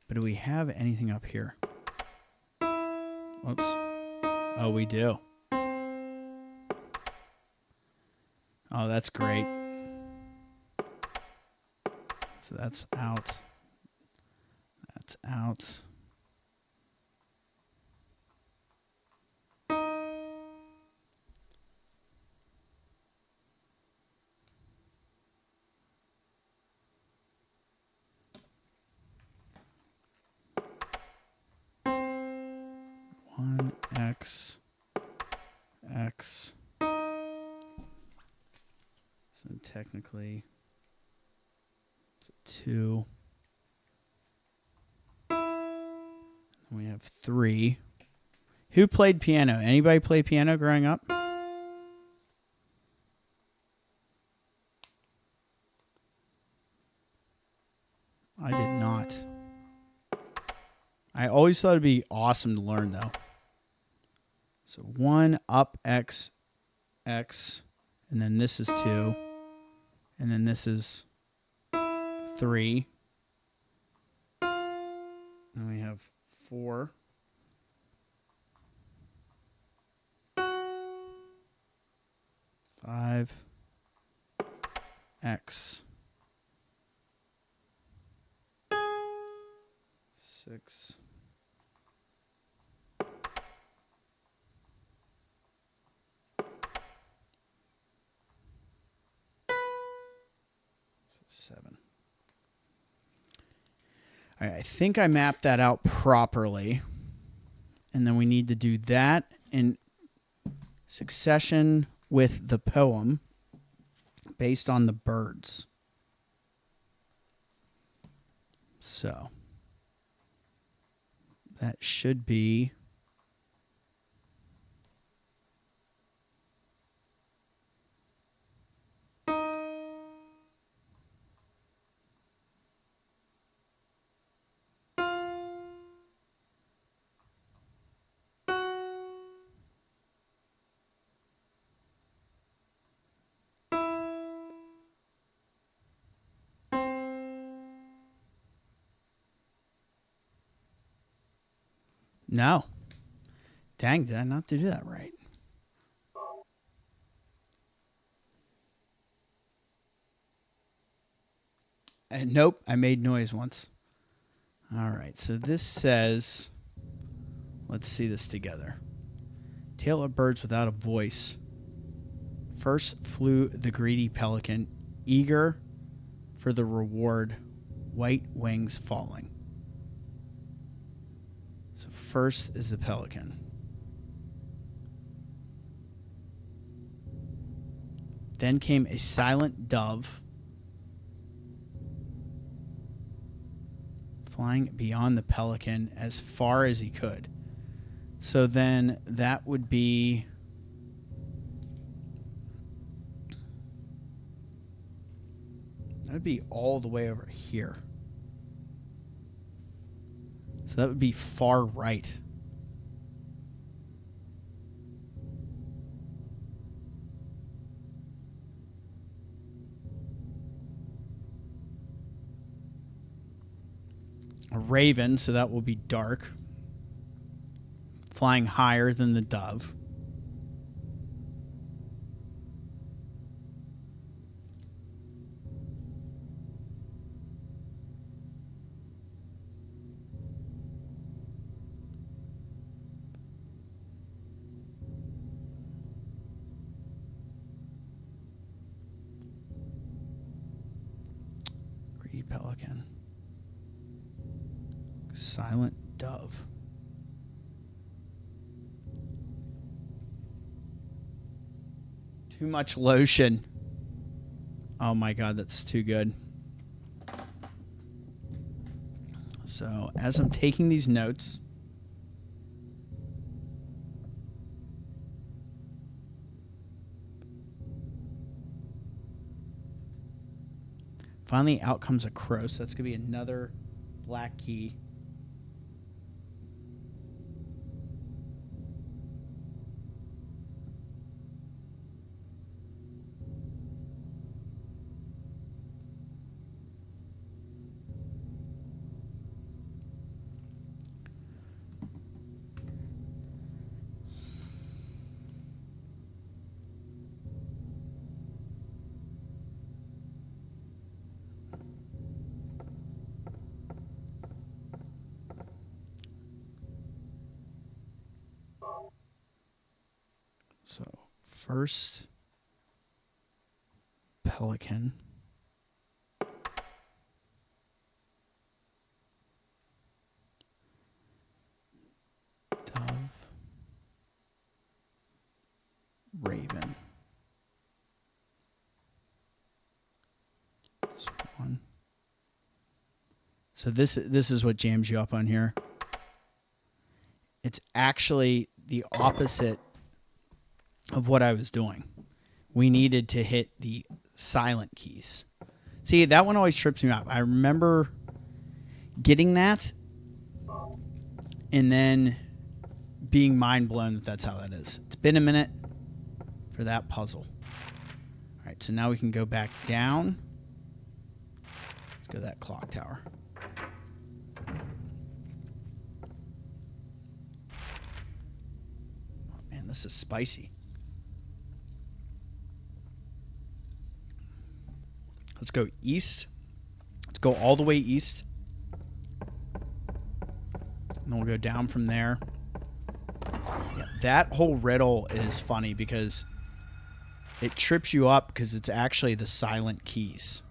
But do we have anything up here? Whoops. Oh, we do. Oh, that's great. So that's out. That's out. X. So technically, it's a 2. We have 3. Who played piano? Anybody play piano growing up? I did not. I always thought it'd be awesome to learn, though. So 1 up X, X, and then this is 2, and then this is 3. And we have 4. 5, X, 6. 7. All right, I think I mapped that out properly. And then we need to do that in succession with the poem based on the birds. So that should be no. Dang, did I not do that right? And nope, I made noise once. All right, so this says, let's see this together. Tale of birds without a voice. First flew the greedy pelican, eager for the reward, white wings falling. So first is the pelican. Then came a silent dove, flying beyond the pelican as far as he could. So then that would be... that would be all the way over here. So that would be far right. A raven, so that will be dark. Flying higher than the dove. Greedy pelican. Silent dove. Too much lotion. Oh my god, that's too good. So, as I'm taking these notes, finally out comes a crow, so that's going to be another black key. So, first, pelican. Dove. Raven. Swan. So this is what jams you up on here. It's actually the opposite of what I was doing. We needed to hit the silent keys. See, that one always trips me up. I remember getting that and then being mind blown that that's how that is. It's been a minute for that puzzle. All right, so now we can go back down. Let's go to that clock tower. Oh man, this is spicy. Let's go east. Let's go all the way east. And then we'll go down from there. Yeah, that whole riddle is funny because it trips you up because it's actually the silent keys.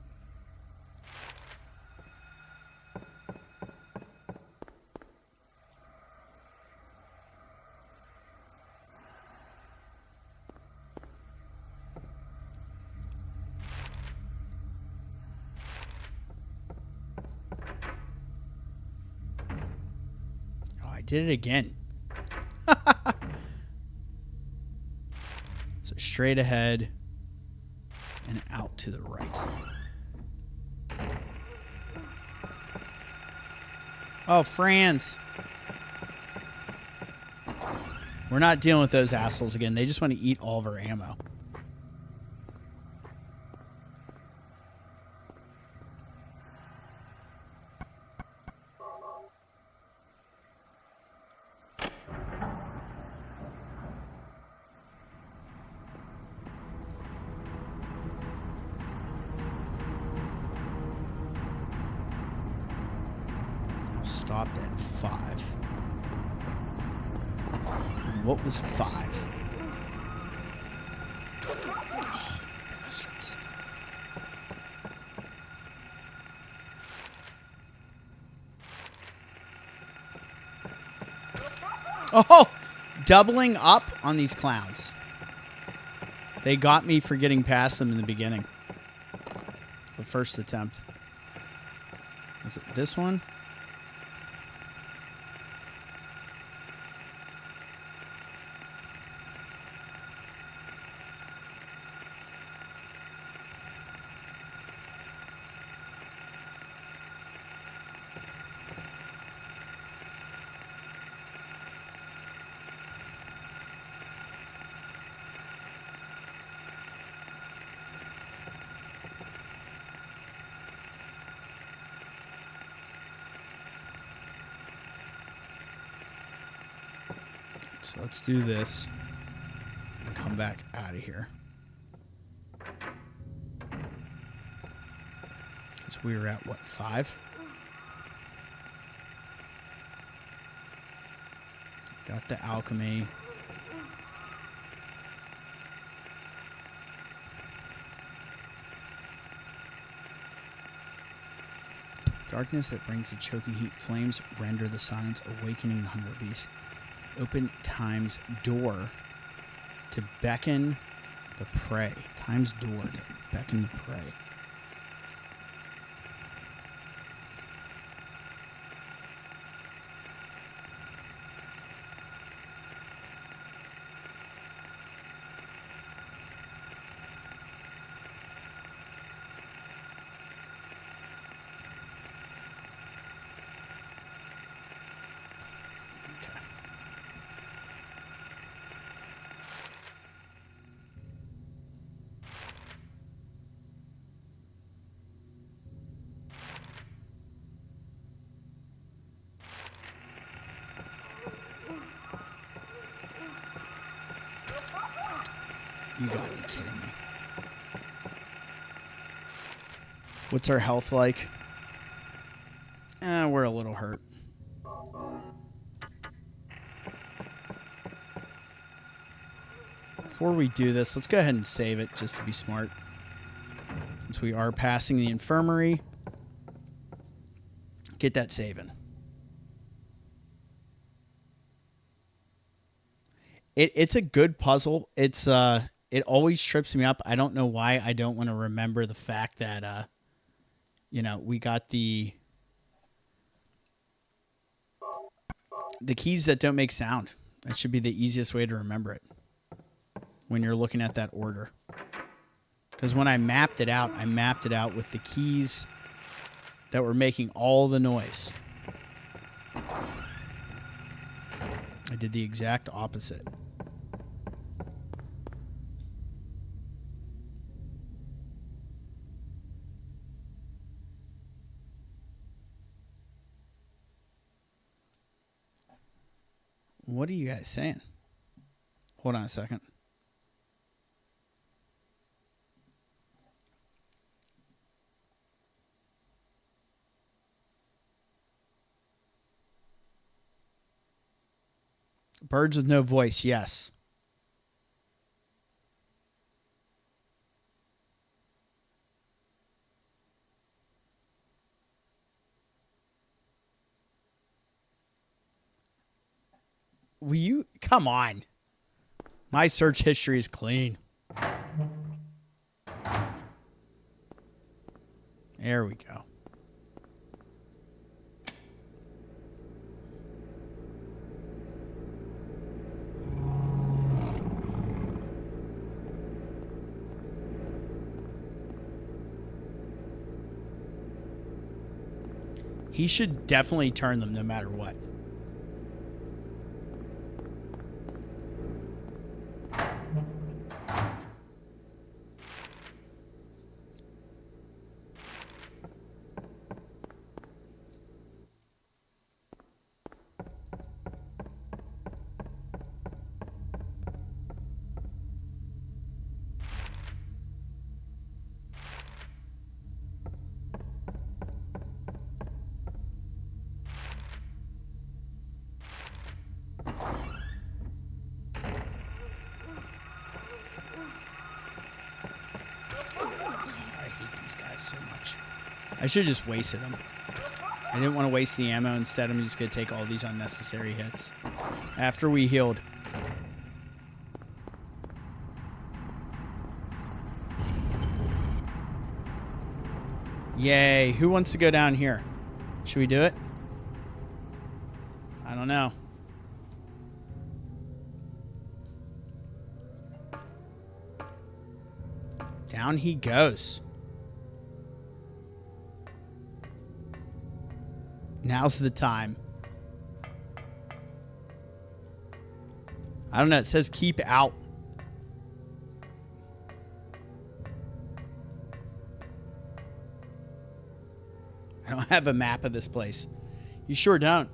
Did it again. So straight ahead and out to the right. Oh, Franz. We're not dealing with those assholes again. They just want to eat all of our ammo. Stopped at 5. And what was 5? Oh, bastards. Oh, doubling up on these clowns. They got me for getting past them in the beginning. The first attempt. Was it this one? So let's do this and come back out of here. Because we were at, what, 5? Got the alchemy. Darkness that brings the choking heat. Flames render the silence, awakening the hunger beast. Open time's door to beckon the prey. Time's door to beckon the prey. You gotta be kidding me. What's our health like? We're a little hurt. Before we do this, let's go ahead and save it just to be smart. Since we are passing the infirmary, get that saving. It's a good puzzle. It always trips me up. I don't know why I don't want to remember the fact that, we got the keys that don't make sound. That should be the easiest way to remember it when you're looking at that order. Because when I mapped it out with the keys that were making all the noise. I did the exact opposite. What are you guys saying? Hold on a second. Birds with no voice, yes. Will you? Come on. My search history is clean. There we go. He should definitely turn them no matter what. so much. I should have just wasted them. I didn't want to waste the ammo. Instead, I'm just going to take all these unnecessary hits. After we healed. Yay. Who wants to go down here? Should we do it? I don't know. Down he goes. Now's the time. I don't know. It says keep out. I don't have a map of this place. You sure don't.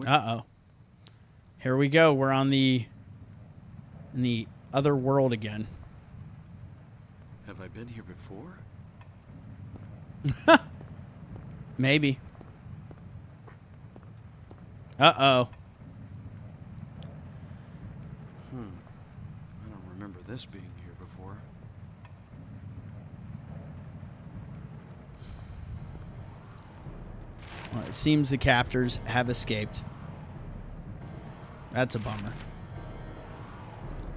Uh-oh. Here we go. We're on in the other world again. Have I been here before? Maybe. Uh-oh. I don't remember this being here before. Well, it seems the captors have escaped. That's a bummer.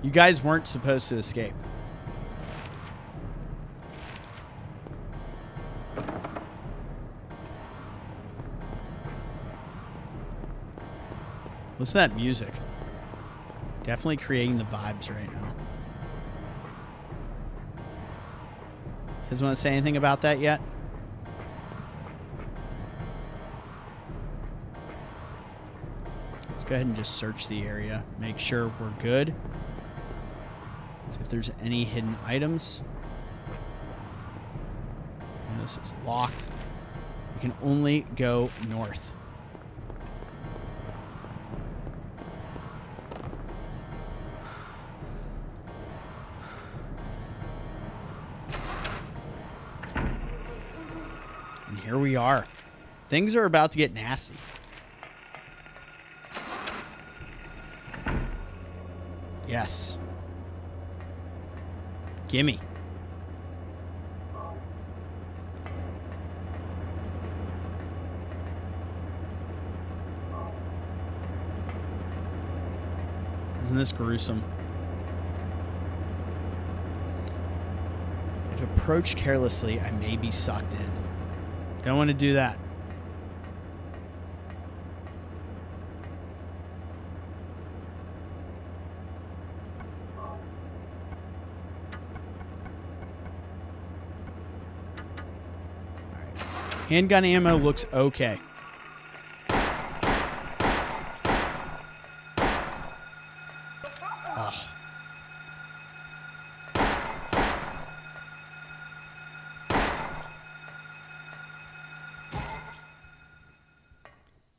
You guys weren't supposed to escape. Listen to that music. Definitely creating the vibes right now. You guys want to say anything about that yet? Go ahead and just search the area. Make sure we're good. See if there's any hidden items. And this is locked. We can only go north. And here we are. Things are about to get nasty. Yes. Gimme. Isn't this gruesome? If approached carelessly, I may be sucked in. Don't want to do that. Handgun ammo looks okay. Oh.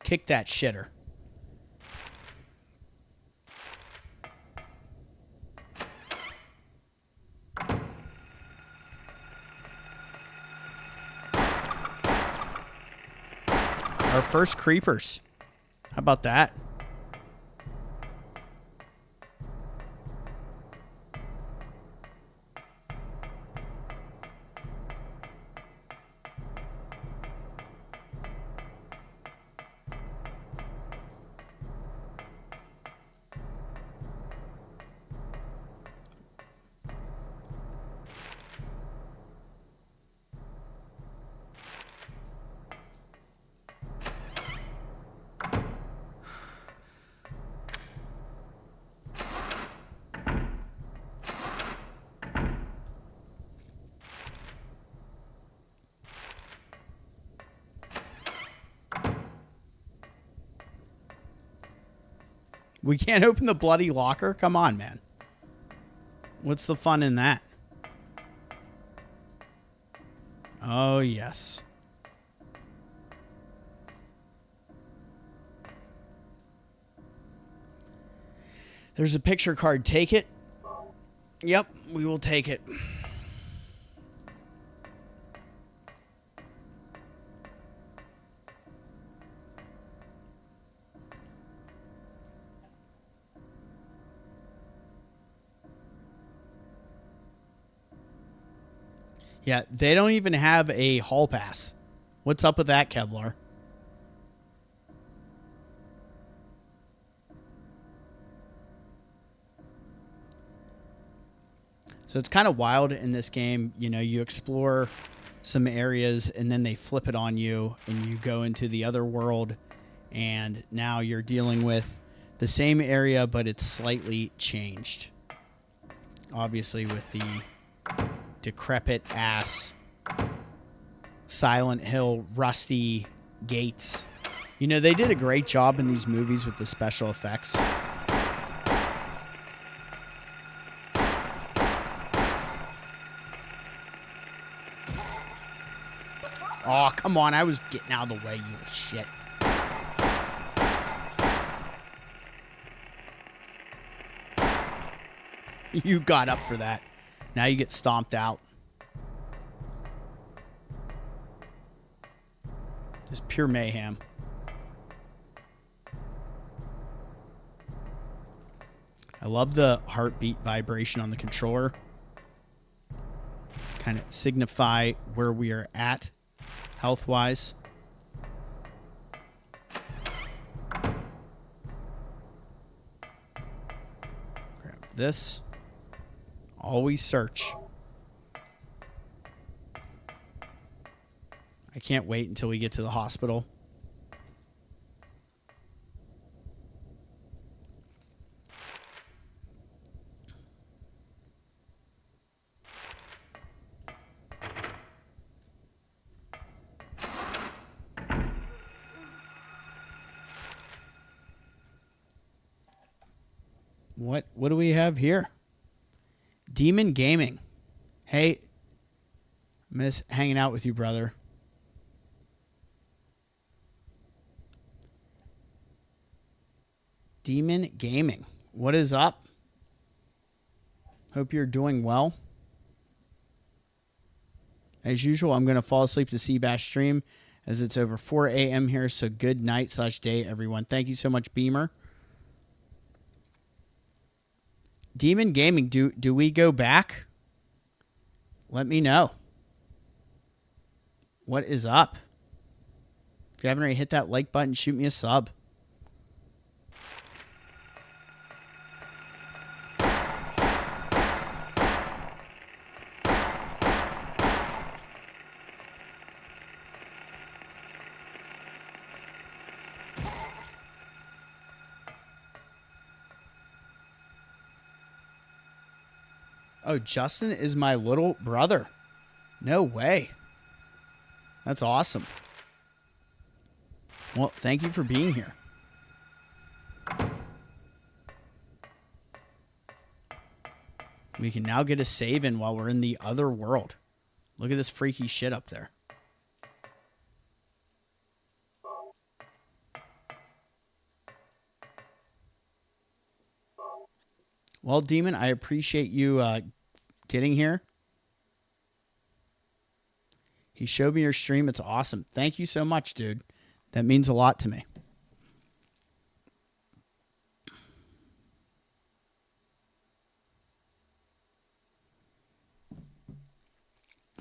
Kick that shitter. Our first creepers. How about that? We can't open the bloody locker? Come on, man. What's the fun in that? Oh, yes. There's a picture card. Take it. Yep, we will take it. Yeah, they don't even have a hall pass. What's up with that, Kevlar? So it's kind of wild in this game. You know, you explore some areas and then they flip it on you and you go into the other world, and now you're dealing with the same area, but it's slightly changed. Obviously with the decrepit ass Silent Hill rusty gates. You know, they did a great job in these movies with the special effects. Oh, come on. I was getting out of the way, you shit. You got up for that. Now you get stomped out. Just pure mayhem. I love the heartbeat vibration on the controller. Kind of signify where we are at health-wise. Grab this. Always search. I can't wait until we get to the hospital. What do we have here? Demon Gaming. Hey, miss hanging out with you, brother. Demon Gaming. What is up? Hope you're doing well. As usual, I'm going to fall asleep to Seabass stream as it's over 4 a.m. here, so good night/day, everyone. Thank you so much, Beamer. Demon Gaming, do we go back? Let me know. What is up? If you haven't already hit that like button, shoot me a sub. Oh, Justin is my little brother. No way. That's awesome. Well, thank you for being here. We can now get a save in while we're in the other world. Look at this freaky shit up there. Well, Demon, I appreciate you getting here. He showed me your stream. It's awesome. Thank you so much, dude. That means a lot to me.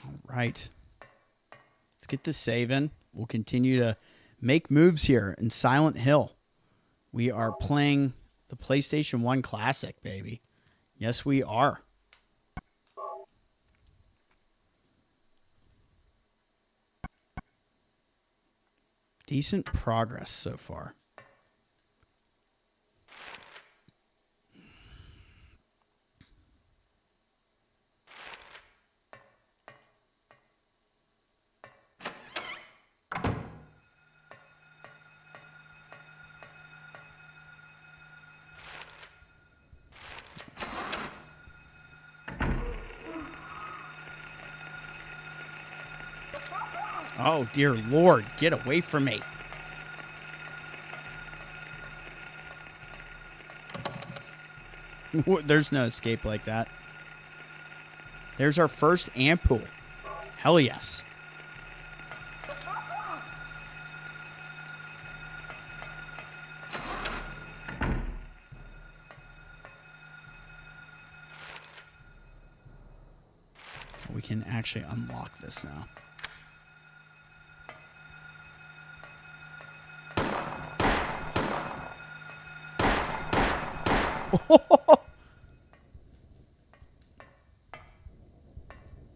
All right. Let's get this save in. We'll continue to make moves here in Silent Hill. We are playing the PlayStation 1 Classic, baby. Yes, we are. Decent progress so far. Oh, dear Lord, get away from me. There's no escape like that. There's our first ant pool. Hell yes. We can actually unlock this now.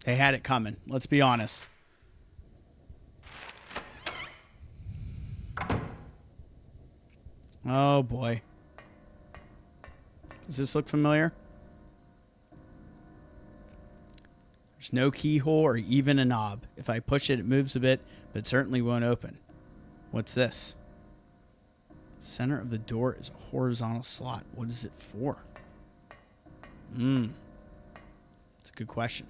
They had it coming. Let's be honest. Oh boy. Does this look familiar? There's no keyhole or even a knob. If I push it, it moves a bit, but it certainly won't open. What's this? Center of the door is a horizontal slot. What is it for? It's a good question.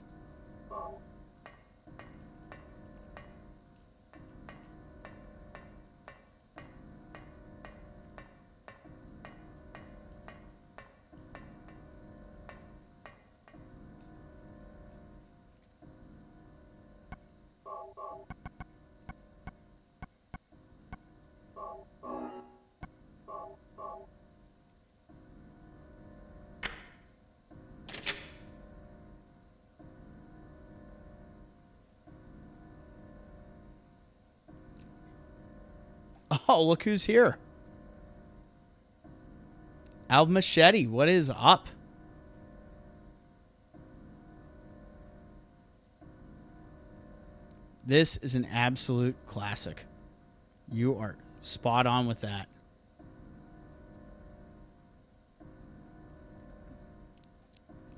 Oh, look who's here. Al Machete, what is up? This is an absolute classic. You are spot on with that.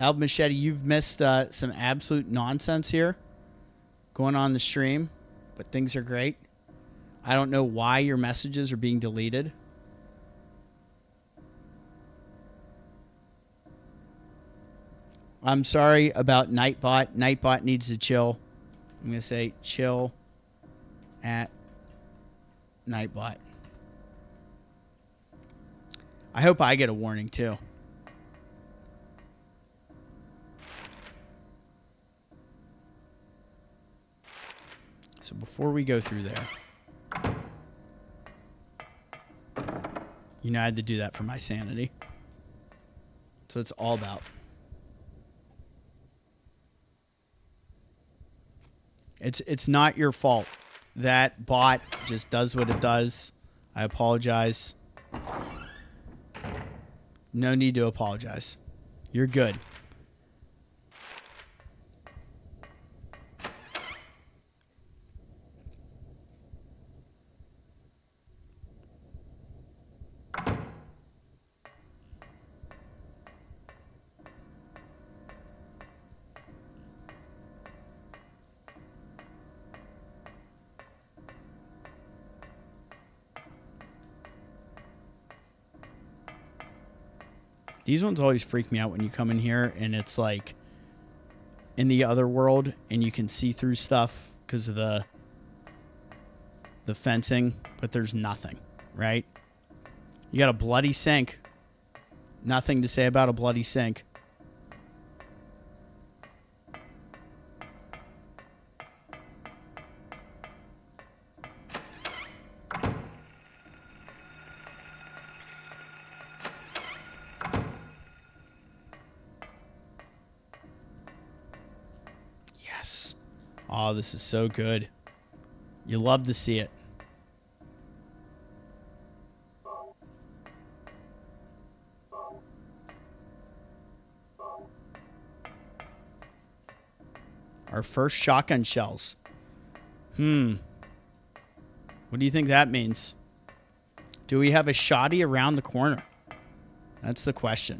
Al Machete, you've missed some absolute nonsense here going on the stream, but things are great. I don't know why your messages are being deleted. I'm sorry about Nightbot. Nightbot needs to chill. I'm going to say chill at Nightbot. I hope I get a warning too. So before we go through there, you know I had to do that for my sanity. That's what it's all about. It's not your fault. That bot just does what it does. I apologize. No need to apologize. You're good. These ones always freak me out when you come in here and it's like in the other world and you can see through stuff because of the fencing, but there's nothing, right? You got a bloody sink. Nothing to say about a bloody sink. Yes. Oh, this is so good. You love to see it. Our first shotgun shells. What do you think that means? Do we have a shoddy around the corner? That's the question.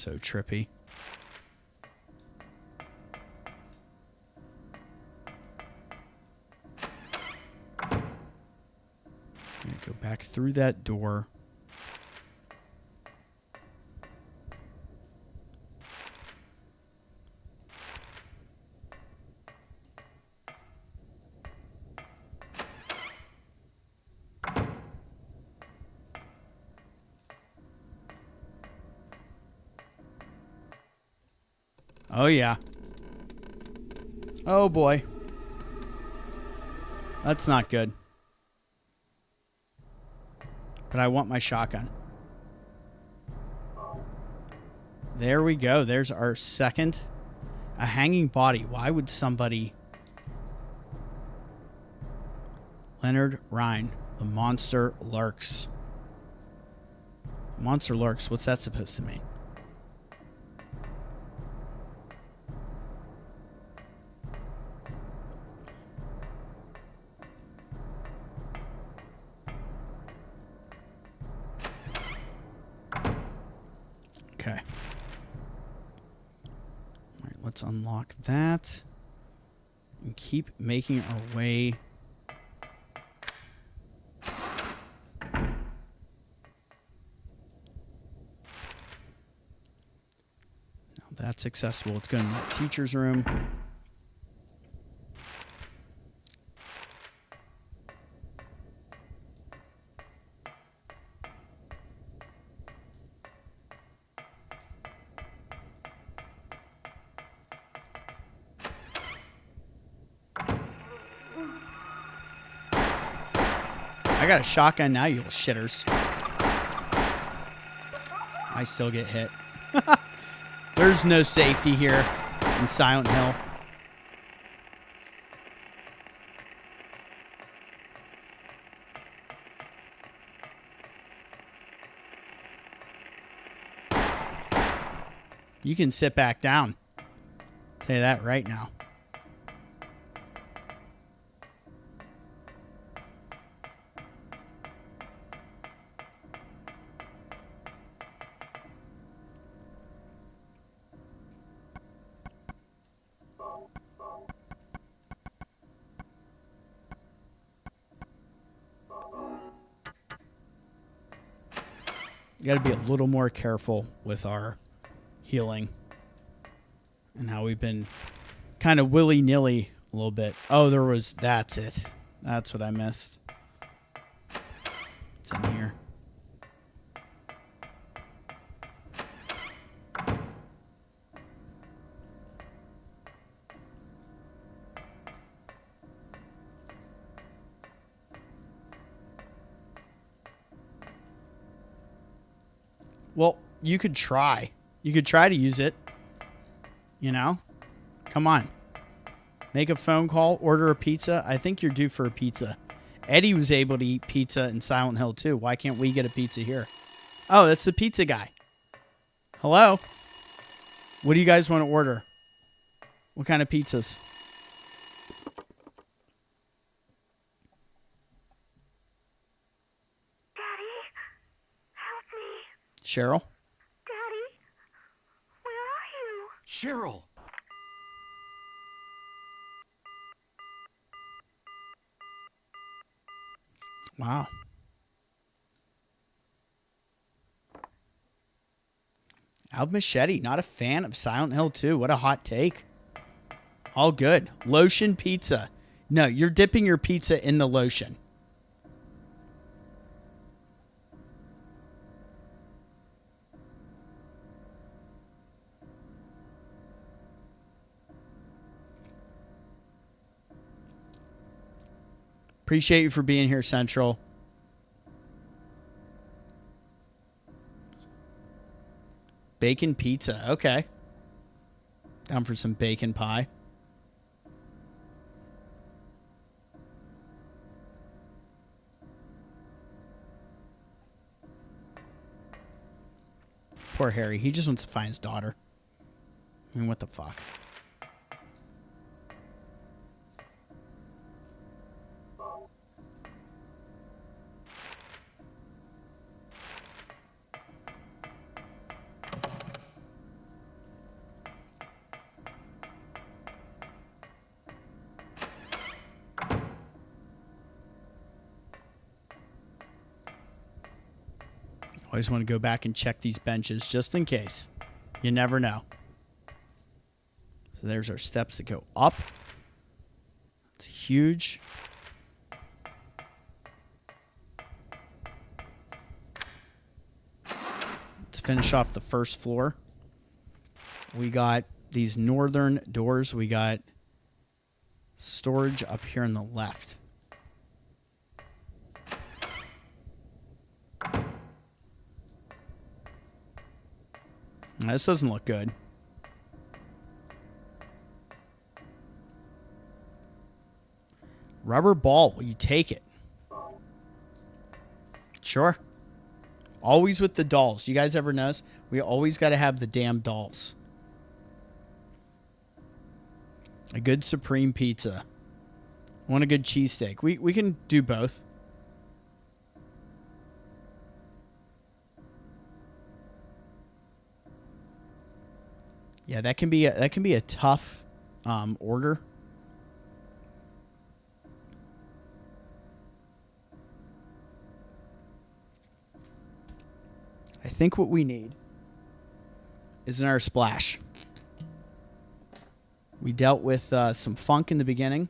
So trippy. Go back through that door. Oh, yeah. Oh, boy. That's not good. But I want my shotgun. There we go. There's our second. A hanging body. Why would somebody... Leonard Rhine. The monster lurks. Monster lurks. What's that supposed to mean? Okay. All right, let's unlock that and keep making our way. Now that's accessible. Let's go in the teacher's room. I got a shotgun now, you little shitters. I still get hit. There's no safety here in Silent Hill. You can sit back down. Tell you that right now. You got to be a little more careful with our healing and how we've been kind of willy-nilly a little bit. Oh, that's it. That's what I missed. It's in here. Well, you could try. You could try to use it. You know? Come on. Make a phone call. Order a pizza. I think you're due for a pizza. Eddie was able to eat pizza in Silent Hill, too. Why can't we get a pizza here? Oh, that's the pizza guy. Hello? What do you guys want to order? What kind of pizzas? Cheryl? Daddy, where are you? Cheryl! Wow. Al Machete, not a fan of Silent Hill 2. What a hot take. All good. Lotion pizza. No, you're dipping your pizza in the lotion. Appreciate you for being here, Central. Bacon pizza. Okay. Down for some bacon pie. Poor Harry. He just wants to find his daughter. I mean, what the fuck? Always want to go back and check these benches just in case. You never know. So there's our steps that go up. It's huge. Let's finish off the first floor. We got these northern doors. We got storage up here on the left. Now, this doesn't look good. Rubber ball, will you take it? Sure. Always with the dolls. You guys ever notice? We always got to have the damn dolls. A good supreme pizza. Want a good cheesesteak. We can do both. Yeah, that can be a tough order. I think what we need is another splash. We dealt with some funk in the beginning,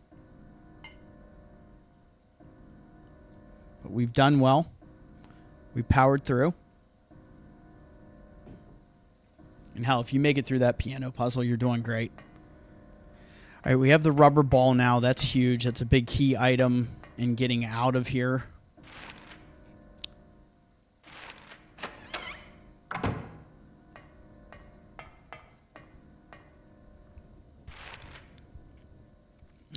but we've done well. We powered through. And hell, if you make it through that piano puzzle, you're doing great. All right, we have the rubber ball now. That's huge. That's a big key item in getting out of here.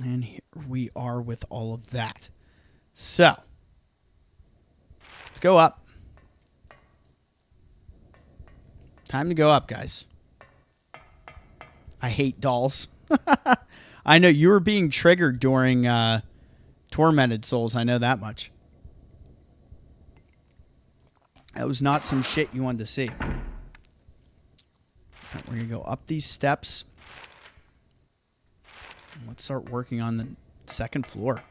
And here we are with all of that. So, let's go up. Time to go up, guys. I hate dolls. I know you were being triggered during Tormented Souls. I know that much. That was not some shit you wanted to see. Right, we're going to go up these steps. Let's start working on the second floor.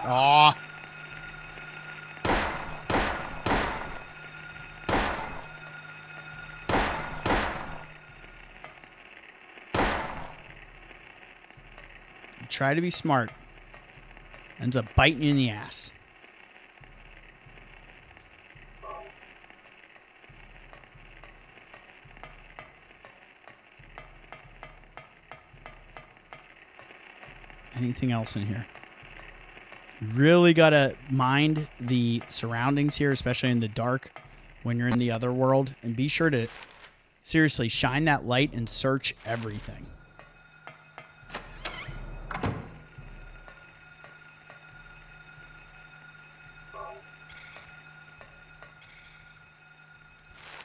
Aw. Try to be smart. Ends up biting you in the ass. Anything else in here? You really got to mind the surroundings here, especially in the dark when you're in the other world. And be sure to seriously shine that light and search everything.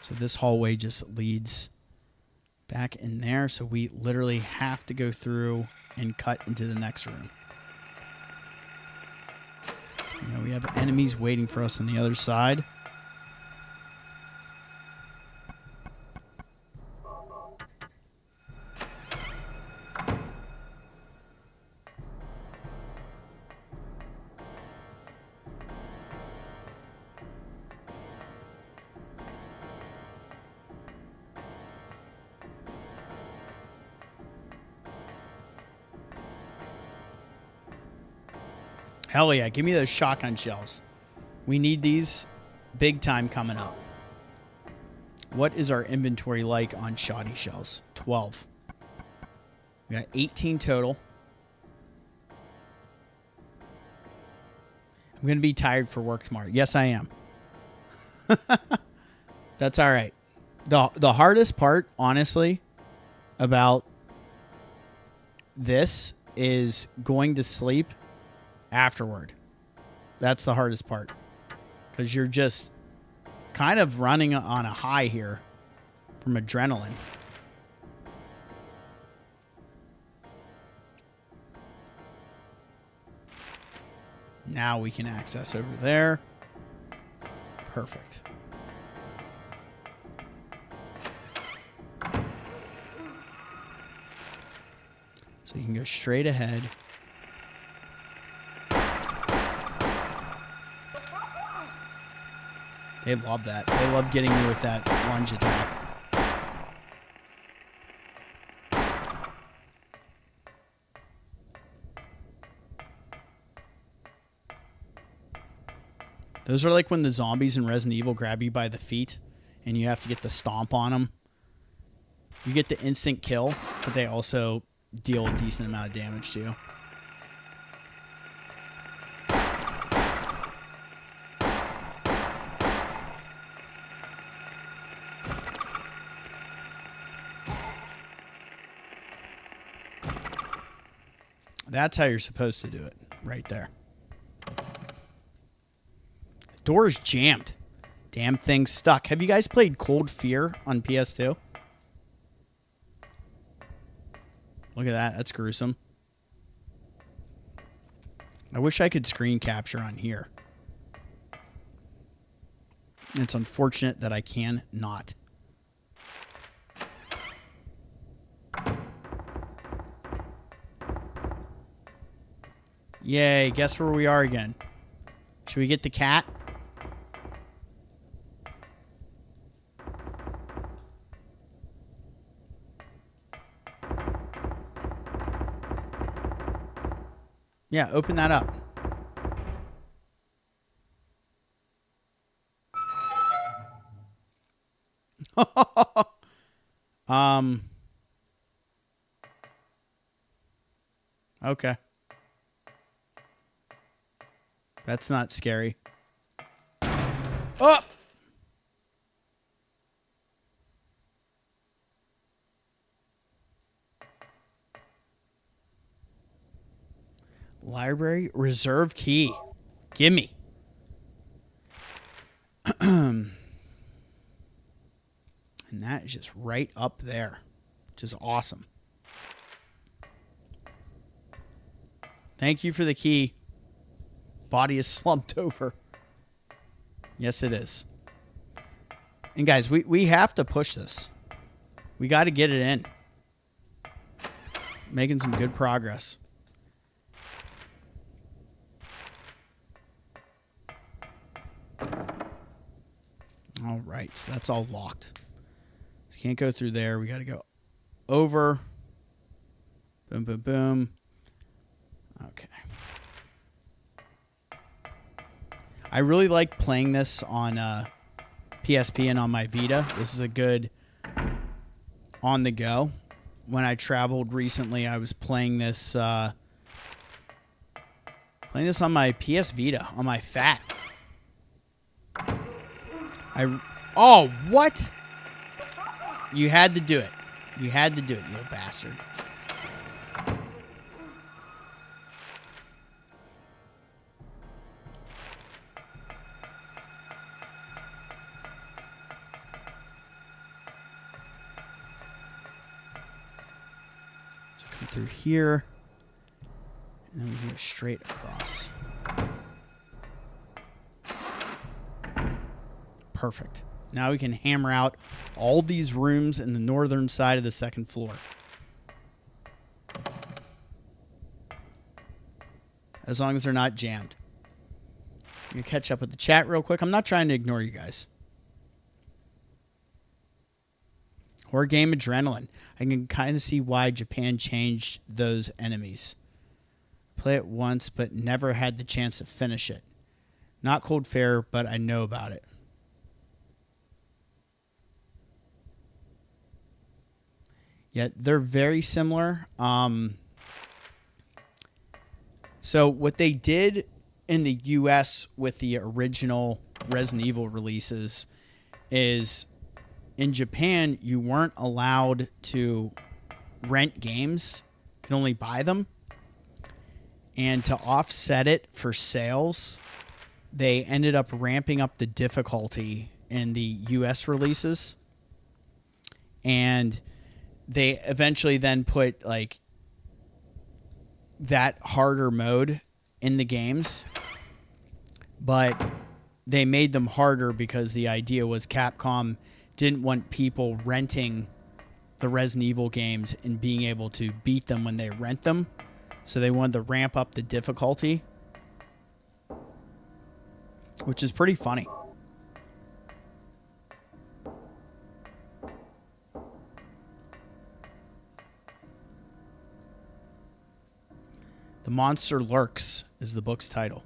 So this hallway just leads back in there. So we literally have to go through and cut into the next room. You know, we have enemies waiting for us on the other side. Hell yeah, give me those shotgun shells. We need these big time coming up. What is our inventory like on shoddy shells? 12. We got 18 total. I'm going to be tired for work tomorrow. Yes, I am. That's all right. The hardest part, honestly, about this is going to sleep afterward. That's the hardest part. Because you're just kind of running on a high here from adrenaline. Now we can access over there. Perfect. So you can go straight ahead. They love that. They love getting me with that lunge attack. Those are like when the zombies in Resident Evil grab you by the feet and you have to get the stomp on them. You get the instant kill, but they also deal a decent amount of damage to you. That's how you're supposed to do it, right there. The door is jammed. Damn thing's stuck. Have you guys played Cold Fear on PS2? Look at that. That's gruesome. I wish I could screen capture on here. It's unfortunate that I can not. Yay, guess where we are again? Should we get the cat? Yeah, open that up. Okay. That's not scary. Oh! Library reserve key. Gimme. And that is just right up there, which is awesome. Thank you for the key. Body is slumped over. Yes, it is. And guys, we have to push this. We got to get it in. Making some good progress. All right, so that's all locked. So can't go through there. We got to go over. Boom, boom, boom. Okay. I really like playing this on PSP and on my Vita. This is a good on the go. When I traveled recently, I was playing this on my PS Vita, on my Fat. Oh, what? You had to do it. You had to do it, you little bastard. So come through here. And then we can go straight across. Perfect. Now we can hammer out all these rooms in the northern side of the second floor. As long as they're not jammed. I'm going to catch up with the chat real quick. I'm not trying to ignore you guys. Horror game adrenaline. I can kind of see why Japan changed those enemies. Play it once, but never had the chance to finish it. Not Cold Fair, but I know about it. Yeah, they're very similar. So what they did in the US with the original Resident Evil releases is in Japan, you weren't allowed to rent games. You could only buy them. And to offset it for sales, they ended up ramping up the difficulty in the US releases. And they eventually then put like that harder mode in the games. But they made them harder because the idea was Capcom didn't want people renting the Resident Evil games and being able to beat them when they rent them. So they wanted to ramp up the difficulty, which is pretty funny. The Monster Lurks is the book's title.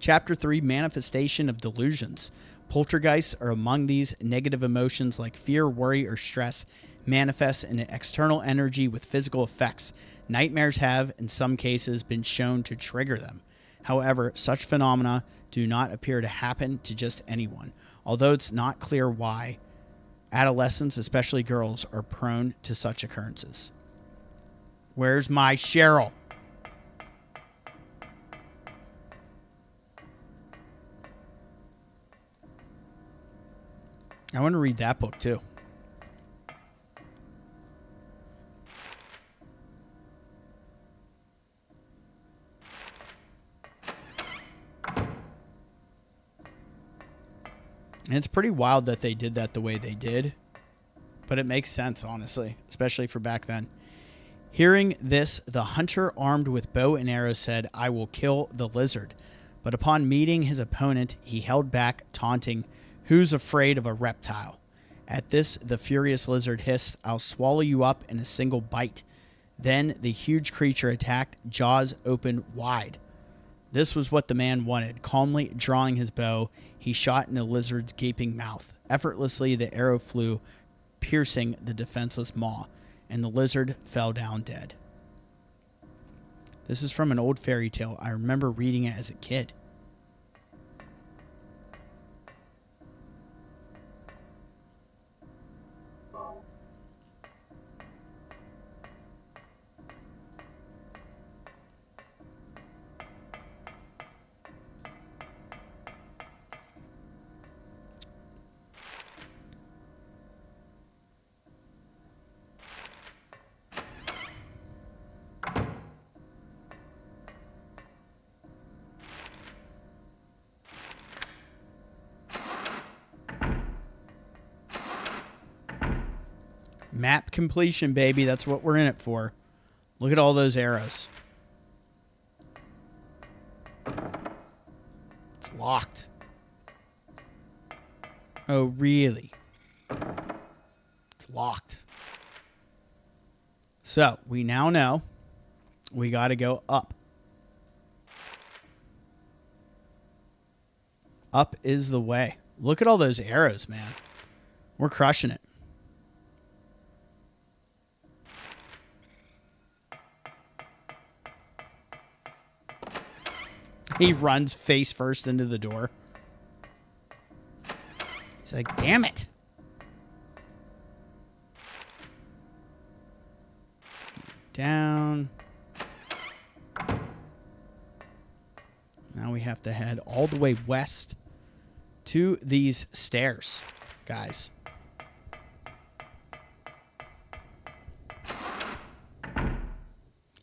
Chapter 3, Manifestation of Delusions. Poltergeists are among these. Negative emotions like fear, worry, or stress manifest in an external energy with physical effects. Nightmares have, in some cases, been shown to trigger them. However, such phenomena do not appear to happen to just anyone, although it's not clear why adolescents, especially girls, are prone to such occurrences. Where's my Cheryl? I want to read that book too. And it's pretty wild that they did that the way they did. But it makes sense, honestly, especially for back then. Hearing this, the hunter armed with bow and arrow said, "I will kill the lizard." But upon meeting his opponent, he held back, taunting, "Who's afraid of a reptile?" At this, the furious lizard hissed, "I'll swallow you up in a single bite." Then the huge creature attacked, jaws open wide. This was what the man wanted. Calmly drawing his bow, he shot in the lizard's gaping mouth. Effortlessly, the arrow flew, piercing the defenseless maw, and the lizard fell down dead. This is from an old fairy tale. I remember reading it as a kid. Map completion, baby. That's what we're in it for. Look at all those arrows. It's locked. Oh, really? It's locked. So, we now know we got to go up. Up is the way. Look at all those arrows, man. We're crushing it. He runs face first into the door. He's like, damn it. Down. Now we have to head all the way west to these stairs, guys.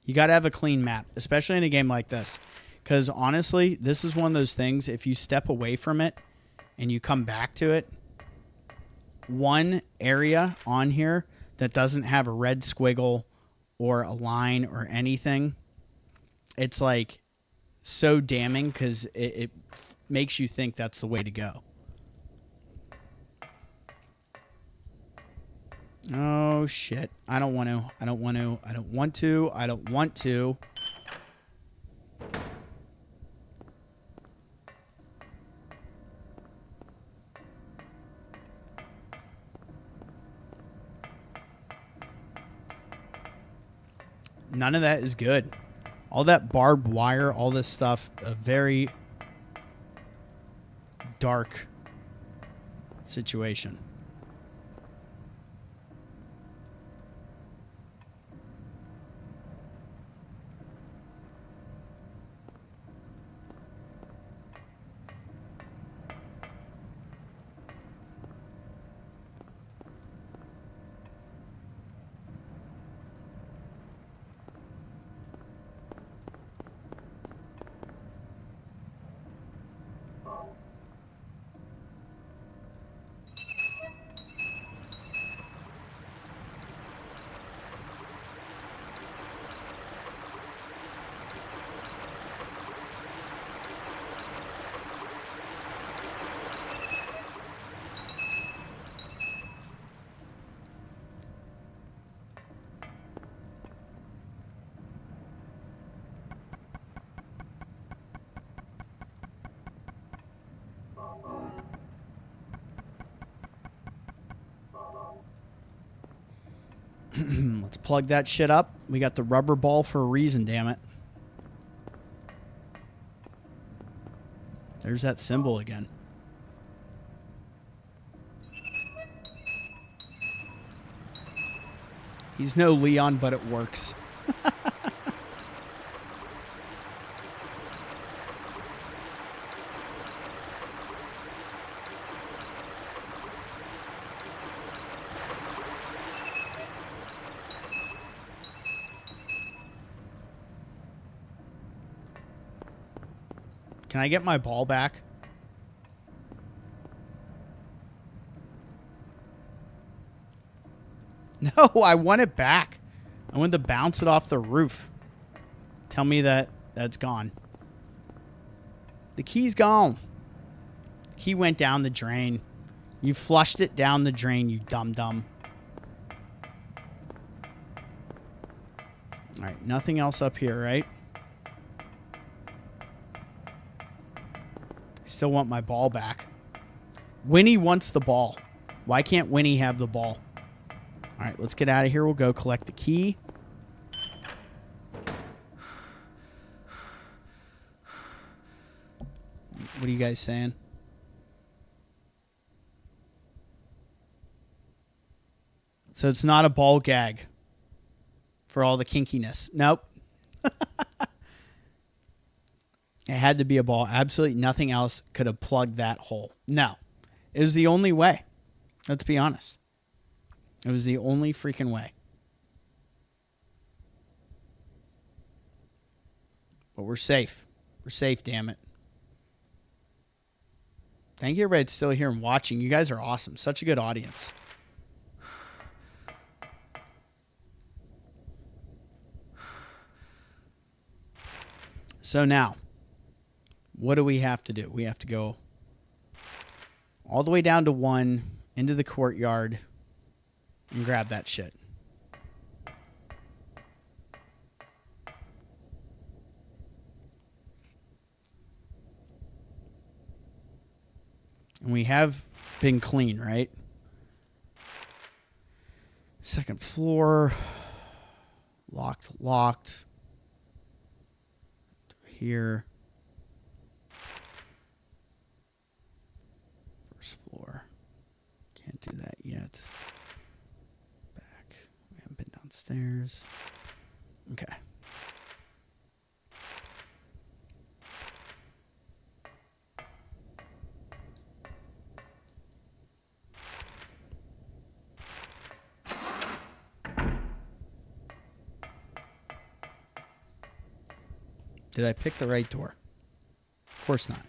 You got to have a clean map, especially in a game like this. Because honestly, this is one of those things, if you step away from it and you come back to it, one area on here that doesn't have a red squiggle or a line or anything, it's like so damning because it makes you think that's the way to go. Oh, shit. I don't want to. I don't want to. I don't want to. I don't want to. None of that is good. All that barbed wire, all this stuff, a very dark situation. Let's plug that shit up. We got the rubber ball for a reason, damn it. There's that symbol again. He's no Leon, but it works. Can I get my ball back? No, I want it back. I want to bounce it off the roof. Tell me that that's gone. The key's gone. The key went down the drain. You flushed it down the drain, you dum-dum. All right, nothing else up here, right? I still want my ball back. Winnie wants the ball. Why can't Winnie have the ball? All right, let's get out of here. We'll go collect the key. What are you guys saying? So it's not a ball gag for all the kinkiness. Nope. It had to be a ball. Absolutely nothing else could have plugged that hole. No. It was the only way. Let's be honest. It was the only freaking way. But we're safe. We're safe, damn it. Thank you, everybody that's still here and watching. You guys are awesome. Such a good audience. So now, what do we have to do? We have to go all the way down to 1 into the courtyard and grab that shit. And we have been clean, right? Second floor. Locked. Here. First floor. Can't do that yet. Back. We haven't been downstairs. Okay. Did I pick the right door? Of course not.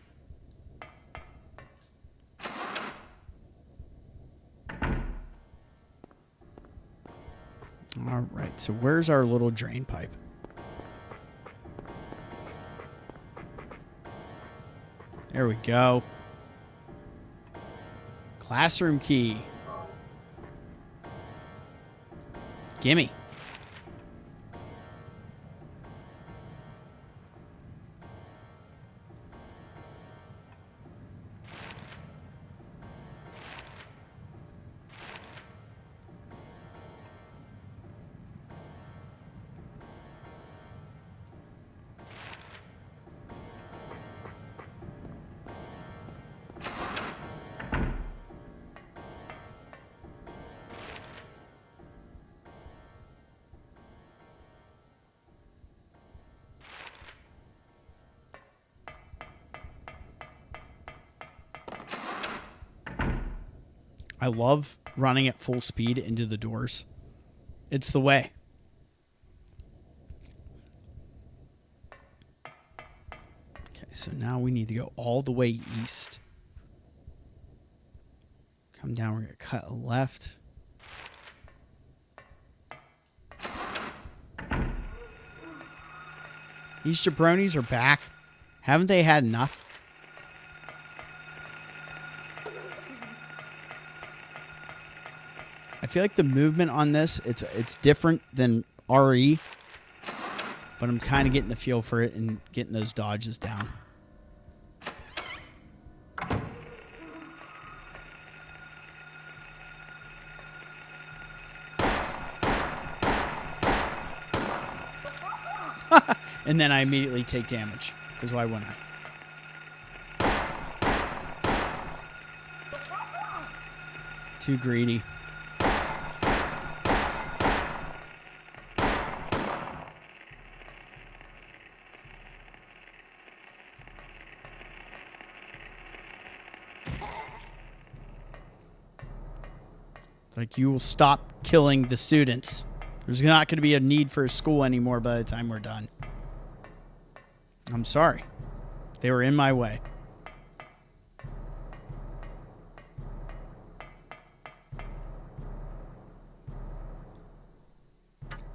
All right, so where's our little drain pipe? There we go. Classroom key. Gimme. I love running at full speed into the doors. It's the way. Okay, so now we need to go all the way east. Come down, we're going to cut a left. These jabronis are back. Haven't they had enough? I feel like the movement on this, it's different than RE, but I'm kind of getting the feel for it and getting those dodges down. And then I immediately take damage. Because why wouldn't I? Too greedy. Like, you will stop killing the students. There's not going to be a need for a school anymore by the time we're done. I'm sorry. They were in my way.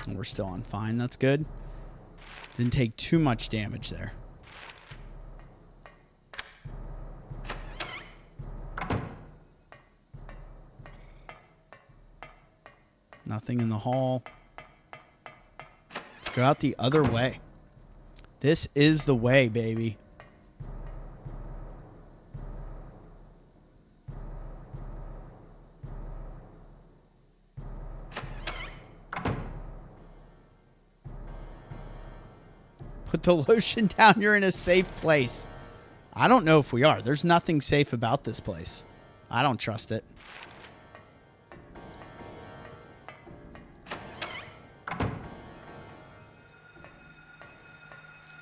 And we're still on fine. That's good. Didn't take too much damage there. Nothing in the hall. Let's go out the other way. This is the way, baby. Put the lotion down. You're in a safe place. I don't know if we are. There's nothing safe about this place. I don't trust it.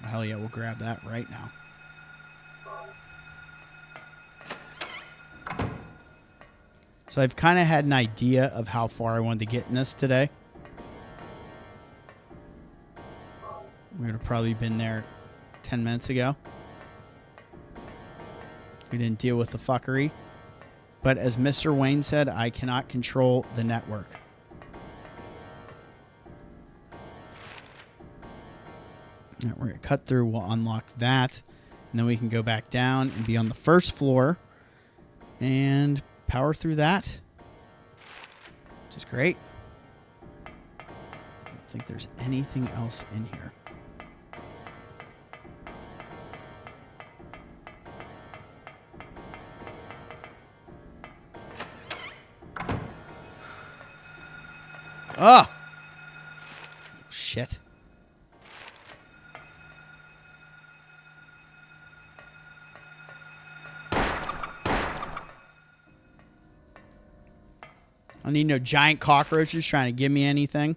Hell yeah, we'll grab that right now. So I've kind of had an idea of how far I wanted to get in this today. We would have probably been there 10 minutes ago. We didn't deal with the fuckery. But as Mr. Wayne said, I cannot control the network. All right, we're going to cut through. We'll unlock that. And then we can go back down and be on the first floor. And power through that. Which is great. I don't think there's anything else in here. Oh! Shit. I don't need no giant cockroaches trying to give me anything.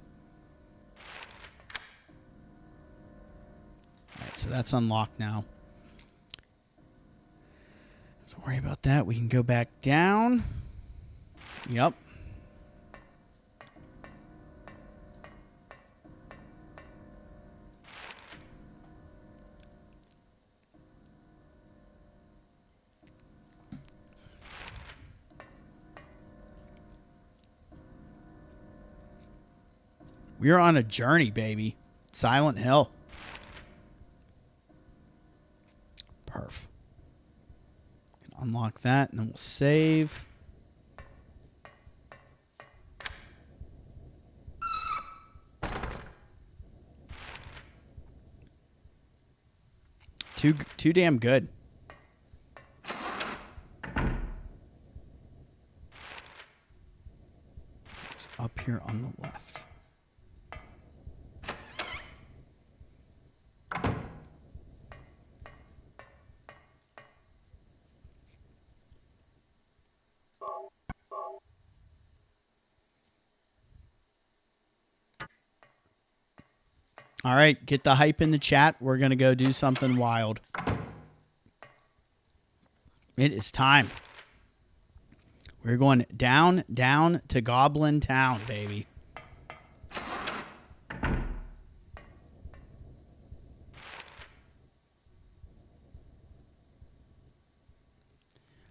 Alright, so that's unlocked now. Don't worry about that. We can go back down. Yep. We are on a journey, baby. Silent Hill. Perf. Unlock that, and then we'll save. Too damn good. It's up here on the left. All right, get the hype in the chat. We're going to go do something wild. It is time. We're going down to Goblin Town, baby.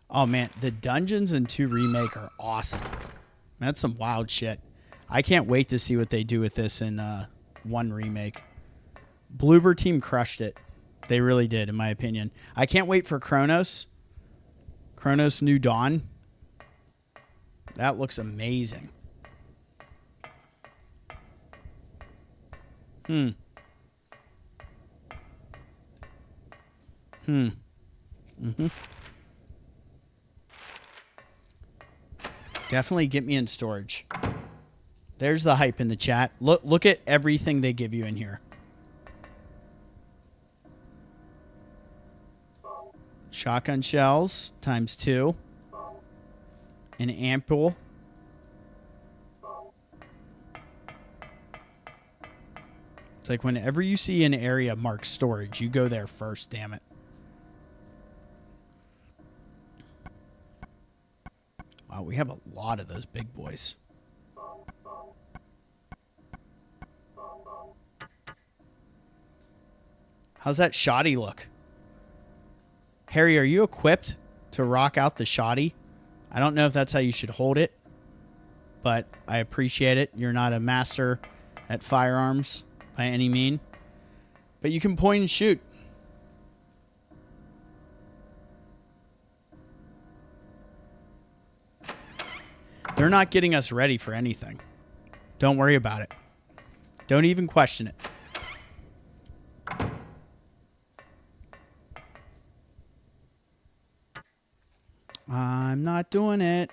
Oh, man, the Dungeons in 2 Remake are awesome. That's some wild shit. I can't wait to see what they do with this in 1 Remake. Bloober Team crushed it. They really did, in my opinion. I can't wait for Kronos. Kronos New Dawn. That looks amazing. Definitely get me in storage. There's the hype in the chat. Look at everything they give you in here. Shotgun shells times 2. An ample. It's like whenever you see an area marked storage, you go there first, damn it. Wow, we have a lot of those big boys. How's that shoddy look? Harry, are you equipped to rock out the shoddy? I don't know if that's how you should hold it, but I appreciate it. You're not a master at firearms by any mean, but you can point and shoot. They're not getting us ready for anything. Don't worry about it. Don't even question it. I'm not doing it.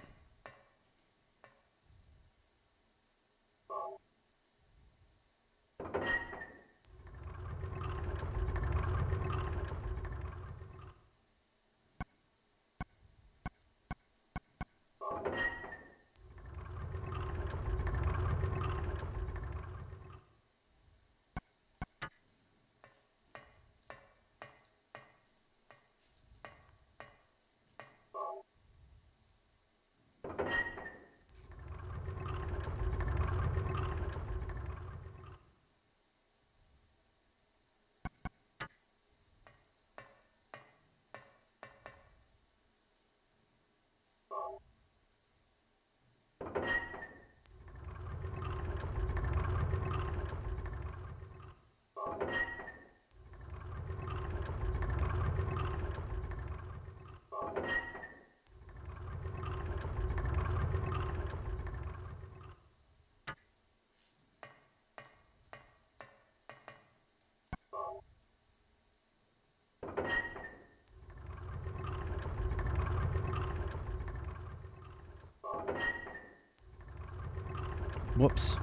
Whoops.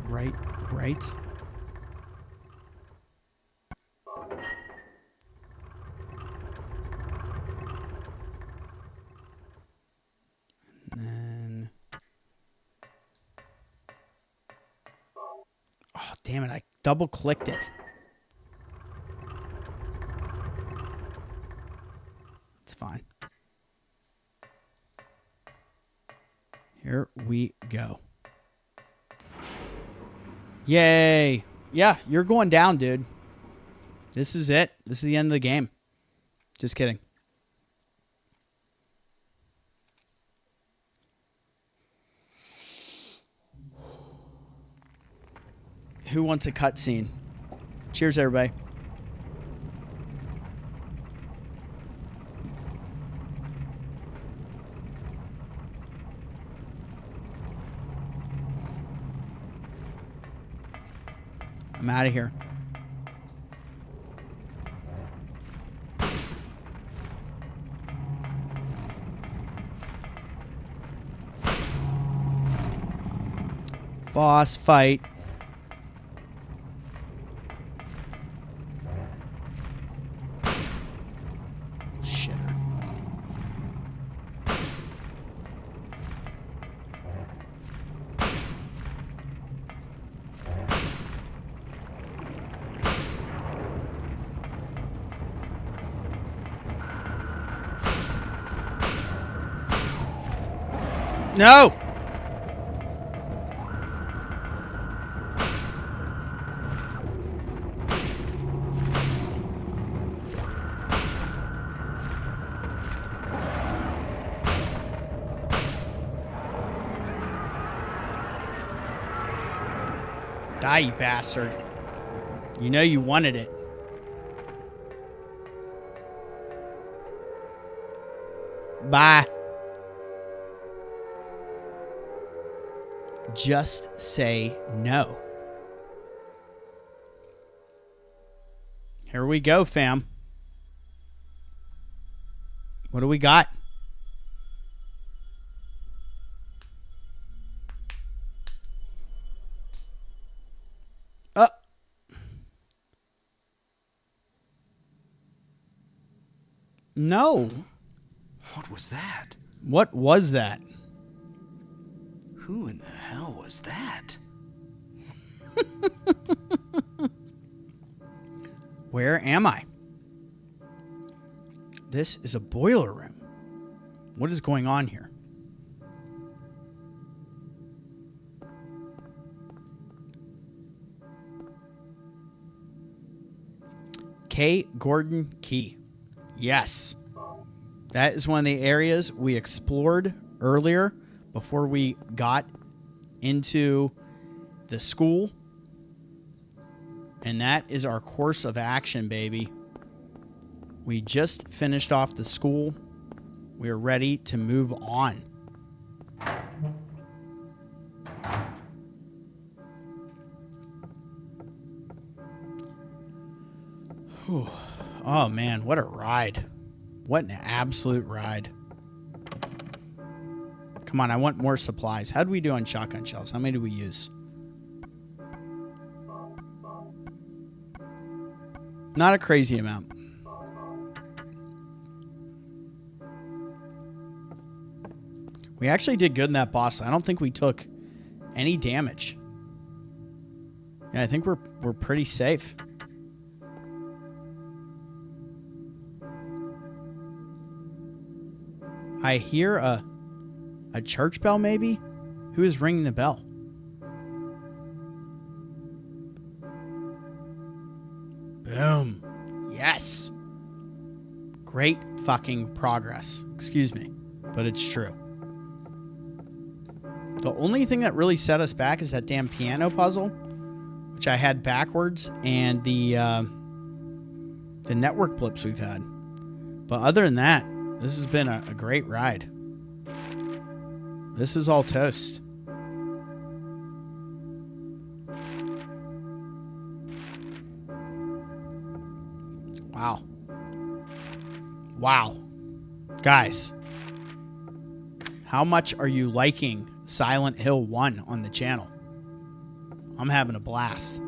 Right. And then... Oh, damn it. I double-clicked it. It's fine. Here we go. Yay. Yeah, you're going down, dude. This is it. This is the end of the game. Just kidding. Who wants a cutscene? Cheers, everybody. I'm out of here. Boss fight. Shitter. No! Die, you bastard. You know you wanted it. Bye. Just say no. Here we go, fam. What do we got? No. What was that? What was that? Who in the hell was that? Where am I? This is a boiler room. What is going on here? K. Gordon Key. Yes. That is one of the areas we explored earlier before we got into the school. And that is our course of action, baby. We just finished off the school. We are ready to move on. Whew. Oh, man, what a ride. What an absolute ride. Come on, I want more supplies. How do we do on shotgun shells? How many do we use? Not a crazy amount. We actually did good in that boss. I don't think we took any damage. Yeah, I think we're pretty safe. I hear a church bell, maybe? Who is ringing the bell? Boom. Yes. Great fucking progress. Excuse me, but it's true. The only thing that really set us back is that damn piano puzzle, which I had backwards, and the network blips we've had. But other than that, this has been a great ride. This is all toast. Wow. Wow. Guys, how much are you liking Silent Hill 1 on the channel? I'm having a blast.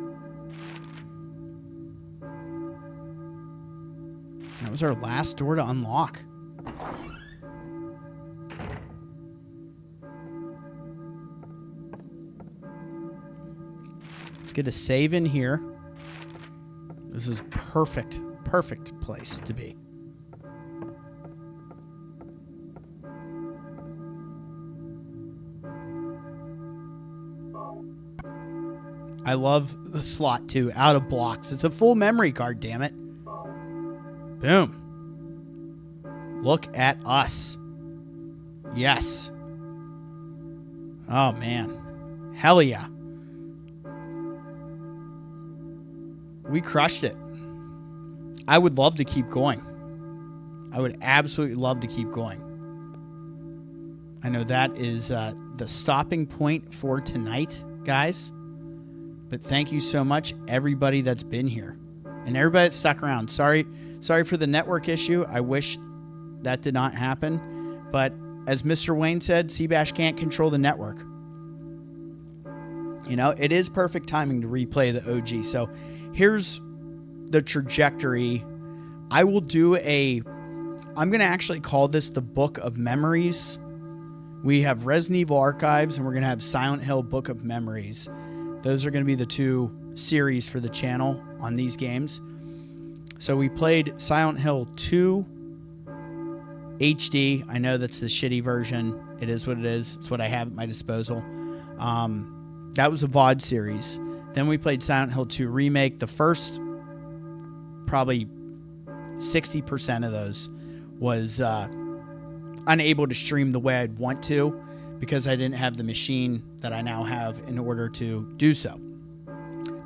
That was our last door to unlock. Let's get a save in here. This is perfect place to be. I love the slot too, out of blocks. It's a full memory card, damn it. Boom. Look at us. Yes. Oh, man. Hell yeah. We crushed it. I would love to keep going. I would absolutely love to keep going. I know that is the stopping point for tonight, guys. But thank you so much, everybody that's been here. And everybody that stuck around. Sorry for the network issue. I wish that did not happen. But as Mr. Wayne said, Seabash can't control the network. You know, it is perfect timing to replay the OG. So here's the trajectory. I'm going to actually call this the Book of Memories. We have Resident Evil Archives, and we're going to have Silent Hill Book of Memories. Those are going to be the two series for the channel on these games. So we played Silent Hill 2 HD. I know that's the shitty version. It is what it is. It's what I have at my disposal. That was a VOD series. Then we played Silent Hill 2 Remake. The first probably 60% of those was unable to stream the way I'd want to because I didn't have the machine that I now have in order to do so.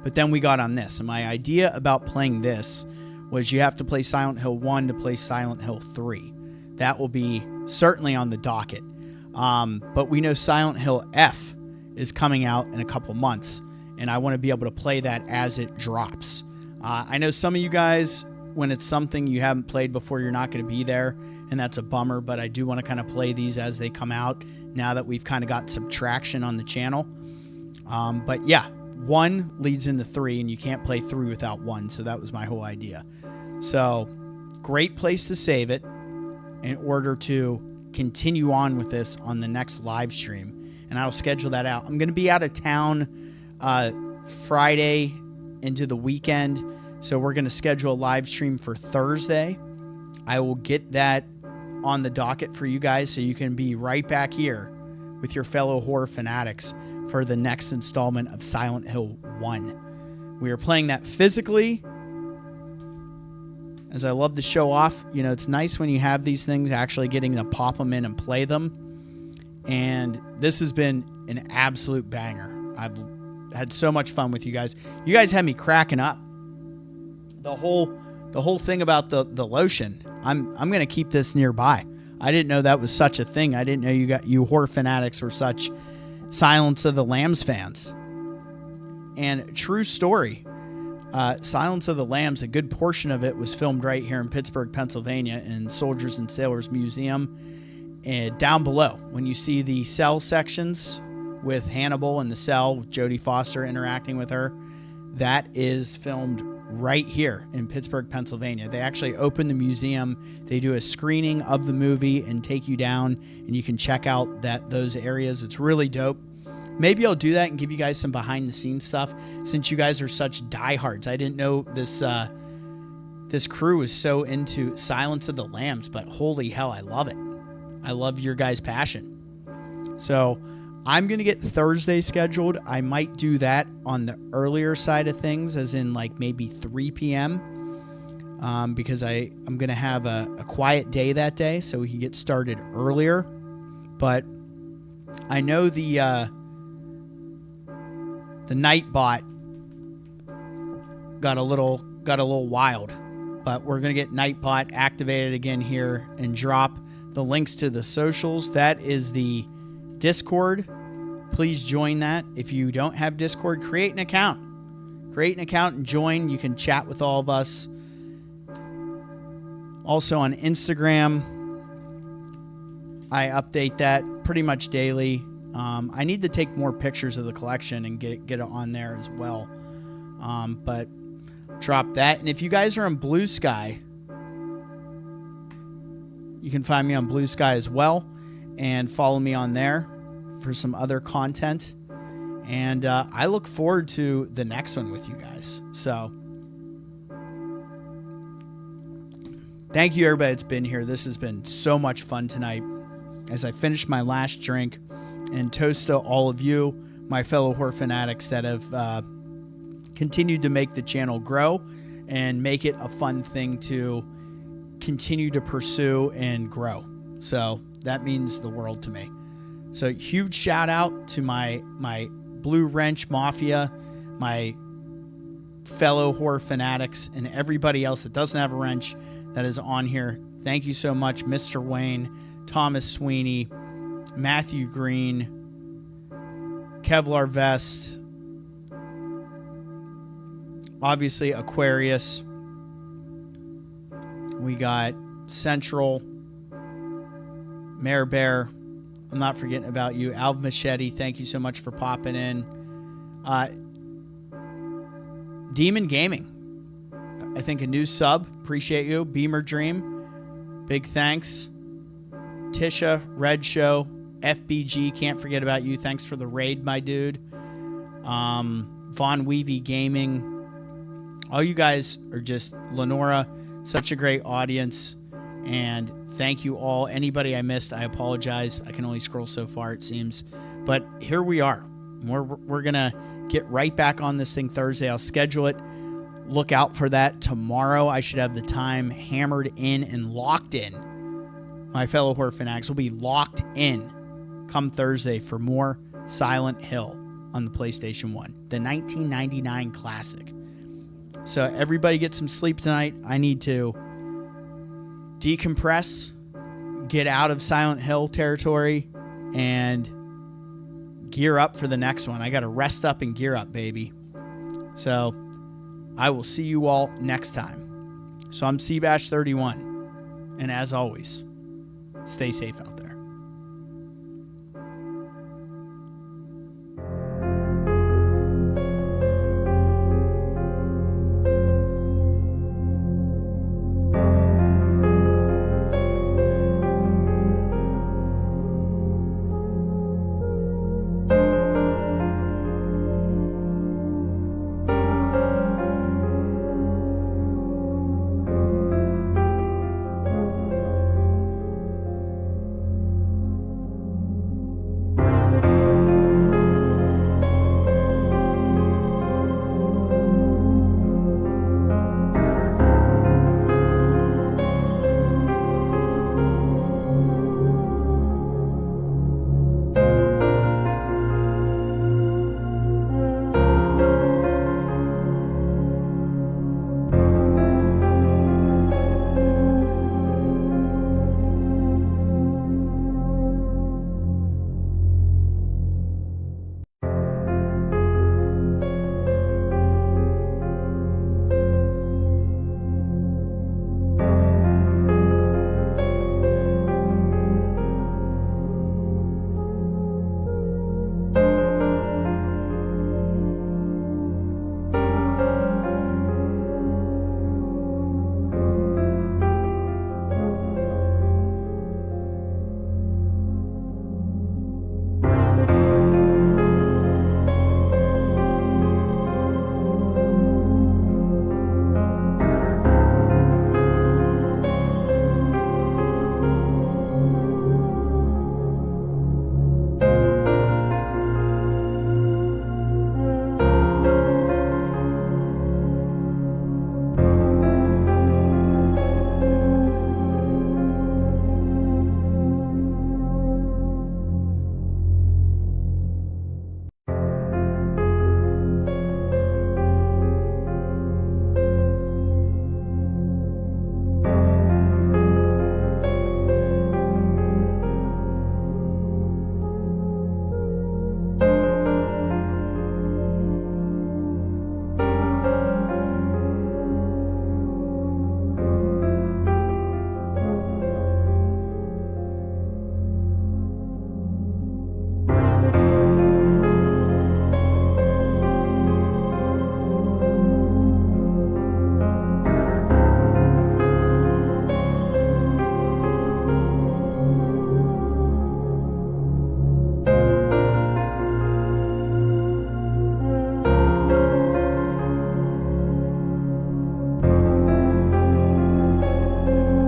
But then we got on this. And my idea about playing this was you have to play Silent Hill 1 to play Silent Hill 3. That will be certainly on the docket. But we know Silent Hill F is coming out in a couple months, and I want to be able to play that as it drops. I know some of you guys, when it's something you haven't played before, you're not going to be there, and that's a bummer, but I do want to kind of play these as they come out now that we've kind of got some traction on the channel. But yeah, 1 leads into 3, and you can't play 3 without 1, so that was my whole idea. So great place to save it in order to continue on with this on the next live stream. And I'll schedule that out. I'm going to be out of town Friday into the weekend. So we're going to schedule a live stream for Thursday. I will get that on the docket for you guys so you can be right back here with your fellow horror fanatics for the next installment of Silent Hill 1. We are playing that physically. As I love to show off, you know, it's nice when you have these things actually getting to pop them in and play them. And this has been an absolute banger. I've had so much fun with you guys. You guys had me cracking up. The whole thing about the lotion. I'm going to keep this nearby. I didn't know that was such a thing. I didn't know you horror fanatics were such Silence of the Lambs fans. And true story, Silence of the Lambs, a good portion of it was filmed right here in Pittsburgh, Pennsylvania in Soldiers and Sailors Museum. And down below, when you see the cell sections with Hannibal in the cell, with Jodie Foster interacting with her, that is filmed right here in Pittsburgh, Pennsylvania. They actually open the museum. They do a screening of the movie and take you down, and you can check out those areas. It's really dope. Maybe I'll do that and give you guys some behind-the-scenes stuff since you guys are such diehards. I didn't know this crew is so into Silence of the Lambs, but holy hell, I love it. I love your guys' passion. So I'm going to get Thursday scheduled. I might do that on the earlier side of things, as in like maybe 3 p.m. Because I'm going to have a quiet day that day so we can get started earlier. But I know the Nightbot got a little wild, but we're going to get Nightbot activated again here and drop the links to the socials. That is the Discord. Please join that. If you don't have Discord, create an account. Create an account and join. You can chat with all of us. Also on Instagram, I update that pretty much daily. I need to take more pictures of the collection and get it on there as well. But drop that. And if you guys are on Blue Sky, you can find me on Blue Sky as well and follow me on there for some other content. And I look forward to the next one with you guys. So thank you, everybody that's been here. This has been so much fun tonight. As I finish my last drink, and toast to all of you, my fellow horror fanatics that have continued to make the channel grow and make it a fun thing to continue to pursue and grow. So that means the world to me. So huge shout out to my Blue Wrench Mafia, my fellow horror fanatics, and everybody else that doesn't have a wrench that is on here. Thank you so much, Mr. Wayne, Thomas Sweeney, Matthew Green, Kevlar Vest, obviously Aquarius. We got Central, Mare Bear. I'm not forgetting about you. Alv Machete, thank you so much for popping in. Demon Gaming, I think a new sub. Appreciate you. Beamer Dream, big thanks. Tisha, Red Show, FBG, can't forget about you. Thanks for the raid, my dude. Von Weavy Gaming. All you guys are just Lenora, such a great audience. And thank you all. Anybody I missed, I apologize. I can only scroll so far, it seems. But here we are. We're going to get right back on this thing Thursday. I'll schedule it. Look out for that. Tomorrow I should have the time hammered in and locked in. My fellow horror fanatics will be locked in come Thursday for more Silent Hill on the PlayStation 1, the 1999 classic. So everybody get some sleep tonight. I need to decompress, get out of Silent Hill territory, and gear up for the next one. I got to rest up and gear up, baby. So I will see you all next time. So I'm Seabash31, and as always, stay safe out there.